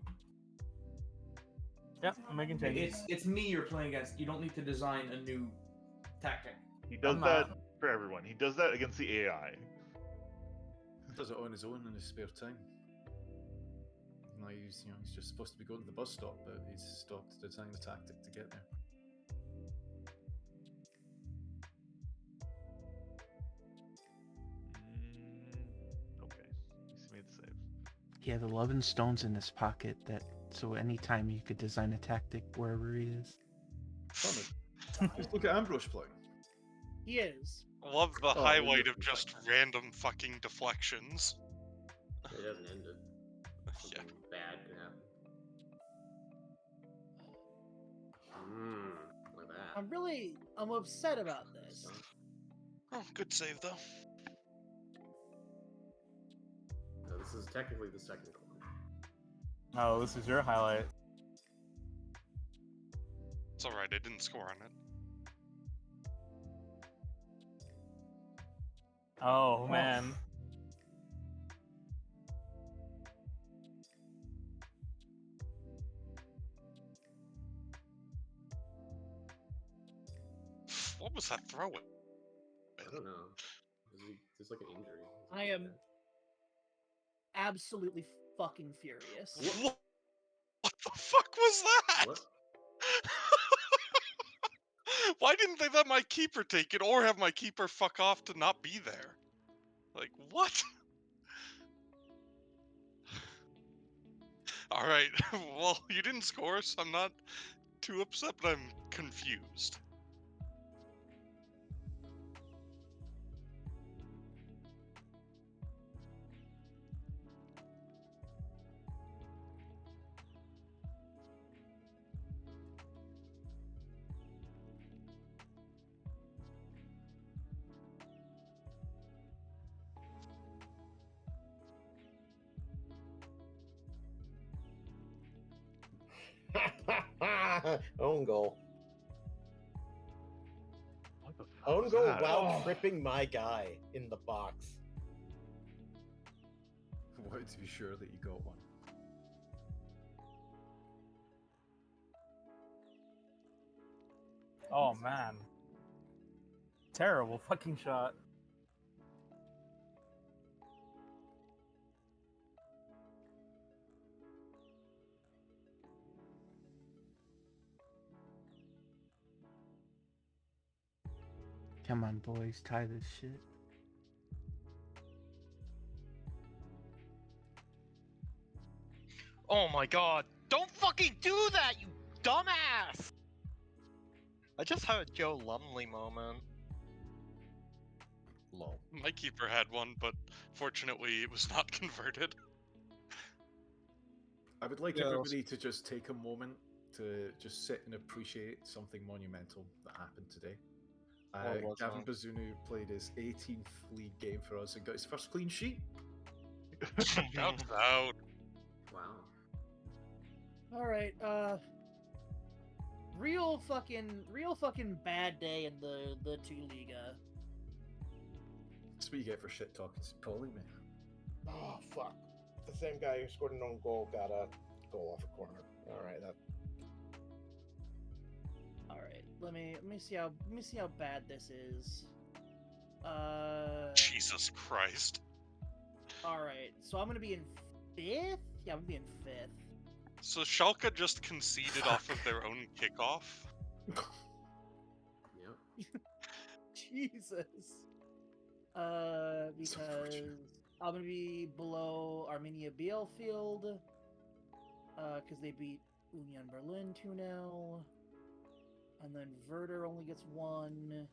Yeah, I'm making changes. It's me you're playing against. You don't need to design a new tactic. He does I'm that not. for everyone. He does that against the AI. Does it on his own in his spare time. Like he's just supposed to be going to the bus stop, but he's stopped to design the tactic to get there. Okay. He's made the save. He had 11 stones in his pocket that So anytime you could design a tactic wherever he is. Just look at Ambrose playing. He is. Love the Oh, highlight he of looks just like random fucking deflections. It doesn't end it. Yeah. Something bad could happen. Look at that. I'm upset about this. Oh, good save though. No, this is technically the second corner. Oh, this is your highlight. It's alright, I didn't score on it. Oh man. What was that throw? I don't know. There's like an injury. I am absolutely fucking furious. What the fuck was that? What? Why didn't they let my keeper take it or have my keeper fuck off to not be there? Like, what? Alright, well, you didn't score, so I'm not too upset, but I'm confused. Own goal. What the fuck Own was goal that? while tripping my guy in the box. Wanted to be sure that you got one. Oh man. Terrible fucking shot. Come on, boys, tie this shit. Oh my god. Don't fucking do that, you dumbass! I just had a Joe Lumley moment. Lol. My keeper had one, but fortunately it was not converted. I would like Yeah, everybody to just take a moment to just sit and appreciate something monumental that happened today. What was Gavin that? Bazunu played his 18th league game for us and got his first clean sheet. Shouts out. Wow. All right, real fucking bad day in the two Liga. That's what you get for shit talking Paulie, man. Oh fuck! The same guy who scored an own goal got a goal off a corner. All right, that. All right, let me see how bad this is. Jesus Christ. All right, so I'm gonna be in fifth. Yeah, I'm gonna be in fifth. So Schalke just conceded off of their own kickoff? Yep. Jesus. Because I'm gonna be below Arminia Bielefeld. Because they beat Union Berlin 2-0. And then Werder only gets 1.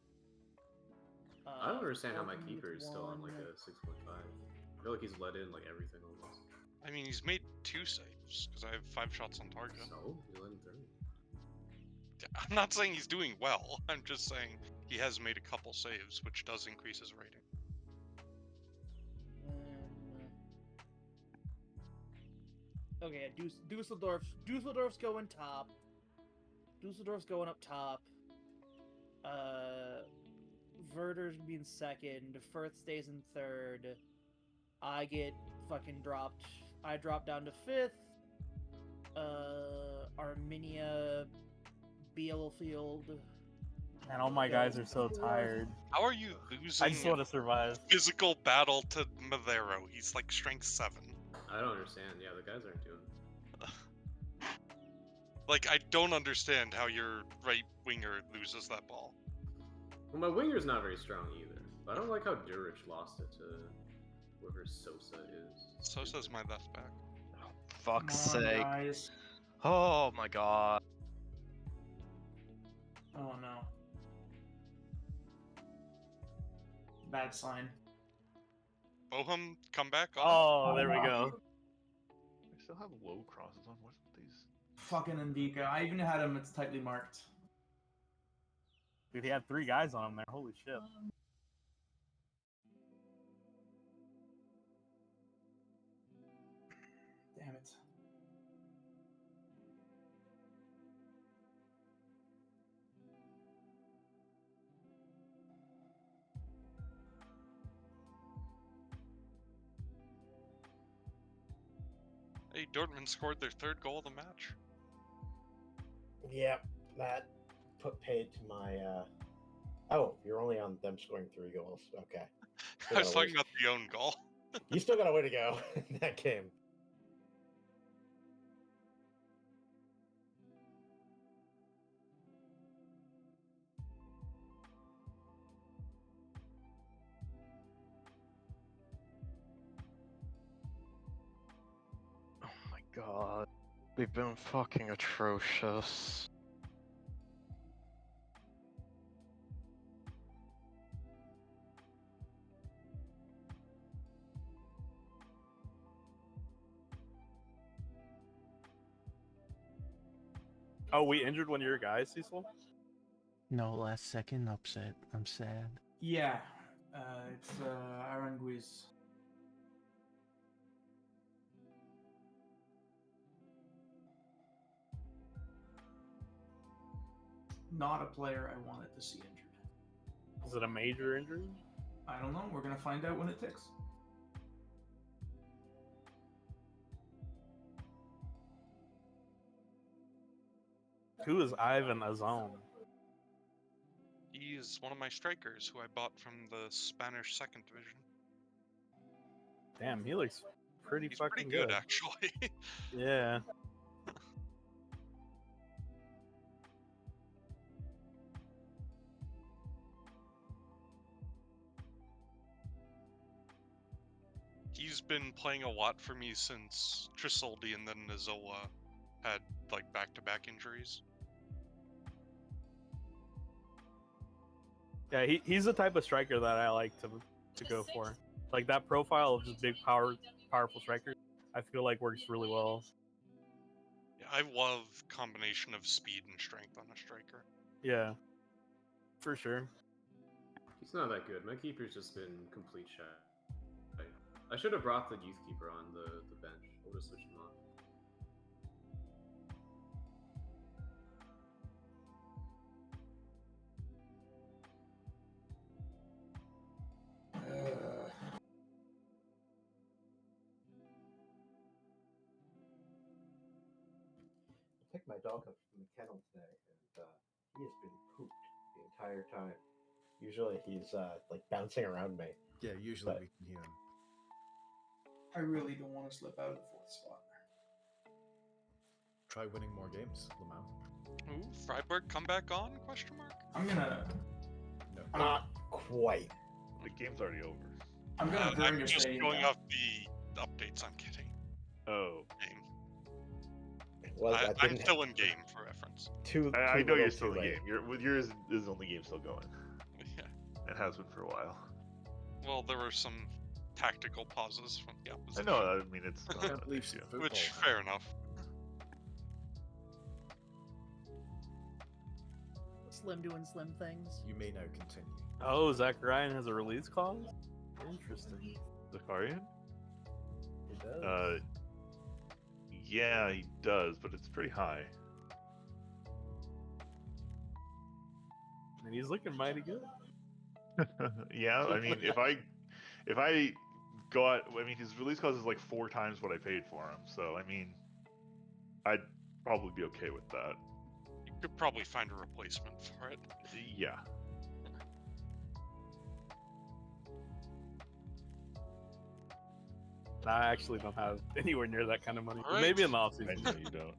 I don't understand how my Bochum keeper gets is still on like 1. a 6.5. I feel like he's let in like everything almost. I mean, he's made 2 saves, because I have 5 shots on target. So you let him through. I'm not saying he's doing well, I'm just saying he has made a couple saves, which does increase his rating. Okay, Dusseldorf's going top. Dusseldorf's going up top. Werder's gonna be in second. Firth stays in third. I get fucking dropped. I drop down to fifth. Arminia Bielefeld. And all my guys are so tired. How are you losing I just want to survive. physical battle to Madero? He's like strength 7. I don't understand. Yeah, the guys aren't doing. Like, I don't understand how your right winger loses that ball. Well, my winger's not very strong either. But I don't like how Durich lost it to whoever Sosa is. Sosa's my left back. Fuck's Come on, sake. guys. Oh my god. Oh no. Bad sign. Bochum, come back on. Oh, there we go. I still have low crosses on. What's with these? Fucking Indika. I even had him, it's tightly marked. Dude, he had 3 guys on him there. Holy shit. Damn it. Hey, Dortmund scored their 3rd goal of the match. Yep, that put paid to my. Oh, you're only on them scoring 3 goals. Okay. I was talking about the own goal. You still got a way to go in that game. Oh my god. They've been fucking atrocious. Oh, we injured one of your guys, Cecil? No, last second upset. I'm sad. Yeah. It's Aranguiz. Not a player I wanted to see injured. Is it a major injury? I don't know. We're gonna find out when it ticks. Who is Ivan Azon? He's one of my strikers who I bought from the Spanish 2nd division. Damn, he looks pretty He's fucking pretty good, actually. Yeah. He's been playing a lot for me since Trisoldi and then Nazola had like back-to-back injuries. Yeah, he's the type of striker that I like to go for. Like that profile of just big, powerful striker, I feel like works really well. Yeah, I love combination of speed and strength on a striker. Yeah, for sure. He's not that good. My keeper's just been complete shit. I should have brought the youth keeper on the bench. I would have switched him off. I picked my dog up from the kennel today, and he has been pooped the entire time. Usually he's like bouncing around me. Yeah, usually But- we can hear him. I really don't want to slip out of the 4th spot. Try winning more games, Lamau. Ooh, Freiburg come back on? Question mark. I'm gonna. No. Not quite. The game's already over. I'm gonna burn I'm your just stadium going down. off the updates I'm getting. Oh, Game. Well, I I'm didn't still in game for reference. I know little, you're still too in the late. game. Yours is the only game still going. Yeah. It has been for a while. Well, there were some tactical pauses from the I opposition. know. I mean, it's not Can't an believe issue. football. Which, fair enough. Slim doing slim things. You may now continue. Oh, Zach Ryan has a release clause? Interesting. Zakarian? He does. Yeah, he does, but it's pretty high. And he's looking mighty good. Yeah, I mean, if I got, I mean, his release cost is like 4 times what I paid for him. So I mean, I'd probably be okay with that. You could probably find a replacement for it. Yeah. I actually don't have anywhere near that kind of money. Alright. Maybe in the I offseason. know you don't.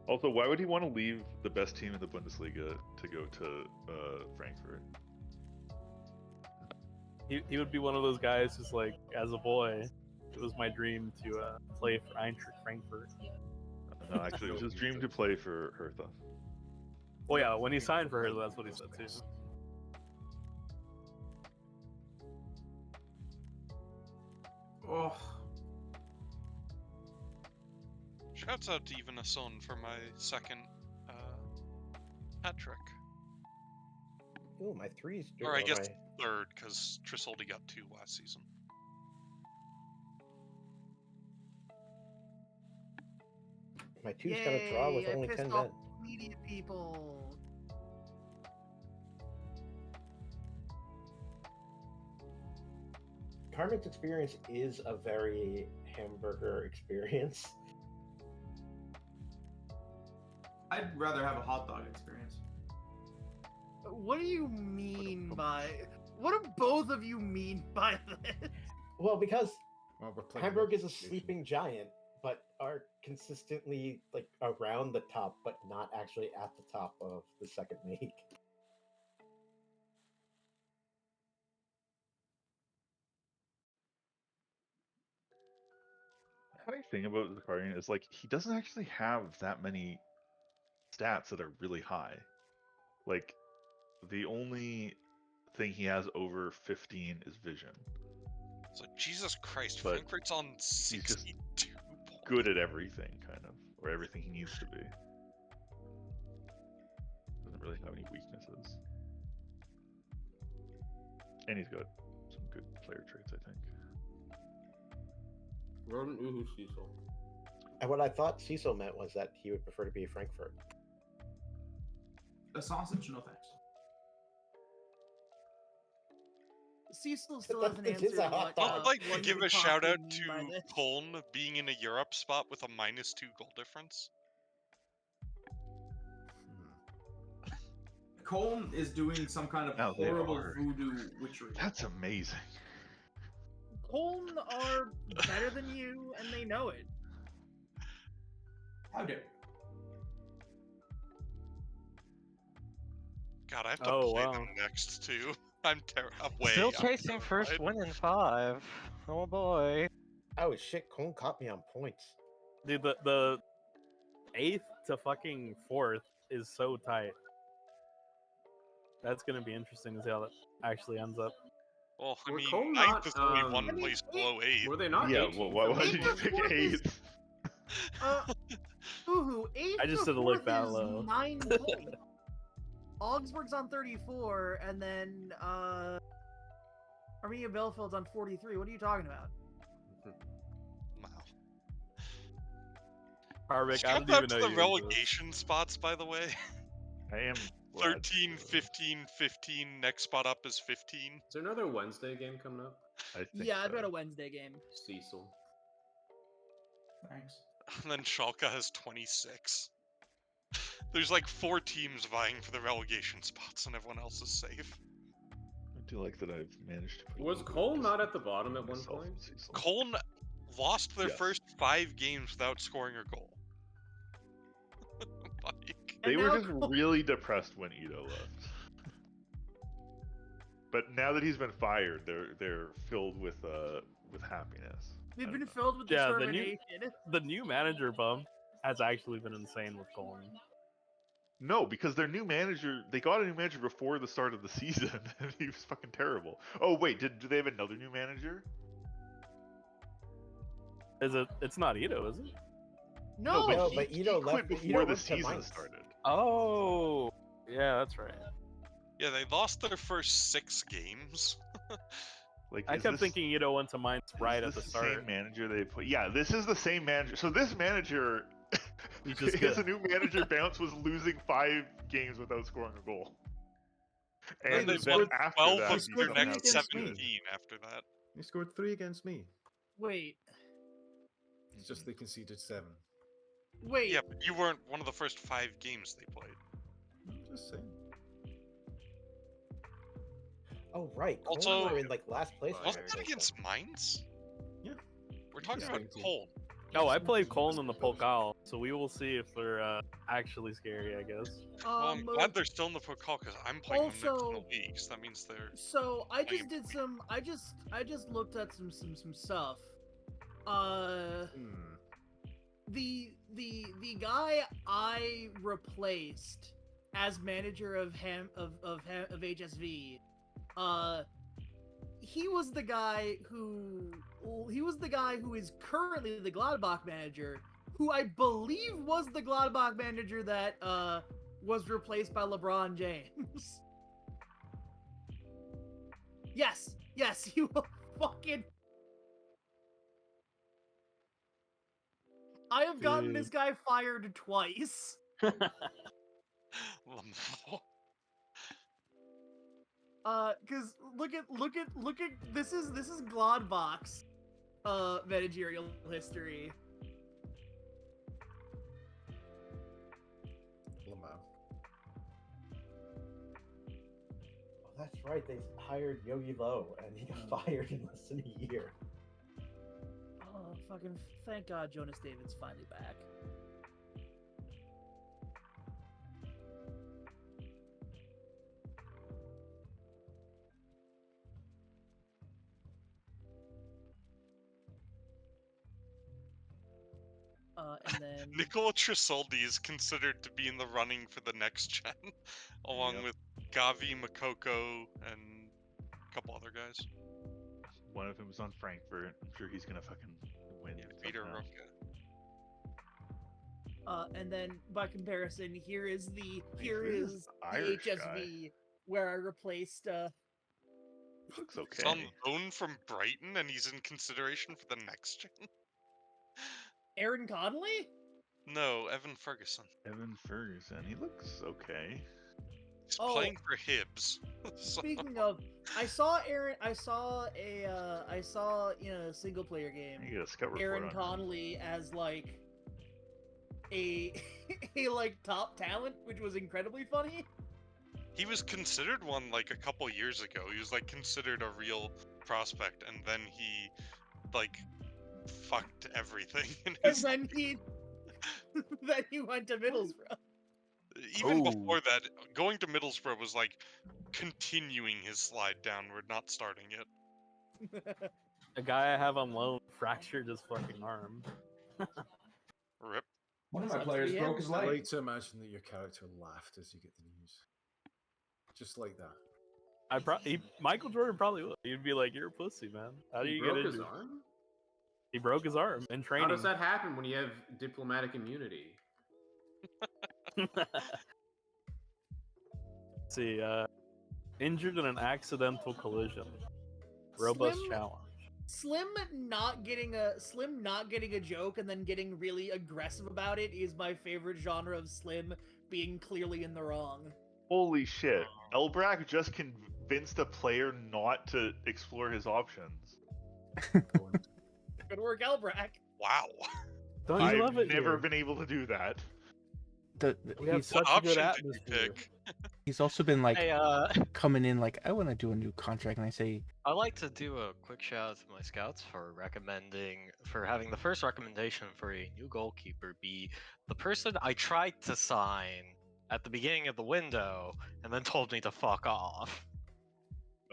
Also, why would he want to leave the best team in the Bundesliga to go to Frankfurt? He would be one of those guys who's like, as a boy, it was my dream to play for Eintracht Frankfurt. No, actually, it was his dream to play for Hertha. Well, yeah, when he signed for her, that's what he said too. Oh, Shouts out to even a son for my second hat trick. Ooh, my threes. Or I or guess my- third, because Trisoldi got 2 last season. My two's got a draw with Yay, only I pissed 10 off men. media people. Carmen's experience is a very hamburger experience. I'd rather have a hot dog experience. What do you mean by? What do both of you mean by this? Well, because Well, we're playing Hamburg is a reputation. sleeping giant, but are consistently like around the top, but not actually at the top of the second league. Funny thing about Zakarian is like he doesn't actually have that many stats that are really high. Like the only thing he has over 15 is vision. So Jesus Christ, But Frankfurt's on he's just 62 points. good at everything, kind of, or everything he needs to be. Doesn't really have any weaknesses. And he's got some good player traits, I think. Roden Uhu Cecil. And what I thought Cecil meant was that he would prefer to be Frankfurt. A sausage, no thanks. Cecil still That- hasn't this is answered a hot what. dog. I'd like to what give you a shout out possibly mean by to this. Coln being in a Europe spot with a -2 goal difference. Colm is doing some kind of Oh, they horrible are. voodoo witchery. That's amazing. Colm are better than you, and they know it. How dare you? God, I have to Oh, play wow. them next too. I'm way. Still I'm chasing first terrified. win in 5. Oh boy. Oh shit, Cone caught me on points. Dude, the 8th to fucking 4th is so tight. That's gonna be interesting to see how that actually ends up. Well, I Were mean, Colm ninth not, is only one I mean, place below 8. Were they not? Yeah, 18th why at did one you point? pick Fourth is- 8th? Uhu, 8th I just to did a look 4th that is low. 9 points. Augsburg's on 34, and then Arminia Bielefield's on 43. What are you talking about? Wow. Harvick, I Shout don't out even to know the you exist. relegation spots, by the way. I am glad 13, to, 15, 15. Next spot up is 15. Is there another Wednesday game coming up? I think Yeah, I've so. got a Wednesday game. Cecil. Thanks. And then Schalke has 26. There's like 4 teams vying for the relegation spots, and everyone else is safe. I do like that I've managed to put a Was little bit Cole of not at the distance bottom at between one myself point? and Cecil. Coln lost their Yes. first 5 games without scoring a goal. Like, They And were now just Cole- really depressed when Ito left. But now that he's been fired, they're filled with happiness. They've I been don't know. filled with Yeah, the new- determination. The new manager bump has actually been insane with Colin. No, because their new manager, they got a new manager before the start of the season, and he was fucking terrible. Oh wait, do they have another new manager? Is it? It's not Ito, is it? No, No, he- but he Ito quit left. before Ito the went to season Mainz. started. Oh, yeah, that's right. yeah, they lost their first 6 games. Like, I is kept this- thinking Ito went to Mainz is right at this the start. Same manager they put. Yeah, this is the same manager. So this manager, He's just his good. new manager bounce was losing 5 games without scoring a goal. And And they then won after 12 that, of he their somehow next did 17 good. after that. He scored 3 against me. Wait, It's just they conceded 7. wait. Yeah, but you weren't one of the first 5 games they played. Just saying. Oh right. Also- Also, were in like last place. for Wasn't that that against Mainz? Yeah. We're talking Yeah. about Coln. No, I played Colin in the Pokal, so we will see if they're actually scary, I guess. Well, I'm glad they're still in the Pokal because I'm playing them next in also- the league, so that means they're. So I Playing just did some. I just looked at some stuff. Hmm. the guy I replaced as manager of HSV, he was the guy who is currently the Gladbach manager, who I believe was the Gladbach manager that was replaced by LeBron James. Yes, you fucking. I have gotten this guy fired twice. Cause look at this is Gladbach's managerial history. Lamau. Oh, that's right. They hired Yogi Low, and he got fired in less than a year. Oh, fucking thank God Jonas David's finally back. And then Nicola Tresoldi is considered to be in the running for the next gen, along with Gavi, Makoko, and a couple other guys. One of them was on Frankfurt. I'm sure he's gonna fucking win. Peter somehow. Roca. And then by comparison, here is the Irish HSV where I replaced. Looks okay. Some own from Brighton, and he's in consideration for the next gen. Aaron Connolly? No, Evan Ferguson. Evan Ferguson. He looks okay. He's playing for Hibs. Speaking of, I saw a single player game. You get a scout report Aaron on him. Connolly as like a like top talent, which was incredibly funny. He was considered one like a couple years ago. He was like considered a real prospect, and then he like fucked everything. And then he went to Middlesbrough. Even before that, going to Middlesbrough was like continuing his slide downward, not starting it. A guy I have on loan fractured his fucking arm. Rip. One of my players broke his I leg. like to imagine that your character laughed as you get the news. Just like that. Michael Jordan probably would. He'd be like, "You're a pussy, man. How do you get injured?" His arm? He broke his arm in training. How does that happen when you have diplomatic immunity? Let's see, injured in an accidental collision. Robust challenge. Slim not getting a joke and then getting really aggressive about it is my favorite genre of Slim being clearly in the wrong. Holy shit. Elbrack just convinced a player not to explore his options. Good work, Elbrack. Wow. Don't you I've love it never here? been able to do that. We have He's, such a good atmosphere. he's also been like Hey, coming in like, I want to do a new contract, and I say, I'd like to do a quick shout out to my scouts for having the first recommendation for a new goalkeeper be the person I tried to sign at the beginning of the window and then told me to fuck off.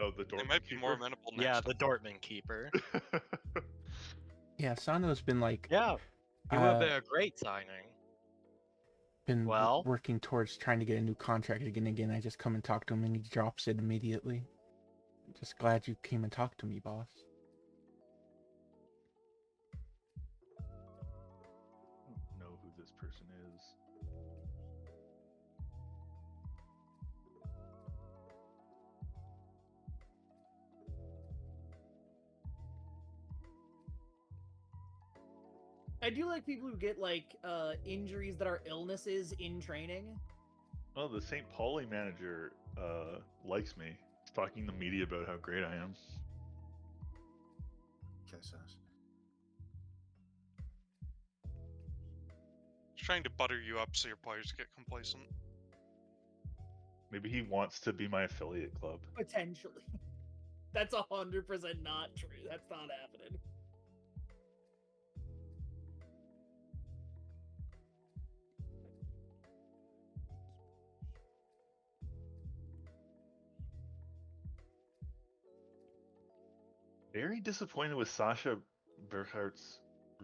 Oh, the Dortmund They might be keeper? more amenable next Yeah, time. the Dortmund keeper. yeah, Sano's been like, Yeah, he would have been a great signing. been Well? working towards trying to get a new contract again. I just come and talk to him and he drops it immediately. Just glad you came and talked to me, boss. I don't know who this person is. I do like people who get like injuries that are illnesses in training. Oh, the St. Pauli manager likes me. He's talking to the media about how great I am. Kiss ass. He's trying to butter you up so your players get complacent. Maybe he wants to be my affiliate club. Potentially. That's 100% not true. That's not happening. Very disappointed with Sasha Burkhardt's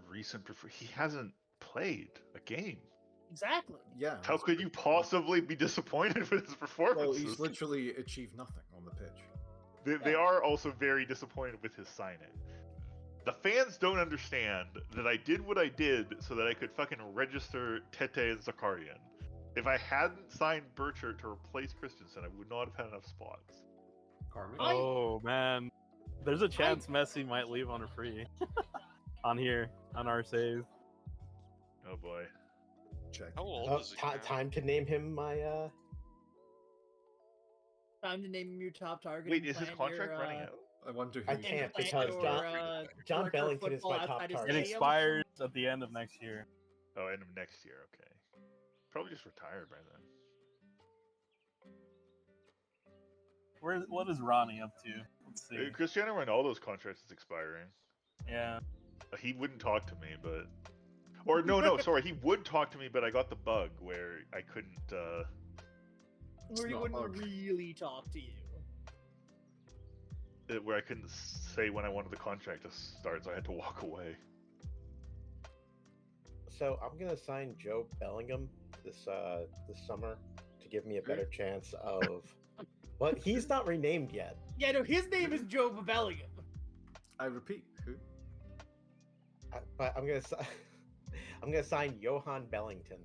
recent he hasn't played a game. Exactly. Yeah. How that's could you pretty- possibly be disappointed with his Well, performances? he's literally achieved nothing on the pitch. They are also very disappointed with his signing. The fans don't understand that I did what I did so that I could fucking register Tete and Zakarian. If I hadn't signed Burchert to replace Christensen, I would not have had enough spots. Carmen. Oh man, there's a chance Messi might leave on a free. On here, on our save. Oh boy. Check. How old Oh, is he now? time to name him my. Time to name him your top target. Wait, and is his plant contract your, running out? I wonder who. I you can't picked. plant because your, John director of Bellington is my football top outside his target. It stadium. expires at the end of next year. Oh, end of next year. Okay. Probably just retired by then. What is Ronnie up to? Let's see. Cristiano Ronaldo's contract is expiring. Yeah. He wouldn't talk to me, but or no, sorry, he would talk to me, but I got the bug where I couldn't. Where he not wouldn't bug. really talk to you. Where I couldn't say when I wanted the contract to start, so I had to walk away. So I'm gonna sign Joe Bellingham this summer to give me a better chance of. But he's not renamed yet. Yeah, no, his name is Joe Bellingham. I repeat, who? But I'm gonna I'm gonna sign Johan Bellington.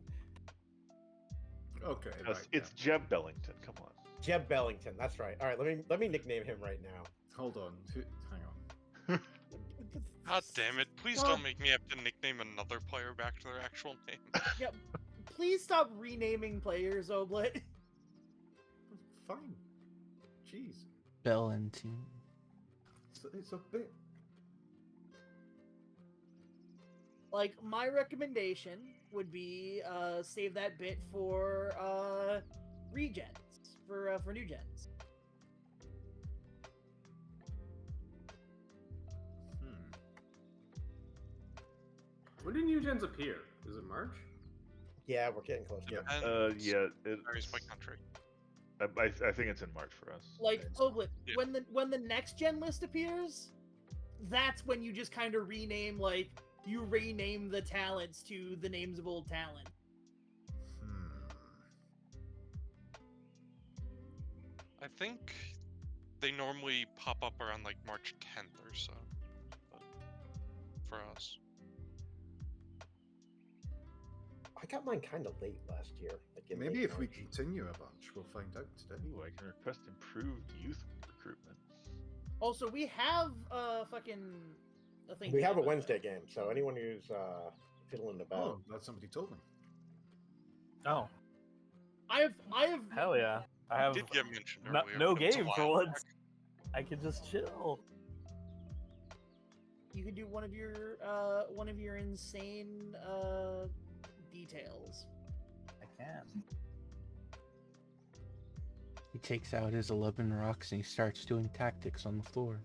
Okay, It's, right, it's Jeb Bellington. Come on. Jeb Bellington. That's right. All right, let me nickname him right now. Hold on. Hang on. God damn it. Please don't make me have to nickname another player back to their actual name. Yeah, please stop renaming players, Oblet. Fine. Jeez. Bellington. It's a bit. Like, my recommendation would be save that bit for regens, for new gens. When do new gens appear? Is it March? Yeah, we're getting close. Yeah. Yeah. Varies by country. I think it's in March for us. Like, Oblet, Yeah. when the next gen list appears, that's when you just kind of rename, like, you rename the talents to the names of old talent. I think they normally pop up around like March 10th or so. But for us. I got mine kind of late last year. Like in Maybe late if we March. continue a bunch, we'll find out today. Ooh, I can request improved youth recruitment. Also, we have fucking a thing. We have a by the way. Wednesday game, so anyone who's fiddling about. Oh, that's somebody told me. Oh, I have hell yeah. I have Did get mentioned no, earlier. no but it was a game for while once. I can just chill. You could do one of your insane details. I can. He takes out his 11 rocks and he starts doing tactics on the floor.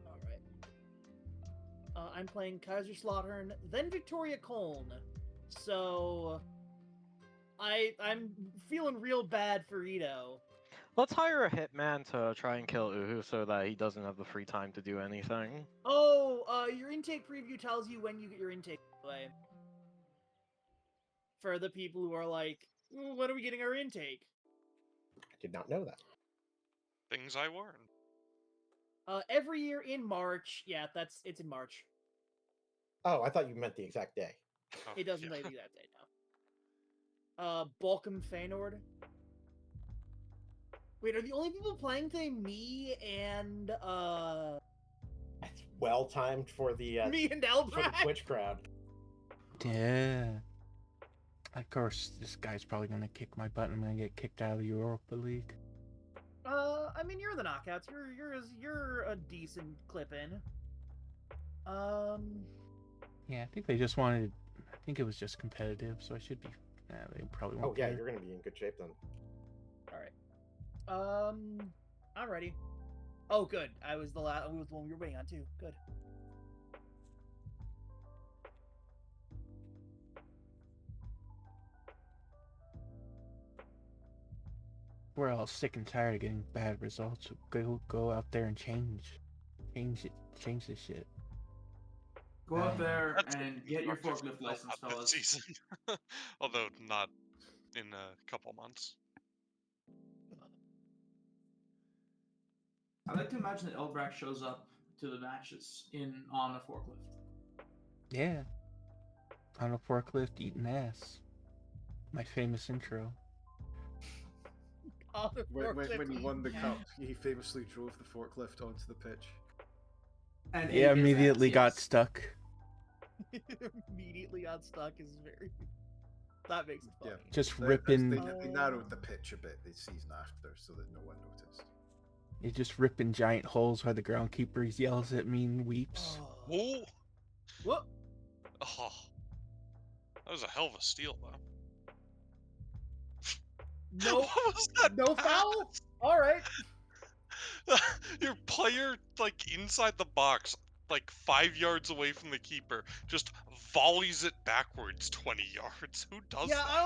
All right. I'm playing Kaiserslautern, then Victoria Köln. So I'm feeling real bad for Ito. Let's hire a hitman to try and kill Uhu so that he doesn't have the free time to do anything. Oh, your intake preview tells you when you get your intake away. For the people who are like, when are we getting our intake? I did not know that. Things I learned. Every year in March. Yeah, it's in March. Oh, I thought you meant the exact day. Oh, It doesn't yeah. say the exact date now. Bochum Feyenoord. Wait, are the only people playing today me and That's well timed for the me and for the Albrecht? Twitch crowd. Yeah. Of course, this guy's probably gonna kick my butt and I'm gonna get kicked out of the Europa League. I mean, you're in the knockouts. You're a decent clip in. Yeah, I think they just wanted. I think it was just competitive, so I should be. Yeah, they probably won't. Oh yeah, care. you're gonna be in good shape then. All right. I'm ready. Oh, good. I was the one we were waiting on too. Good. We're all sick and tired of getting bad results. So go out there and change this shit. Go out there That's and a get your constructive forklift build license, up this fellas. season. Although not in a couple months. I like to imagine that Elbrack shows up to the matches on a forklift. Yeah. On a forklift eating ass. My famous intro. On the When he won the forklift. cup, he famously drove the forklift onto the pitch. And Yeah, ate his immediately ass, got yes. stuck. Immediately got stuck is very. That makes it funny. Yeah. Just They ripping. narrowed the pitch a bit the season after so that no one noticed. You're just ripping giant holes while the groundkeeper yells at me and weeps. Oh, What? oh, that was a hell of a steal, though. No, What was that? no pass? foul. All right. Your player, like inside the box, like 5 yards away from the keeper, just volleys it backwards 20 yards. Who does Yeah, that? I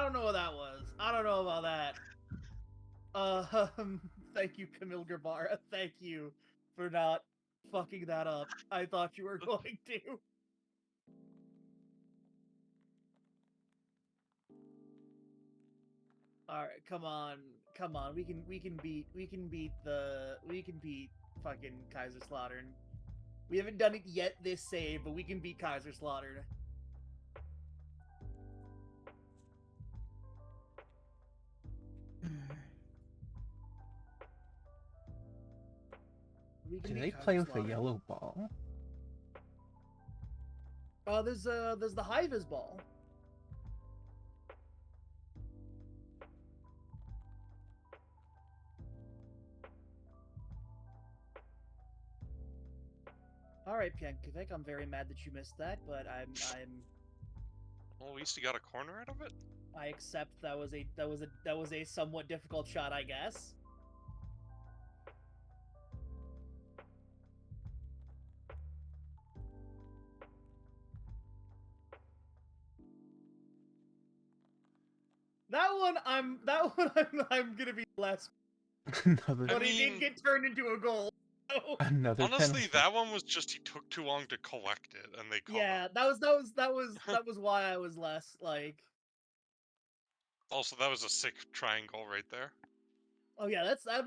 don't know what that was. I don't know about that. Thank you, Camille Guevara. Thank you for not fucking that up. I thought you were going to. All right, come on. We can beat fucking Kaiserslautern. We haven't done it yet this save, but we can beat Kaiserslautern. Do they play with a yellow ball? There's the Hive's ball. All right, Piankivik, I'm very mad that you missed that, but I'm Well, at least he got a corner out of it. I accept that was a somewhat difficult shot, I guess. That one I'm gonna be less. Another, But he did get turned into a goal. So. another Honestly, penalty. that one was just he took too long to collect it, and they caught Yeah, him. that was why I was less like. Also, that was a sick triangle right there. Oh yeah, that's my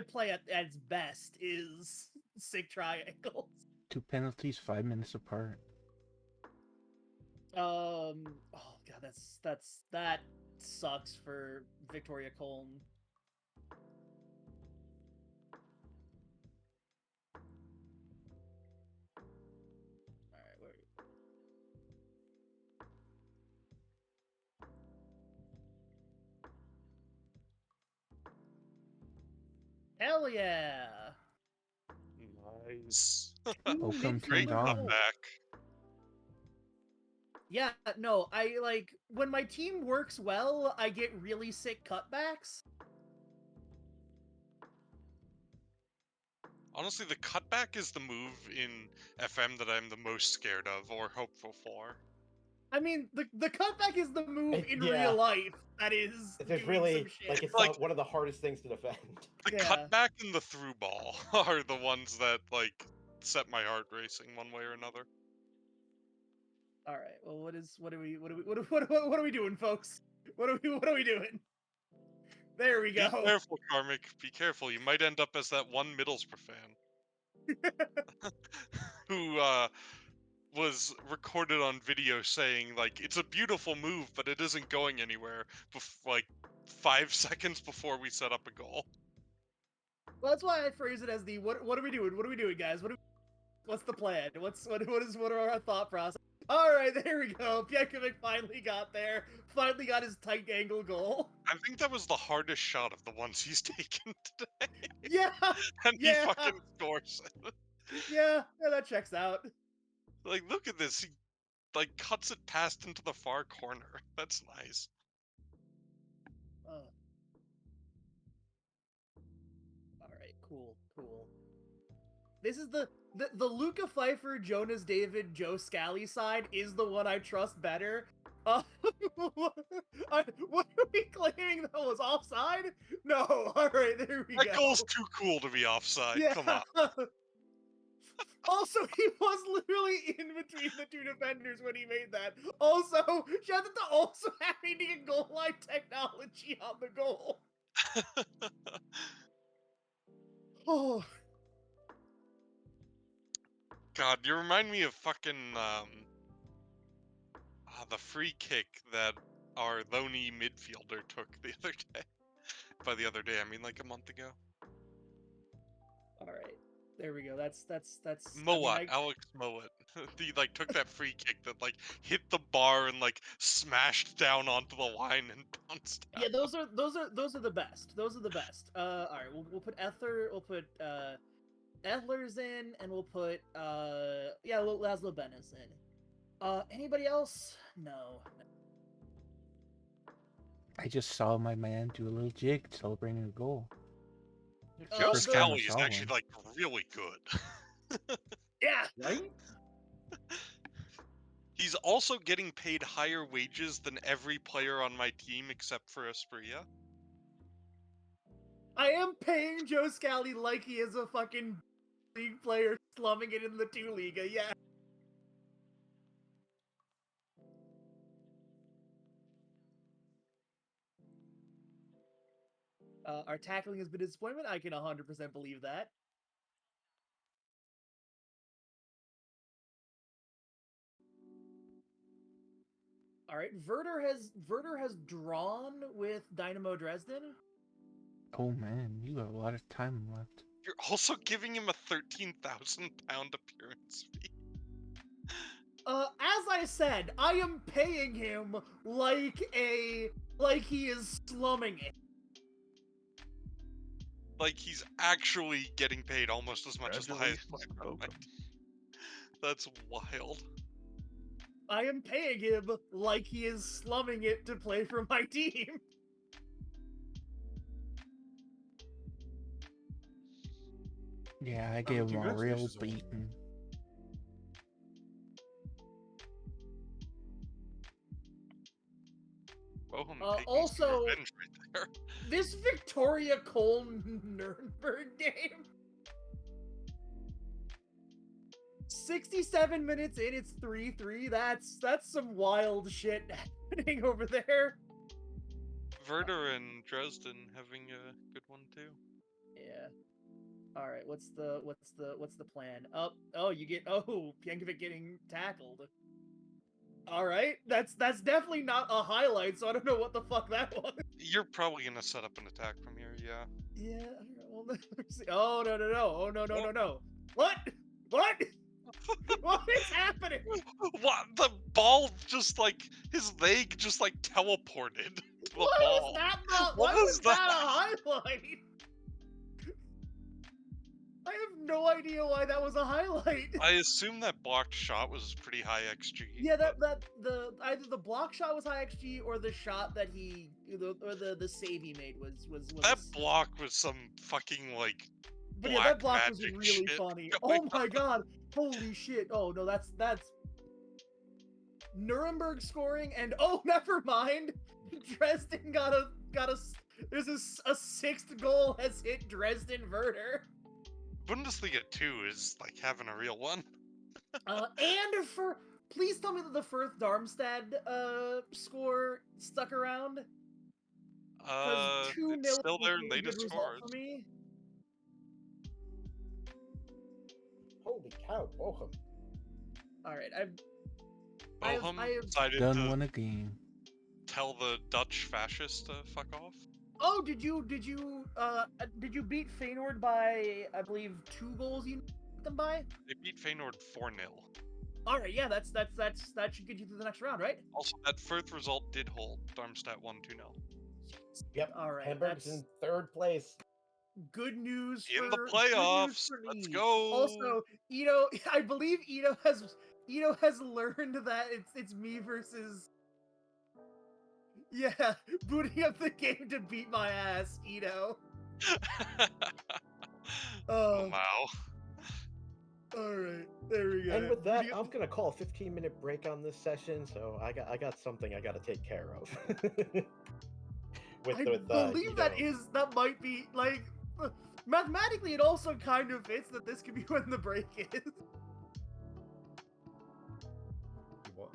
play at its best is sick triangles. 2 penalties, 5 minutes apart. Oh god, that sucks for Victoria Colm. Alright, where hell yeah! Nice. Bochum Great turned on. comeback. Yeah, no, I like when my team works well, I get really sick cutbacks. Honestly, the cutback is the move in FM that I'm the most scared of or hopeful for. I mean, the cutback is the move in yeah. real life. That is There's doing really some shit. like it's Like- not one of the hardest things to defend. The Yeah. cutback and the through ball are the ones that like set my heart racing one way or another. All right. Well, what are we doing, folks? What are we doing? There we Be go. careful, Karmic. Be careful. You might end up as that one Middlesbrough fan who was recorded on video saying like it's a beautiful move, but it isn't going anywhere. Like 5 seconds before we set up a goal. Well, that's why I phrase it as the what are we doing? What are we doing, guys? What's the plan? What are our thought process? All right, there we go. Piekovic finally got there. Finally got his tight angle goal. I think that was the hardest shot of the ones he's taken today. Yeah, And yeah. he fucking scores it. yeah, that checks out. Like, look at this. He like cuts it past into the far corner. That's nice. All right, cool. This is the Luca Pfeiffer, Jonas David, Joe Scally side is the one I trust better. what are we claiming that was offside? No. All right, there we That go. goal's too cool to be offside. Yeah. Come on. Also, he was literally in between the two defenders when he made that. Also, shout out to also having to get goal line technology on the goal. Oh, God, you remind me of fucking the free kick that our lonely midfielder took the other day. By the other day, I mean like a month ago. all right. There we go. That's. Mowat, Alex Mowat. He like took that free kick that like hit the bar and like smashed down onto the line and bounced out. Yeah, those are the best. Those are the best. All right, we'll put Ethlers in, and we'll put Laszlo Benes in. Anybody else? No. I just saw my man do a little jig celebrating a goal. Joe First time I Scally is saw actually one. like really good. Yeah. Right? He's also getting paid higher wages than every player on my team except for Espria. I am paying Joe Scally like he is a fucking league player slumming it in the 2 Liga, yeah. Our tackling has been a disappointment. I can 100% believe that. All right, Werder has drawn with Dynamo Dresden. Oh man, you have a lot of time left. You're also giving him a £13,000 appearance fee. As I said, I am paying him like he is slumming it. Like he's actually getting paid almost as much as the highest Congratulations, player on my Bochum. team. That's wild. I am paying him like he is slumming it to play for my team. Yeah, I gave him a real congratulations, Owen. beating. Bochum taking Also, some revenge right there. this Victoria Cole Nuremberg game. 67 minutes in, it's 3-3. That's some wild shit happening over there. Werder and Dresden having a good one too. Yeah. All right. What's the plan? You get Pienkovic getting tackled. All right. That's definitely not a highlight, so I don't know what the fuck that was. You're probably gonna set up an attack from here, yeah. Yeah. Well, let's see. Oh no. Oh no. What? What is happening? What? The ball just like his leg just like teleported to the Why ball. was that not? What Why was was that a highlight? I have no idea why that was a highlight. I assume that blocked shot was pretty high XG. Yeah, either the block shot was high XG or the shot that the save he made was That block was some fucking like. But yeah, that block was magic really shit funny. going Oh my god! Holy shit! Oh no, that's Nuremberg scoring, and oh, never mind. Dresden got a there's a sixth goal has hit Dresden Werder. Bundesliga 2 is like having a real one. And please tell me that the Firth Darmstadt score stuck around. It's 2-0 still their would be a good latest result score. for me. Holy cow, Bochum. All right, Bochum I have decided Done to won a game. tell the Dutch fascists to fuck off. Oh, did you beat Feyenoord by, I believe, 2 goals you beat them by? They beat Feyenoord 4-0. All right, yeah, that should get you to the next round, right? Also, that Firth result did hold. Darmstadt won 2-0. Yep. All right, Hamburg's that's in 3rd place. good news In the for playoffs. good news for Let's me. go. Also, I believe Ito has learned that it's me versus. Yeah, booting up the game to beat my ass, Ito. Oh wow. All right, there we go. And with that, I'm gonna call a 15-minute break on this session. So I got something I got to take care of. I believe that might be like mathematically. It also kind of fits that this could be when the break is. What?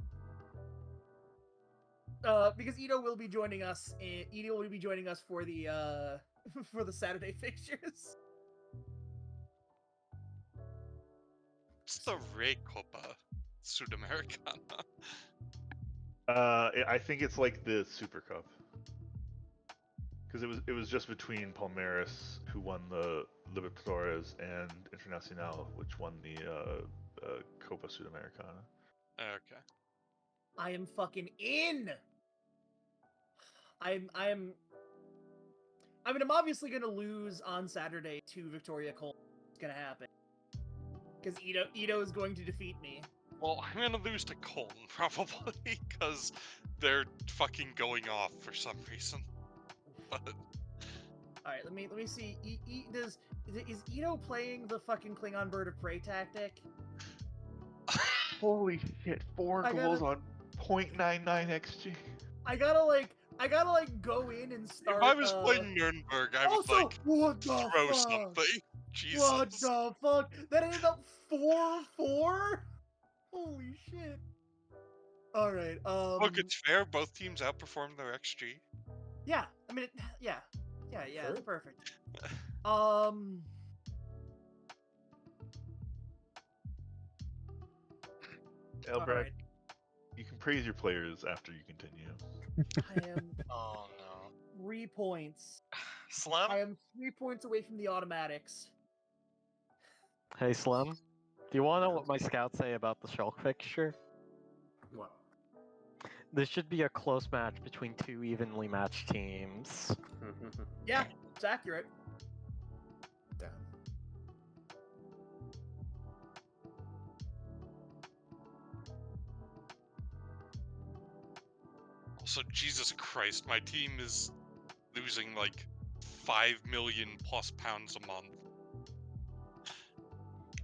Because Ito will be joining us. Ito will be joining us for the for the Saturday fixtures. It's the Rey Copa Sudamericana. I think it's like the Super Cup. Because it was just between Palmeiras, who won the Libertadores, and Internacional, which won the Copa Sudamericana. Okay. I am fucking in. I mean, I'm obviously gonna lose on Saturday to Victoria Cole. It's gonna happen because Ito is going to defeat me. Well, I'm gonna lose to Colton probably because they're fucking going off for some reason. But all right, let me see. Is Ito playing the fucking Klingon Bird of Prey tactic? Holy shit! 4 goals on 0.99 xG. I gotta go in and start. If I was playing Nuremberg, I would also, what the throw fuck? something. Jesus. What the fuck? That ended up 4-4. Holy shit! All right. Look, it's fair. Both teams outperformed their XG. Yeah. I mean, yeah. Sure. It's perfect. Elbrad, right. you can praise your players after you continue. I am Oh no. 3 points. Slim? I am 3 points away from the automatics. Hey Slim, do you want to know what my scouts say about the Shulk fixture? What? This should be a close match between 2 evenly matched teams. Yeah, it's accurate. Damn. Also, Jesus Christ, my team is losing like 5 million plus pounds a month.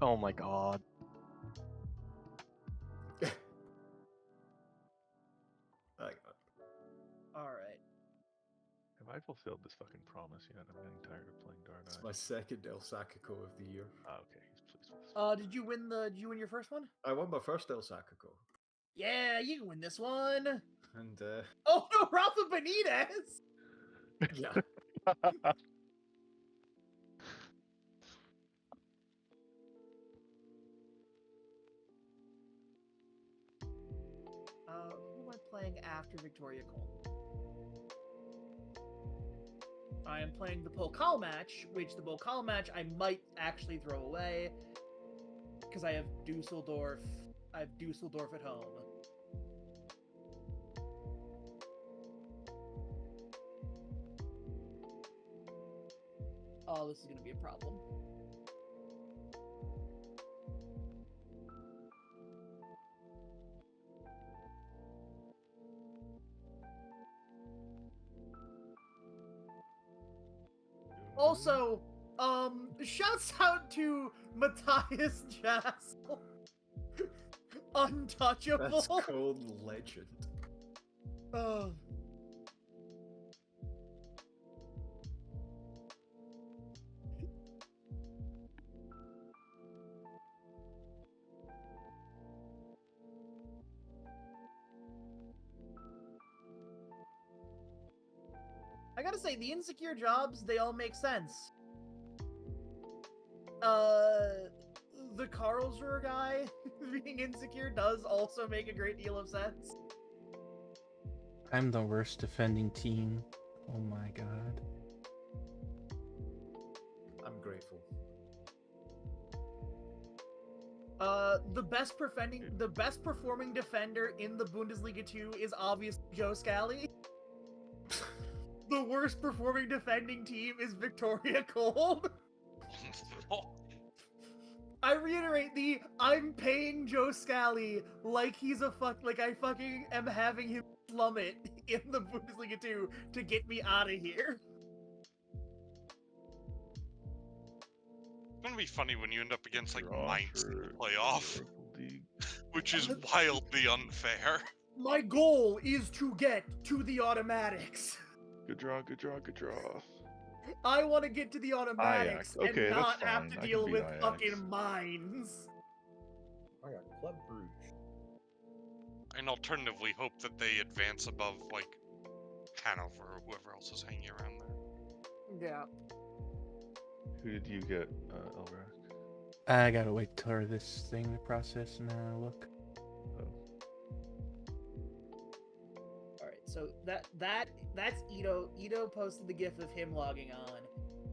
Oh my god. All right. Have I fulfilled this fucking promise yet? I'm getting tired of playing Dart. It's my second El Sacico of the year. Okay, he's pleased with this. Did you win your first one? I won my first El Sacico. Yeah, you can win this one. And Oh no, Rafa Benitez. yeah. Who am I playing after Victoria Cole? I am playing the Pokal match, which the Pokal match I might actually throw away because I have Dusseldorf. I have Dusseldorf at home. Oh, this is going to be a problem. Also, shouts out to Matthias Jassel. Untouchable. That's called legend. Oh. I gotta say, the insecure jobs, they all make sense. The Karlsruhe guy being insecure does also make a great deal of sense. I'm the worst defending team. Oh my god. I'm grateful. The best performing defender in the Bundesliga 2 is obviously Joe Scally. The worst performing defending team is Victoria Cold. I reiterate I'm paying Joe Scally like he's like I fucking am having him slum it in the Bundesliga 2 to get me out of here. It's gonna be funny when you end up against like Draw Mainz in the for playoff, Oracle League. which is wildly unfair. My goal is to get to the automatics. Good draw, good draw, good draw. I want to get to the automatics Okay, and that's not have fine. to I can deal beat with Ajax. fucking mines. I got Club Brugge. And alternatively, hope that they advance above like Hanover or whoever else is hanging around there. Yeah. Who did you get, Elbrak? I gotta wait for this thing to process and then I look. Alright, so that's Ito. Ito posted the gif of him logging on.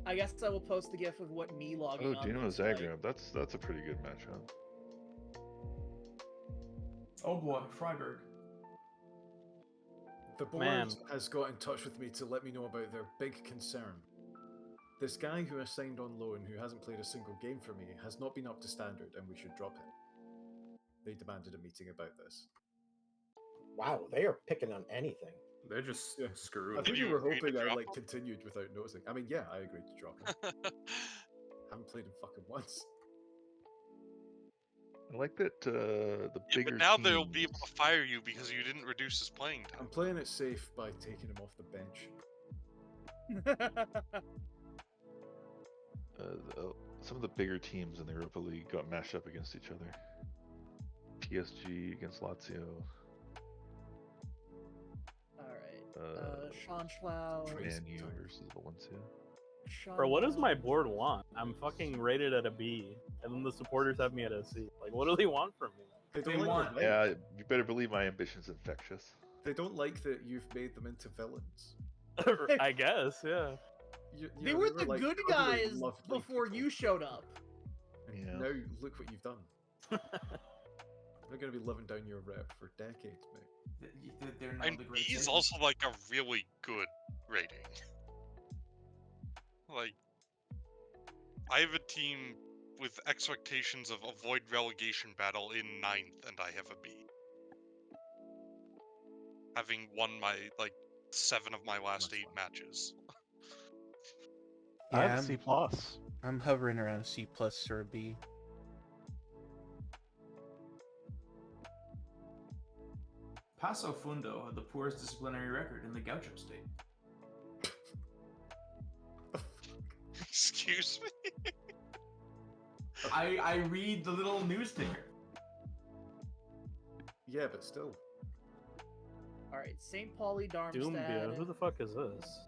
I guess I will post the gif of what me logging Oh, on. Dino looks like. Zagreb. That's a pretty good matchup. Oh boy, Freiburg. The board Man. has got in touch with me to let me know about their big concern. This guy who I signed on loan, who hasn't played a single game for me, has not been up to standard, and we should drop him. They demanded a meeting about this. Wow, they are picking on anything. They're just Yeah. screwing. I think you you were agree to hoping I drop like him? continued without noticing. I mean, yeah, I agreed to drop him. Haven't played him fucking once. I like that the Yeah, bigger but now teams... they'll be able to fire you because you didn't reduce his playing I'm time. playing it safe by taking him off the bench. Some of the bigger teams in the Europa League got mashed up against each other. PSG against Lazio. Alright. Schonschlau. Man U versus Valencia. Bro, what does my board want? I'm fucking rated at a B, and then the supporters have me at a C. Like, what do they want from me? They They don't like want- your Yeah, height. you better believe my ambition's infectious. They don't like that you've made them into villains. I guess, yeah. They were the like, good cuddly, guys lovely before people. you showed up. And Yeah. now look what you've done. They're going to be living down your rep for decades, mate. They're not And the B great is saviors. also like a really good rating. Like, I have a team with expectations of avoid relegation battle in 9th, and I have a B. Having won my, like, 7 of my last That's 8 fine. matches. I Yeah, have a C plus. I'm hovering around a C plus or a B. Paso Fundo had the poorest disciplinary record in the Gaucho state. Excuse me? I read the little news ticker. Yeah, but still. Alright, St. Pauli Doombia, who Darmstadt. the fuck is this?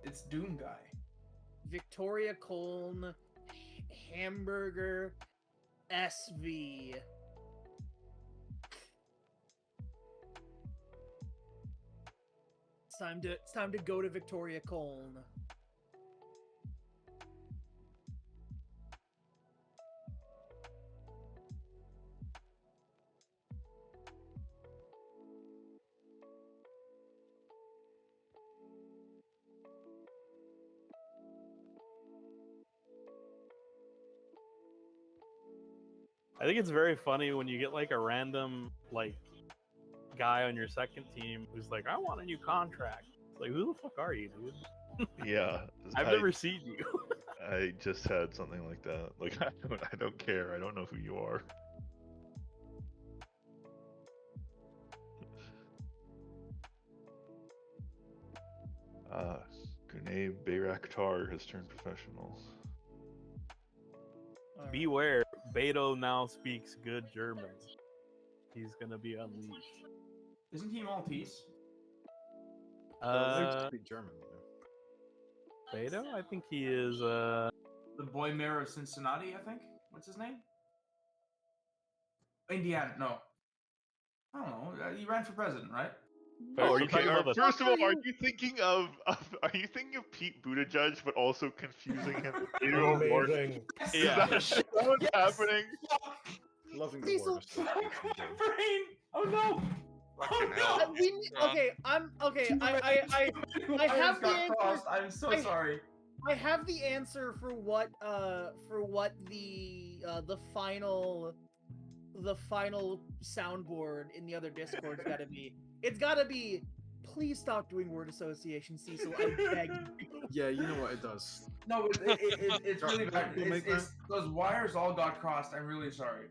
It's Doom Guy. Victoria Köln. Hamburger. SV. It's time to go to Victoria Köln. I think it's very funny when you get like a random like guy on your second team who's like, I want a new contract. It's like, who the fuck are you, dude? Yeah. I've never seen you. I just had something like that. Like, I don't care. I don't know who you are. Grenade Bayraktar has turned professional. Alright. Beware, Beto now speaks good German. He's gonna be unleashed. Isn't he Maltese? They speak German, you know. Beto? I think he is, The boy mayor of Cincinnati, I think? What's his name? Indiana, no. I don't know. He ran for president, right? Oh, are you Okay, talking about the... first of all, are you thinking of Pete Buttigieg, but also confusing him with Peter O'Rourke? Amazing. Yeah. Is that what's happening? Loving the Diesel. war association game. Brain! Oh no! Fucking Oh, hell. Okay, I have the answer. Crossed. I'm so sorry. I have the answer for what the final soundboard in the other Discord's gotta be. It's gotta be Please stop doing word association, Cecil. I beg you. Yeah, you know what it does. No, it's really bad. Don't make that. Those wires all got crossed. I'm really sorry.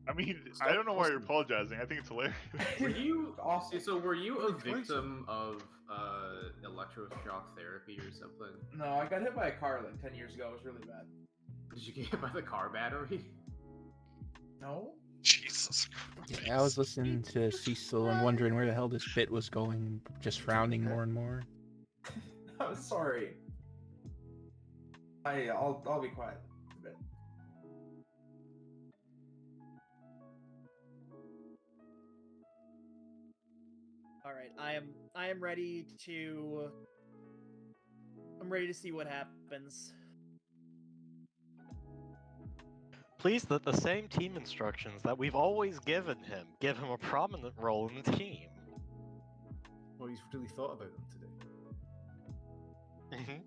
I mean, I don't know why you're apologizing. I think it's hilarious. Were you Awesome. so? Were you a Really crazy. victim of electroshock therapy or something? No, I got hit by a car like 10 years ago. It was really bad. Did you get hit by the car battery? No? Jesus Christ. Yeah, I was listening to Cecil and wondering where the hell this bit was going, just frowning more and more. I'm sorry. I'll be quiet a bit. All right, I am ready to. I'm ready to see what happens. Please, the same team instructions that we've always given him. Give him a prominent role in the team. Well, he's really thought about them today. Mm-hmm.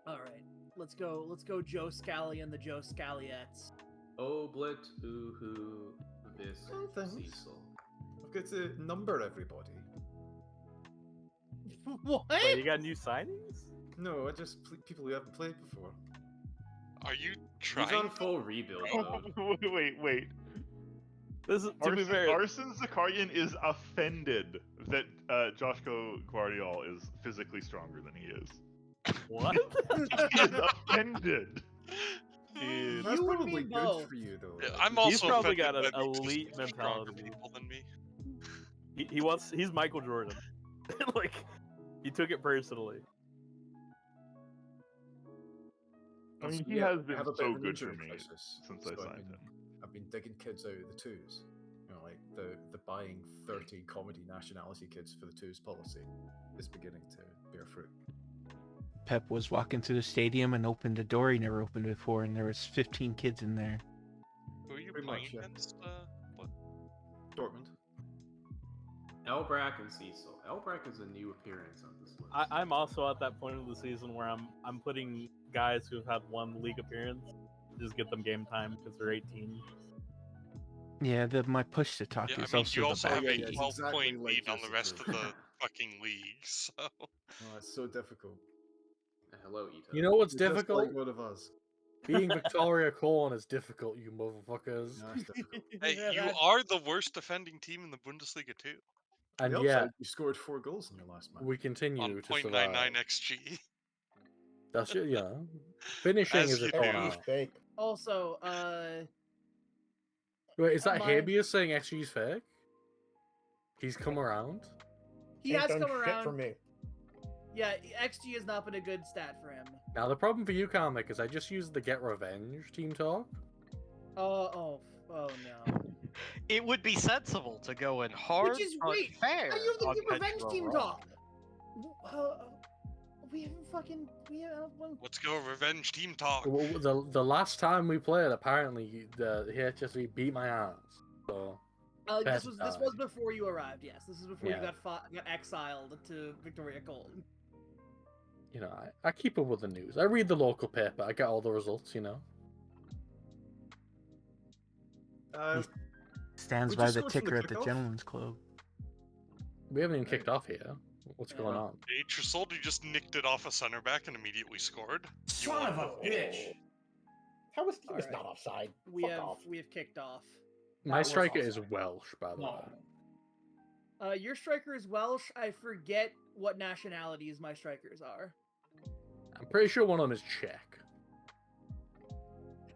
All right, let's go. Let's go, Joe Scally and the Joe Scalliettes. Oblit, Uhu, Vis, Oh, thanks. Cecil. I've got to number everybody. What? Wait, you got new signings? No, I just people who haven't played before. Are you He's trying? on full rebuild mode. Wait. This is, to be fair, Arsene Zakarian is offended that Joshko Guardiol is physically stronger than he is. what? He is offended. Dude, That's You and probably me good both. for you, though. Yeah, like, I'm you- also He's probably offended got by an the elite existence of stronger mentality. people than me. he's Michael Jordan. Like, he took it personally. I mean, So, he yeah, has I been have a bit so of an good for injury me crisis, since so I signed him. I've been digging kids out of the twos. You know, like the buying 30 comedy nationality kids for the twos policy is beginning to bear fruit. Pep was walking through the stadium and opened a door he never opened before, and there was 15 kids in there. Who are you Pretty playing much, yeah. against? What? Dortmund. Elbrack and Cecil. Elbrack is a new appearance on this list. I'm also at that point of the season where I'm putting guys who've had one league appearance, just get them game time because they're 18. Yeah, my push to talk Yeah, is I mean, also you the also back have a yeah, it's 12 exactly point like lead on your the rest of the situation. fucking league, so. Oh, it's so difficult. Hello, Ito. You know what's You're just difficult? like one of us. Being Victoria Colon is difficult, you motherfuckers. No, it's difficult. Hey, you are the worst defending team in the Bundesliga too. And the yet, upside, you scored 4 goals in your last match. we On continue to 0.99 survive. XG. That's it, yeah. Finishing As is a you ton do. XG's fake. Also, Wait, is that my- Habeas saying XG's fake? He's come around? he Ain't has done come shit around. for me. Yeah, XG has not been a good stat for him. Now, the problem for you, Comic, is I just used the Get Revenge team talk. Oh no. It would be sensible to go in hard, Which is but wait. fair. How do you have on the revenge Pedro team Ron. talk? We haven't fucking. Let's go, revenge team talk. The last time we played, apparently, the HSV beat my ass. So, This Best was time. before you arrived. Yes, this is before Yeah. you got exiled to Victoria Colton. you know, I keep up with the news. I read the local paper. I get all the results, you know. Stands we by just the scored from the ticker at the kickoff? Gentleman's Club. We haven't even kicked off here. What's going on? Hey, Trisoldi just nicked it off a center back and immediately scored. Son of a bitch! How was he was Alright. not offside? We Fuck have off. kicked off. My was striker is offside. Welsh, by the way. No. Your striker is Welsh. I forget what nationalities my strikers are. I'm pretty sure one of them is Czech.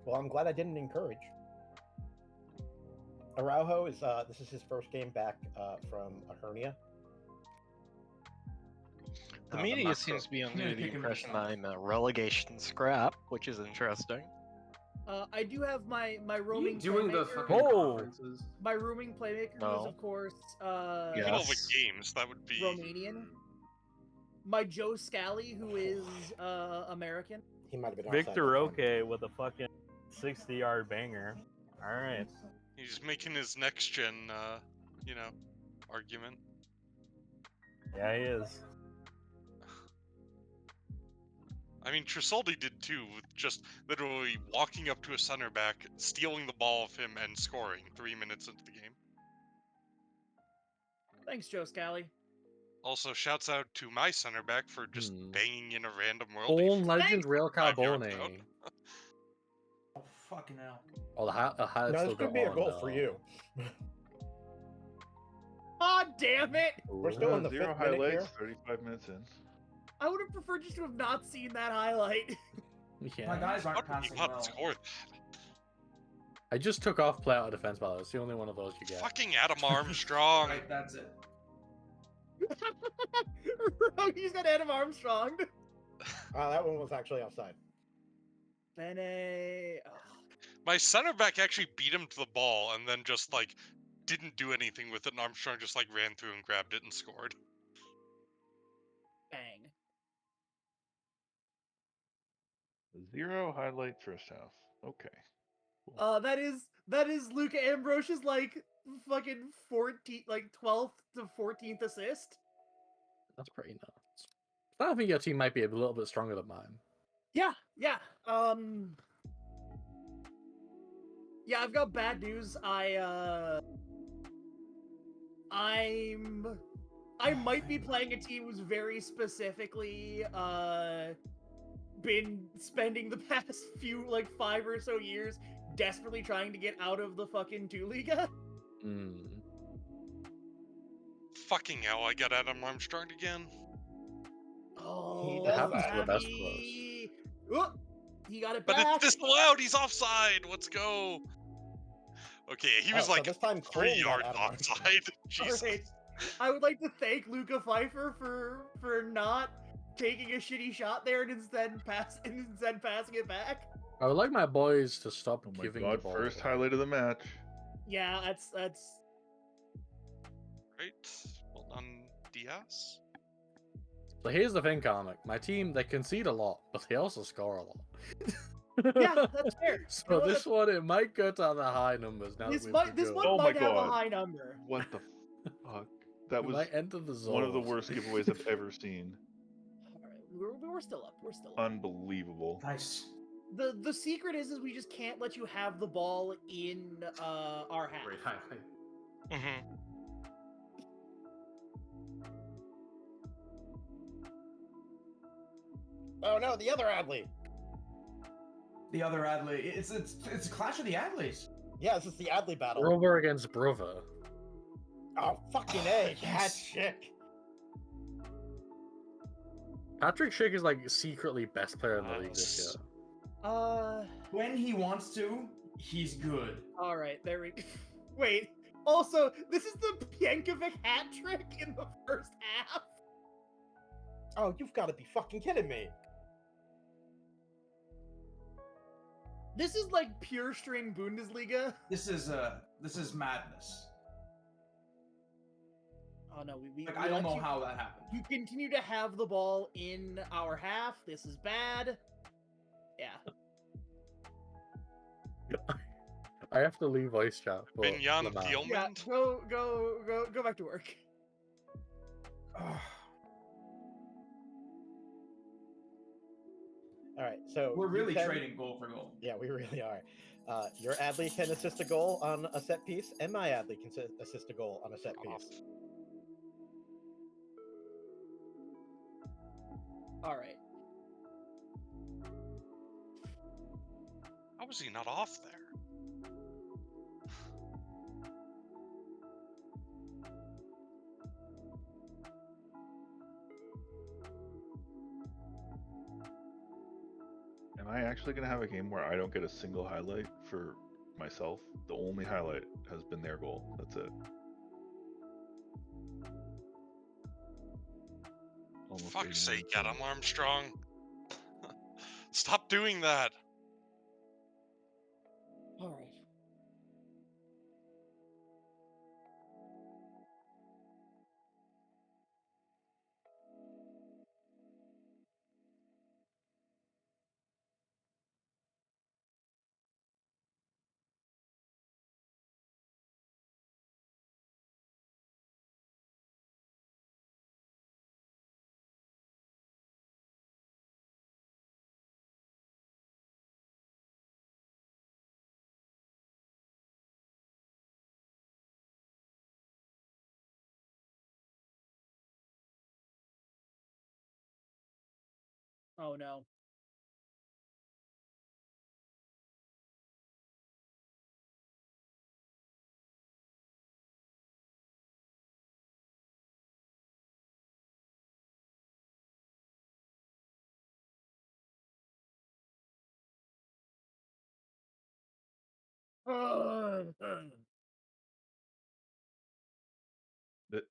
Well, I'm glad I didn't encourage. Araujo is this is his first game back from a hernia. The I'm media not seems to be Yeah, under the kicking impression this that I'm a relegation scrap, which is interesting. I do have my Are you roaming doing the playmaker. fucking Oh! conferences? My rooming playmaker No. is of course Middle of Yes. the games, that would be. Romanian. My Joe Scally, who is American. He might have been offside Victor that Roque time. with a fucking 60-yard banger. All right. He's making his next gen, argument. Yeah, he is. I mean, Trisoldi did too, with just literally walking up to a center back, stealing the ball of him, and scoring 3 minutes into the game. Thanks, Joe Scally. Also, shouts out to my center back for just banging in a random world. Born Legend Real 5 yards Carbone. out. Oh, fucking hell. Oh, the highlight No, still this could got be a on, goal no. for you. God damn it! We're still in the 0 fifth minute highlights, here. 35 minutes in. I would have preferred just to have not seen that highlight. Yeah. My guys How aren't did you passing not well. score that? I just took off play out of defense, by the way. It's the only one of those you get. Fucking Adam Armstrong. Right, that's it. He's got Adam Armstrong. That one was actually offside. Bene. Oh, My center back actually beat him to the ball and then just like didn't do anything with it, and Armstrong just like ran through and grabbed it and scored. bang. 0 highlight first half. Okay. That is Luca Ambrosius like fucking 12th to 14th assist. That's pretty nuts. I think your team might be a little bit stronger than mine. Yeah. Yeah, I've got bad news. I might be playing a team who's very specifically been spending the past few 5 or so years desperately trying to get out of the fucking 2 Liga. Fucking hell, I got Adam Armstrong again. Oh, It happens to the best of Tabby. Oh, he got it But back. it's disallowed. He's offside. Let's go. Okay, he was so like this time 3 Cole got yards Adam Armstrong. offside. Jesus. Alright. I would like to thank Luca Pfeiffer for not taking a shitty shot there and instead passing it back. I would like my boys to stop Oh my giving god, the ball first away. highlight of the match. Yeah, that's Right. Well done, Diaz. So here's the thing, Karmic. My team, they concede a lot, but they also score a lot. yeah, that's fair. So You know what, this one, it might go to the high numbers now this that might we've this begun. one Oh my might have a God. high number. What the fuck? That We was might enter the zone. one of the worst giveaways I've ever seen. Alright, we're still up. We're still up. Unbelievable. Nice. The secret is we just can't let you have the ball in our half. Great highlight. Mm-hmm. Oh no, the other Adley. The other Adley. It's a clash of the Adleys. Yeah, this is the Adley battle. Brother against brother. Oh, fucking A. Yes. Hat-chick. Patrick Schick is like secretly best player in the league this year. When he wants to, he's good. All right, there we. Wait. Also, this is the Pienkovic hat trick in the first half. Oh, you've got to be fucking kidding me. This is like pure string Bundesliga. This is madness. Oh no, we Like we I don't let know you, how that happened. you continue to have the ball in our half. This is bad. Yeah. I have to leave voice chat. but Binyan Lamar. Thielman. Yeah. Go back to work. All right, so We're you really can- trading goal for goal. Yeah, we really are. Your Adley can assist a goal on a set piece, and my Adley can assist a goal on a set piece. All right. How was he not off there? Am I actually going to have a game where I don't get a single highlight for myself? The only highlight has been their goal. That's it. Almost Fuck's 80 sake, minutes in. Adam Armstrong. Stop doing that. All right. Oh no.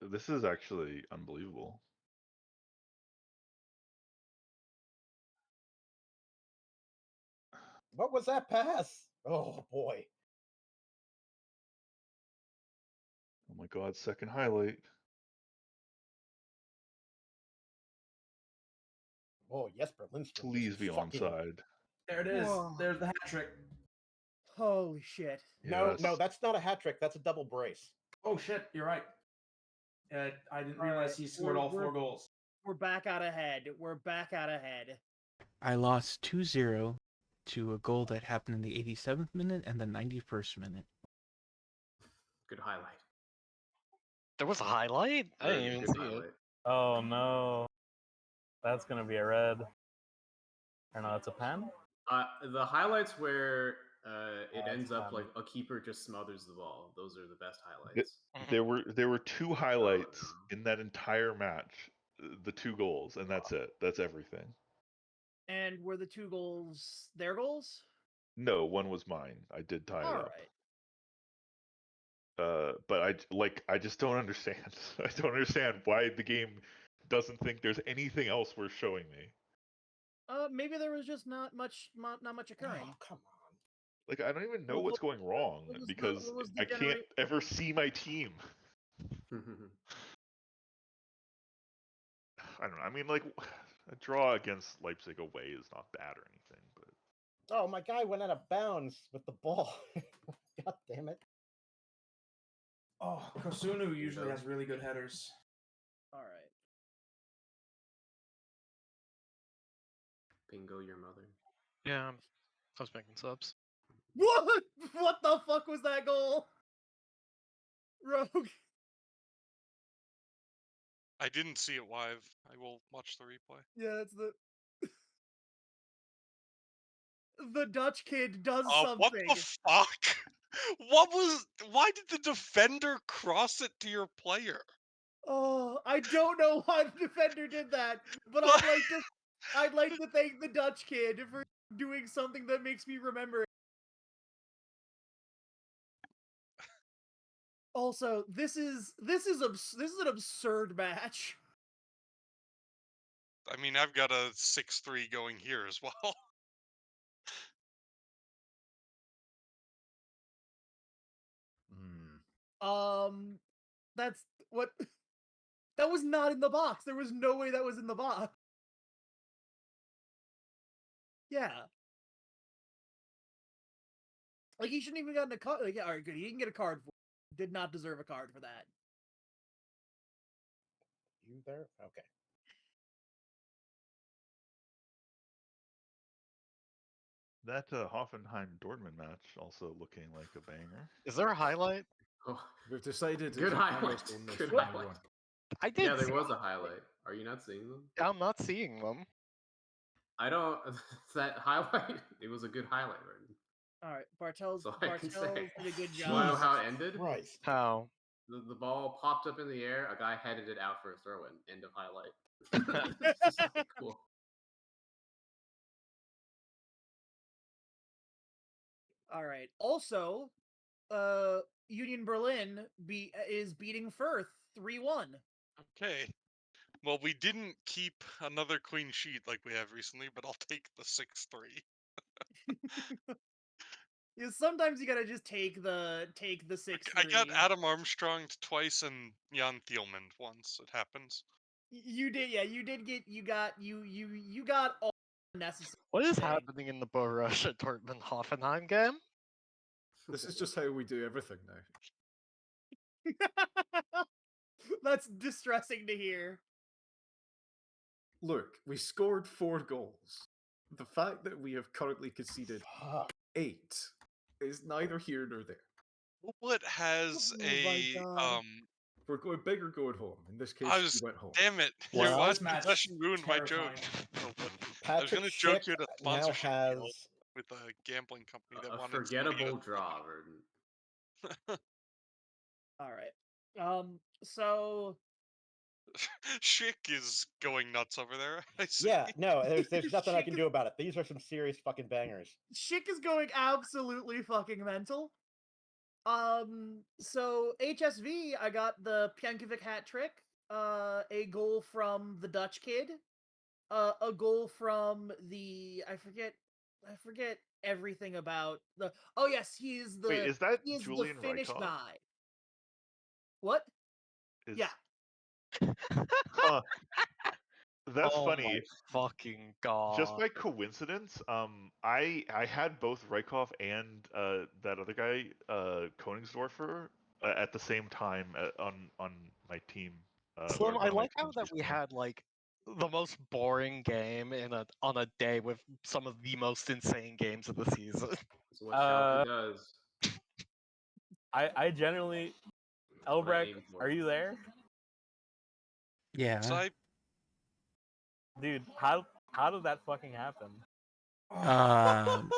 This is actually unbelievable. What was that pass? Oh boy. Oh my god, second highlight. Oh, Jesper Lindstrom. Please be fucking... onside. There it is. Whoa. There's the hat trick. Holy shit. No, no, Yes. that's not a hat trick. That's a double brace. Oh shit, you're right. I didn't All realize right, he scored all 4 goals. We're back out ahead. We're back out ahead. I lost 2-0 to a goal that happened in the 87th minute and the 91st minute. Good highlight. There was a highlight? I didn't even Good see highlight. it. Oh no. That's gonna be a red. Or no, it's a pen? The highlights where it That's ends up fun. like a keeper just smothers the ball. Those are the best highlights. There were 2 highlights in that entire match. The 2 goals, and that's it. That's everything. And were the 2 goals their goals? No, one was mine. I did tie it All up. right. But I just don't understand. I don't understand why the game doesn't think there's anything else worth showing me. Maybe there was just not much occurring. Oh, come on. Like, I don't even know What what's going wrong was the- because what was the I can't ever see my team. I don't know. I mean, like, a draw against Leipzig away is not bad or anything, but Oh, my guy went out of bounds with the ball. God damn it. Oh, Kosunu usually has really good headers. All right. Bingo your mother. Yeah, I was making subs. What? What the fuck was that goal? Rogue. I didn't see it live. I will watch the replay. Yeah, it's the the Dutch kid does What something. the fuck? Why did the defender cross it to your player? Oh, I don't know why the defender did that, but I'd like to thank the Dutch kid for doing something that makes me remember it. Also, this is an absurd match. I mean, I've got a 6-3 going here as well. That's what that was not in the box. There was no way that was in the box. Yeah. Like, he shouldn't even gotten a card. Like, yeah, all right, good. He didn't get a card for it. Did not deserve a card for that. You there? Okay. that Hoffenheim Dortmund match also looking like a banger. Is there a highlight? Oh, We've decided good it's highlight. highlights only Good from now highlight. on. I did. Yeah, there see was a them. highlight. Are you not seeing them? I'm not seeing them. I don't. That highlight. It was a good highlight, right? All right, Bartels So I can say. did a good You want to know job. how it ended? Christ. How? The ball popped up in the air. A guy headed it out for a throw in. End of highlight. It's just like, cool. All right. Also, Union Berlin is beating Firth 3-1. Okay. Well, we didn't keep another clean sheet like we have recently, but I'll take the 6-3. Yeah, sometimes you gotta just take the 6-3. I got Adam Armstrong twice and Jan Thielman once. It happens. You did, yeah. You got all necessary. What is happening in the Borussia Dortmund Hoffenheim game? This is just how we do everything now. That's distressing to hear. Look, we scored 4 goals. The fact that we have currently conceded 8 is neither here nor there. What has Oh my God. We're going big or going home. In this case, I was. we went home. Damn it! Well, Your this last match possession ruined my joke. terrifying. I was Patrick gonna joke Schick you had a now sponsorship deal has with a gambling company that A wanted somebody forgettable to- draw, Verdant. All right. So Schick is going nuts over there. I see. yeah. No, there's nothing I can do about it. These are some serious fucking bangers. Schick is going absolutely fucking mental. So HSV, I got the Pjankovic hat trick, a goal from the Dutch kid, a goal from the I forget everything about the. Oh yes, Wait, is that Julian Finnish Rykov? guy. What? Is... Yeah. Huh. That's Oh funny. my fucking god! Just by coincidence, I had both Rykov and that other guy, Koenigsdorfer, at the same time on my team. Slim, or I one of my like how teams that we recently. had like the most boring game on a day with some of the most insane games of the season. That's what Shelby does. I generally, That's what I Elbrecht, aim for. are you there, Yeah. So I dude? How did that fucking happen? Um,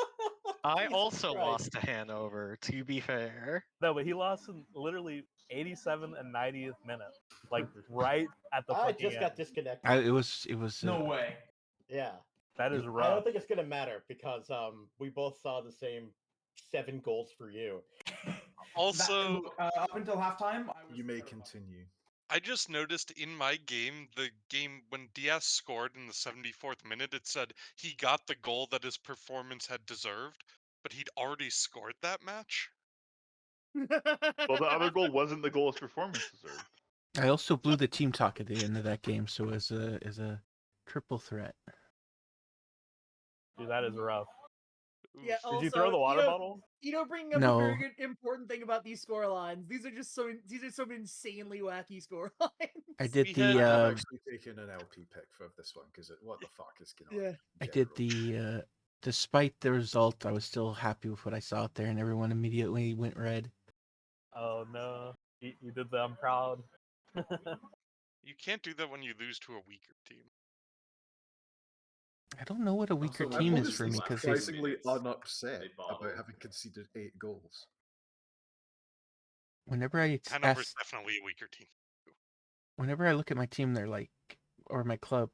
I Jesus also Christ. lost to Hanover, to be fair. No, but he lost in literally 87 and 90th minute, like right at the I fucking just end. got disconnected. it was No way. Yeah. That is I rough. don't think it's gonna matter because we both saw the same 7 goals for you. also Look, up until halftime, I was You may terrified. continue. I just noticed in my game, the game when Diaz scored in the 74th minute, it said he got the goal that his performance had deserved, but he'd already scored that match. Well, the other goal wasn't the goal his performance deserved. I also blew the team talk at the end of that game, so as a triple threat. Dude, that is rough. Yeah. Oof. Did you throw the water know, bottle? Bringing up No. a very good important thing about these score lines. These are some insanely wacky score lines. I did We the had- I've actually taken an LP pick for this one because what the fuck is going on? Yeah. in I did general? the despite the result, I was still happy with what I saw out there, and everyone immediately went red. Oh no, you did the I'm proud. You can't do that when you lose to a weaker team. I don't know what a weaker Also, team I'm is for honestly me because surprisingly minutes, unupset they bottled. about having conceded 8 goals. whenever I Hanover's ask, definitely a weaker team. whenever I look at my team, they're like, or my club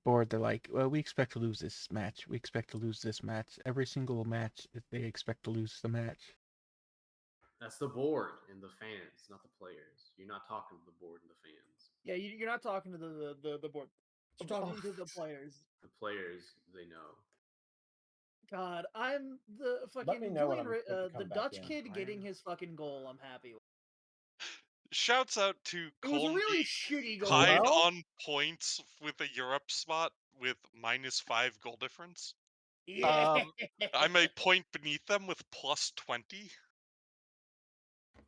board, they're like, well, we expect to lose this match. We expect to lose this match. Every single match, they expect to lose the match. That's the board and the fans, not the players. You're not talking to the board and the fans. Yeah, you're not talking to the board. You're talking to the players. The players, they know. God, I'm the Let fucking me know when Julian, I'm good to the come back Dutch in. kid getting his fucking goal. I'm happy with. Shouts out to It was a Colm really being shitty goal. tied Well- on points with a Europe spot with -5 goal difference. Yeah. I'm a point beneath them with +20.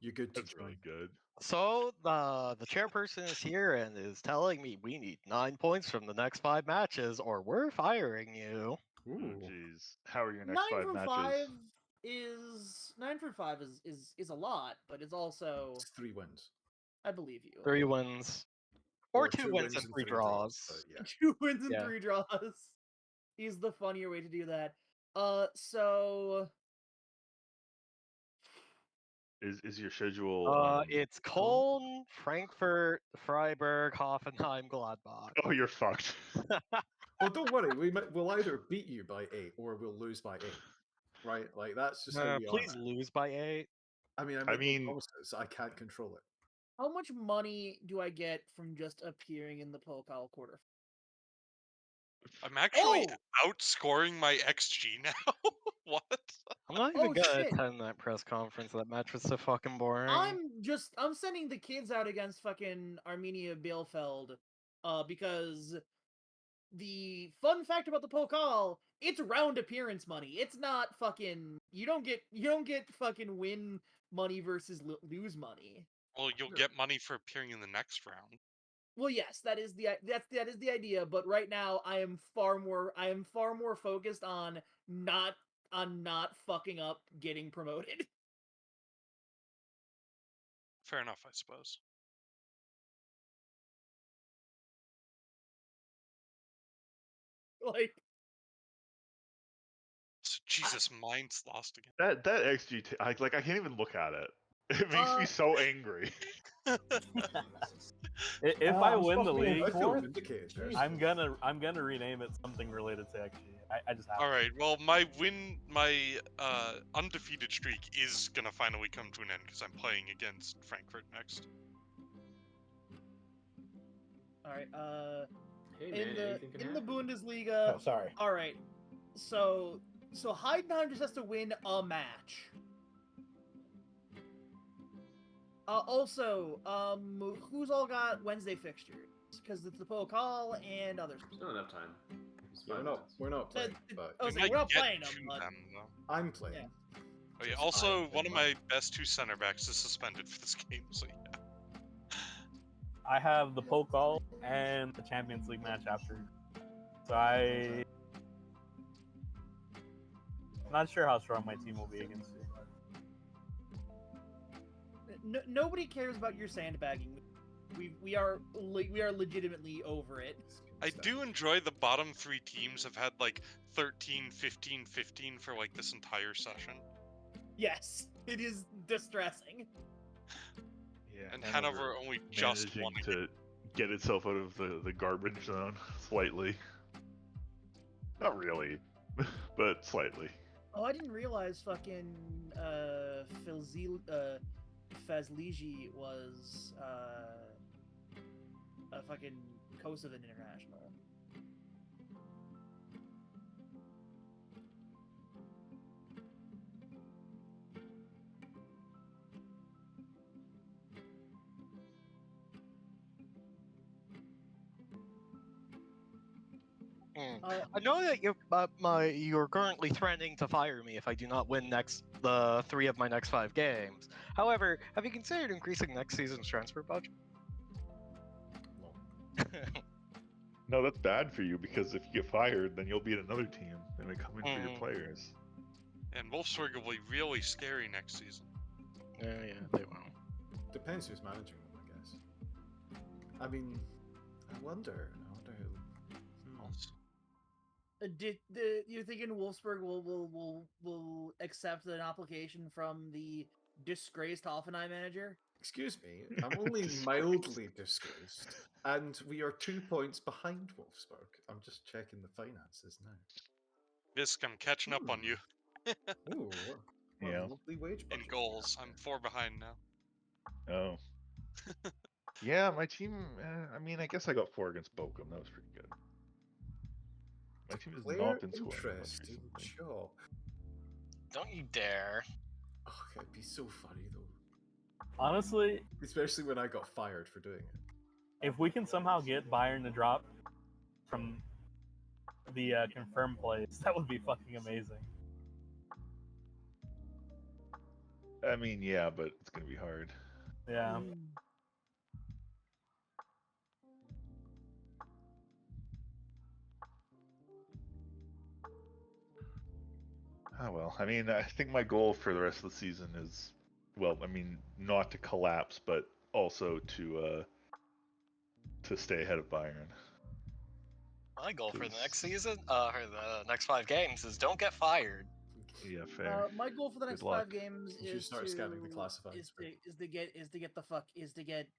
You're good to That's join. really good. So the chairperson is here and is telling me we need 9 points from the next 5 matches, or we're firing you. Oh, Ooh. jeez. How are your next 9 5 from matches? 5 is 9 from 5 is a lot, but it's also It's 3 wins. I believe you. 3 wins. Or 2 2 wins and 3 draws. but yeah. 2 wins and Yeah. 3 draws. Is the funnier way to do that. So Is your schedule? It's Cologne, Frankfurt, Freiburg, Hoffenheim, Gladbach. Oh, you're fucked. Well, don't worry. We'll either beat you by 8 or we'll lose by 8. Right? Like that's just how we Please are. now. lose by 8. I mean, I mean- promises. I can't control it. how much money do I get from just appearing in the Pokal quarter? I'm actually Oh! outscoring my XG now. What? I'm not even Oh, gonna shit. attend that press conference. That match was so fucking boring. I'm sending the kids out against fucking Armenia Bielefeld, because the fun fact about the Pokal, it's round appearance money. It's not fucking you don't get fucking win money versus lose money. Well, you'll get money for appearing in the next round. Well, yes, that is the idea. But right now, I am far more focused on not fucking up getting promoted. Fair enough, I suppose. Like, Jesus, mine's lost again. That XG, I can't even look at it. It makes me so angry. If I I'm win supposed the to be in league, I feel fourth? vindicated there. I'm gonna rename it something related to XG. I just have All to. right. Well, my undefeated streak is gonna finally come to an end because I'm playing against Frankfurt next. all right. Hey man, anything can in the happen. Bundesliga. Oh, sorry. All right. So Heidenheim just has to win a match. Also, who's all got Wednesday fixtures? Because it's the Pokal and others. There's not enough time. It's We're 5 not, minutes. we're not playing, I but was We like, might we're not get playing them, to but them, though. I'm playing. Yeah. Oh, yeah. Just Also, I one of am my best two center backs is suspended for this game, so yeah. I have the Pokal and the Champions League match after. So I'm not sure how strong my team will be against you. nobody cares about your sandbagging. We are legitimately over it. I do enjoy the bottom three teams have had like 13, 15, 15 for like this entire session. Yes, it is distressing. Yeah, And Hanover only just managing won a to get itself out of the garbage zone slightly. Not really, but slightly. Oh, I didn't realize fucking Fazliji was a fucking Kosovan international. I know that you're currently threatening to fire me if I do not win the 3 of my next 5 games. However, have you considered increasing next season's transfer budget? No. No, that's bad for you because if you get fired, then you'll be at another team and they come in for your Mhm. players. And Wolfsburg will be really scary next season. Yeah, they will. Depends who's managing them, I guess. I mean, I wonder who. You're thinking Wolfsburg will accept an application from the disgraced Hoffenheim manager? Excuse me, I'm only mildly disgraced, and we are 2 points behind Wolfsburg. I'm just checking the finances now. Visk, I'm catching up on you Ooh, what Yeah. a lovely wage in budget we goals. have I'm there. 4 behind now. Oh. Yeah, my team. I mean, I guess I got 4 against Bochum. That was pretty good. My team has Player not been scoring much interest in recently. job. Don't you dare. Oh, it'd be so funny though. Honestly, Especially when I got fired for doing it. if we can somehow get Bayern to drop from the confirmed place, that would be fucking amazing. I mean, yeah, but it's gonna be hard. Yeah. Ah, well, I mean, I think my goal for the rest of the season is, well, I mean, not to collapse, but also to stay ahead of Bayern. My goal for the next 'Cause- season, or the next 5 games, is don't get fired. Yeah, fair. My goal for the Good next luck. 5 games You should is start to scanning the classifieds is for- to is to get is to get the fuck is to get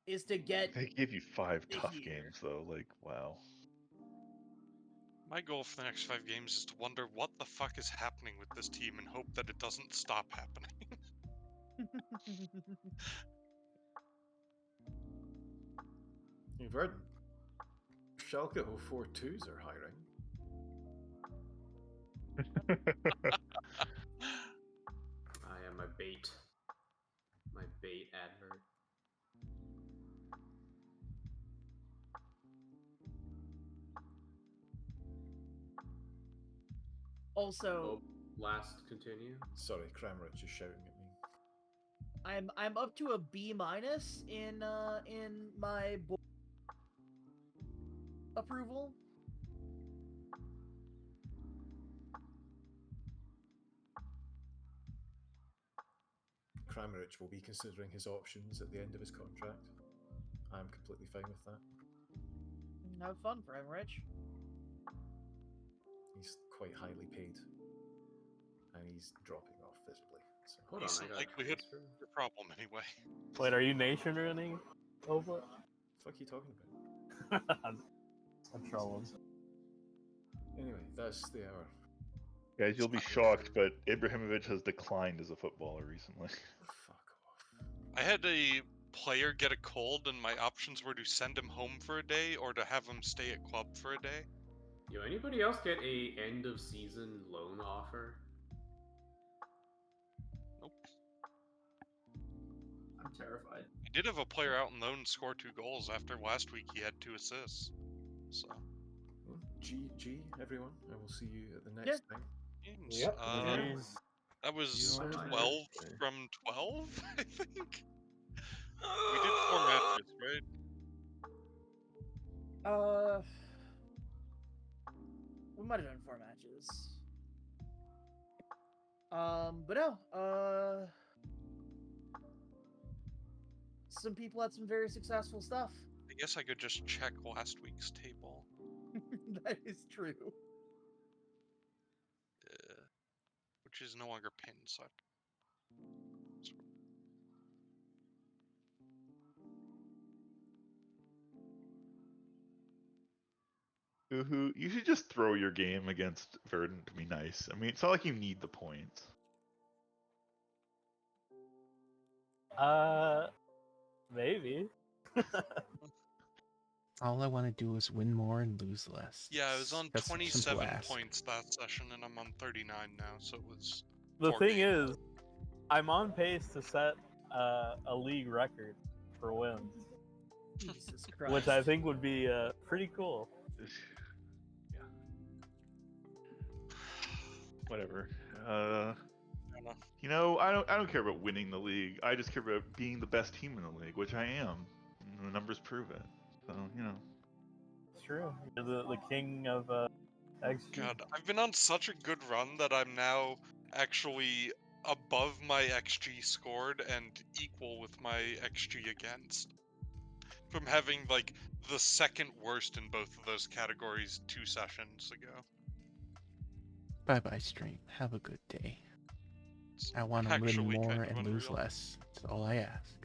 is to get They give you 5 the tough here. games though. Like, wow. My goal for the next 5 games is to wonder what the fuck is happening with this team and hope that it doesn't stop happening. You've heard Schalke 042s are hiring. I am my bait. My bait advert. Also, Oh, last continue. Sorry, Kramrich is shouting at me. I'm up to a B minus in my approval. Kramerich will be considering his options at the end of his contract. I'm completely fine with that. Have fun, Prime Rich. He's quite highly paid, and he's dropping off visibly. So. Hold on, I Decent got likelihood transfer. your problem anyway. Wait, are you nation running over? Fuck you talking about? I'm trolling. Anyway, that's the hour. Guys, you'll be shocked, but Ibrahimovic has declined as a footballer recently. Fuck off. I had a player get a cold, and my options were to send him home for a day or to have him stay at club for a day. Yo, anybody else get a end of season loan offer? Nope. I'm terrified. I did have a player out on loan score 2 goals after last week. He had 2 assists. So. Well, GG, everyone. I will see you at the next time. Games. Yep. That was You are 12 from 12, I think. We did 4 matches, right? We might have done 4 matches. But no, some people had some very successful stuff. I guess I could just check last week's table. That is true. Which is no longer pinned, so Uhu, you should just throw your game against Verdant to be nice. I mean, it's not like you need the points. Maybe. All I want to do is win more and lose less. yeah, I was on That's a simple 27 ask. points that session, and I'm on 39 now, so it was. The 4 thing games. is, I'm on pace to set a league record for wins, Jesus Christ. which I think would be pretty cool. Whatever. I don't know. You know, I don't care about winning the league. I just care about being the best team in the league, which I am. And the numbers prove it. So, you know. It's true. You're the king of XG. God, I've been on such a good run that I'm now actually above my XG scored and equal with my XG against. From having, like, the second worst in both of those categories 2 sessions ago. Bye-bye, stream. Have a good day. It's I want to win actually more kind of and lose unreal. less. That's all I ask.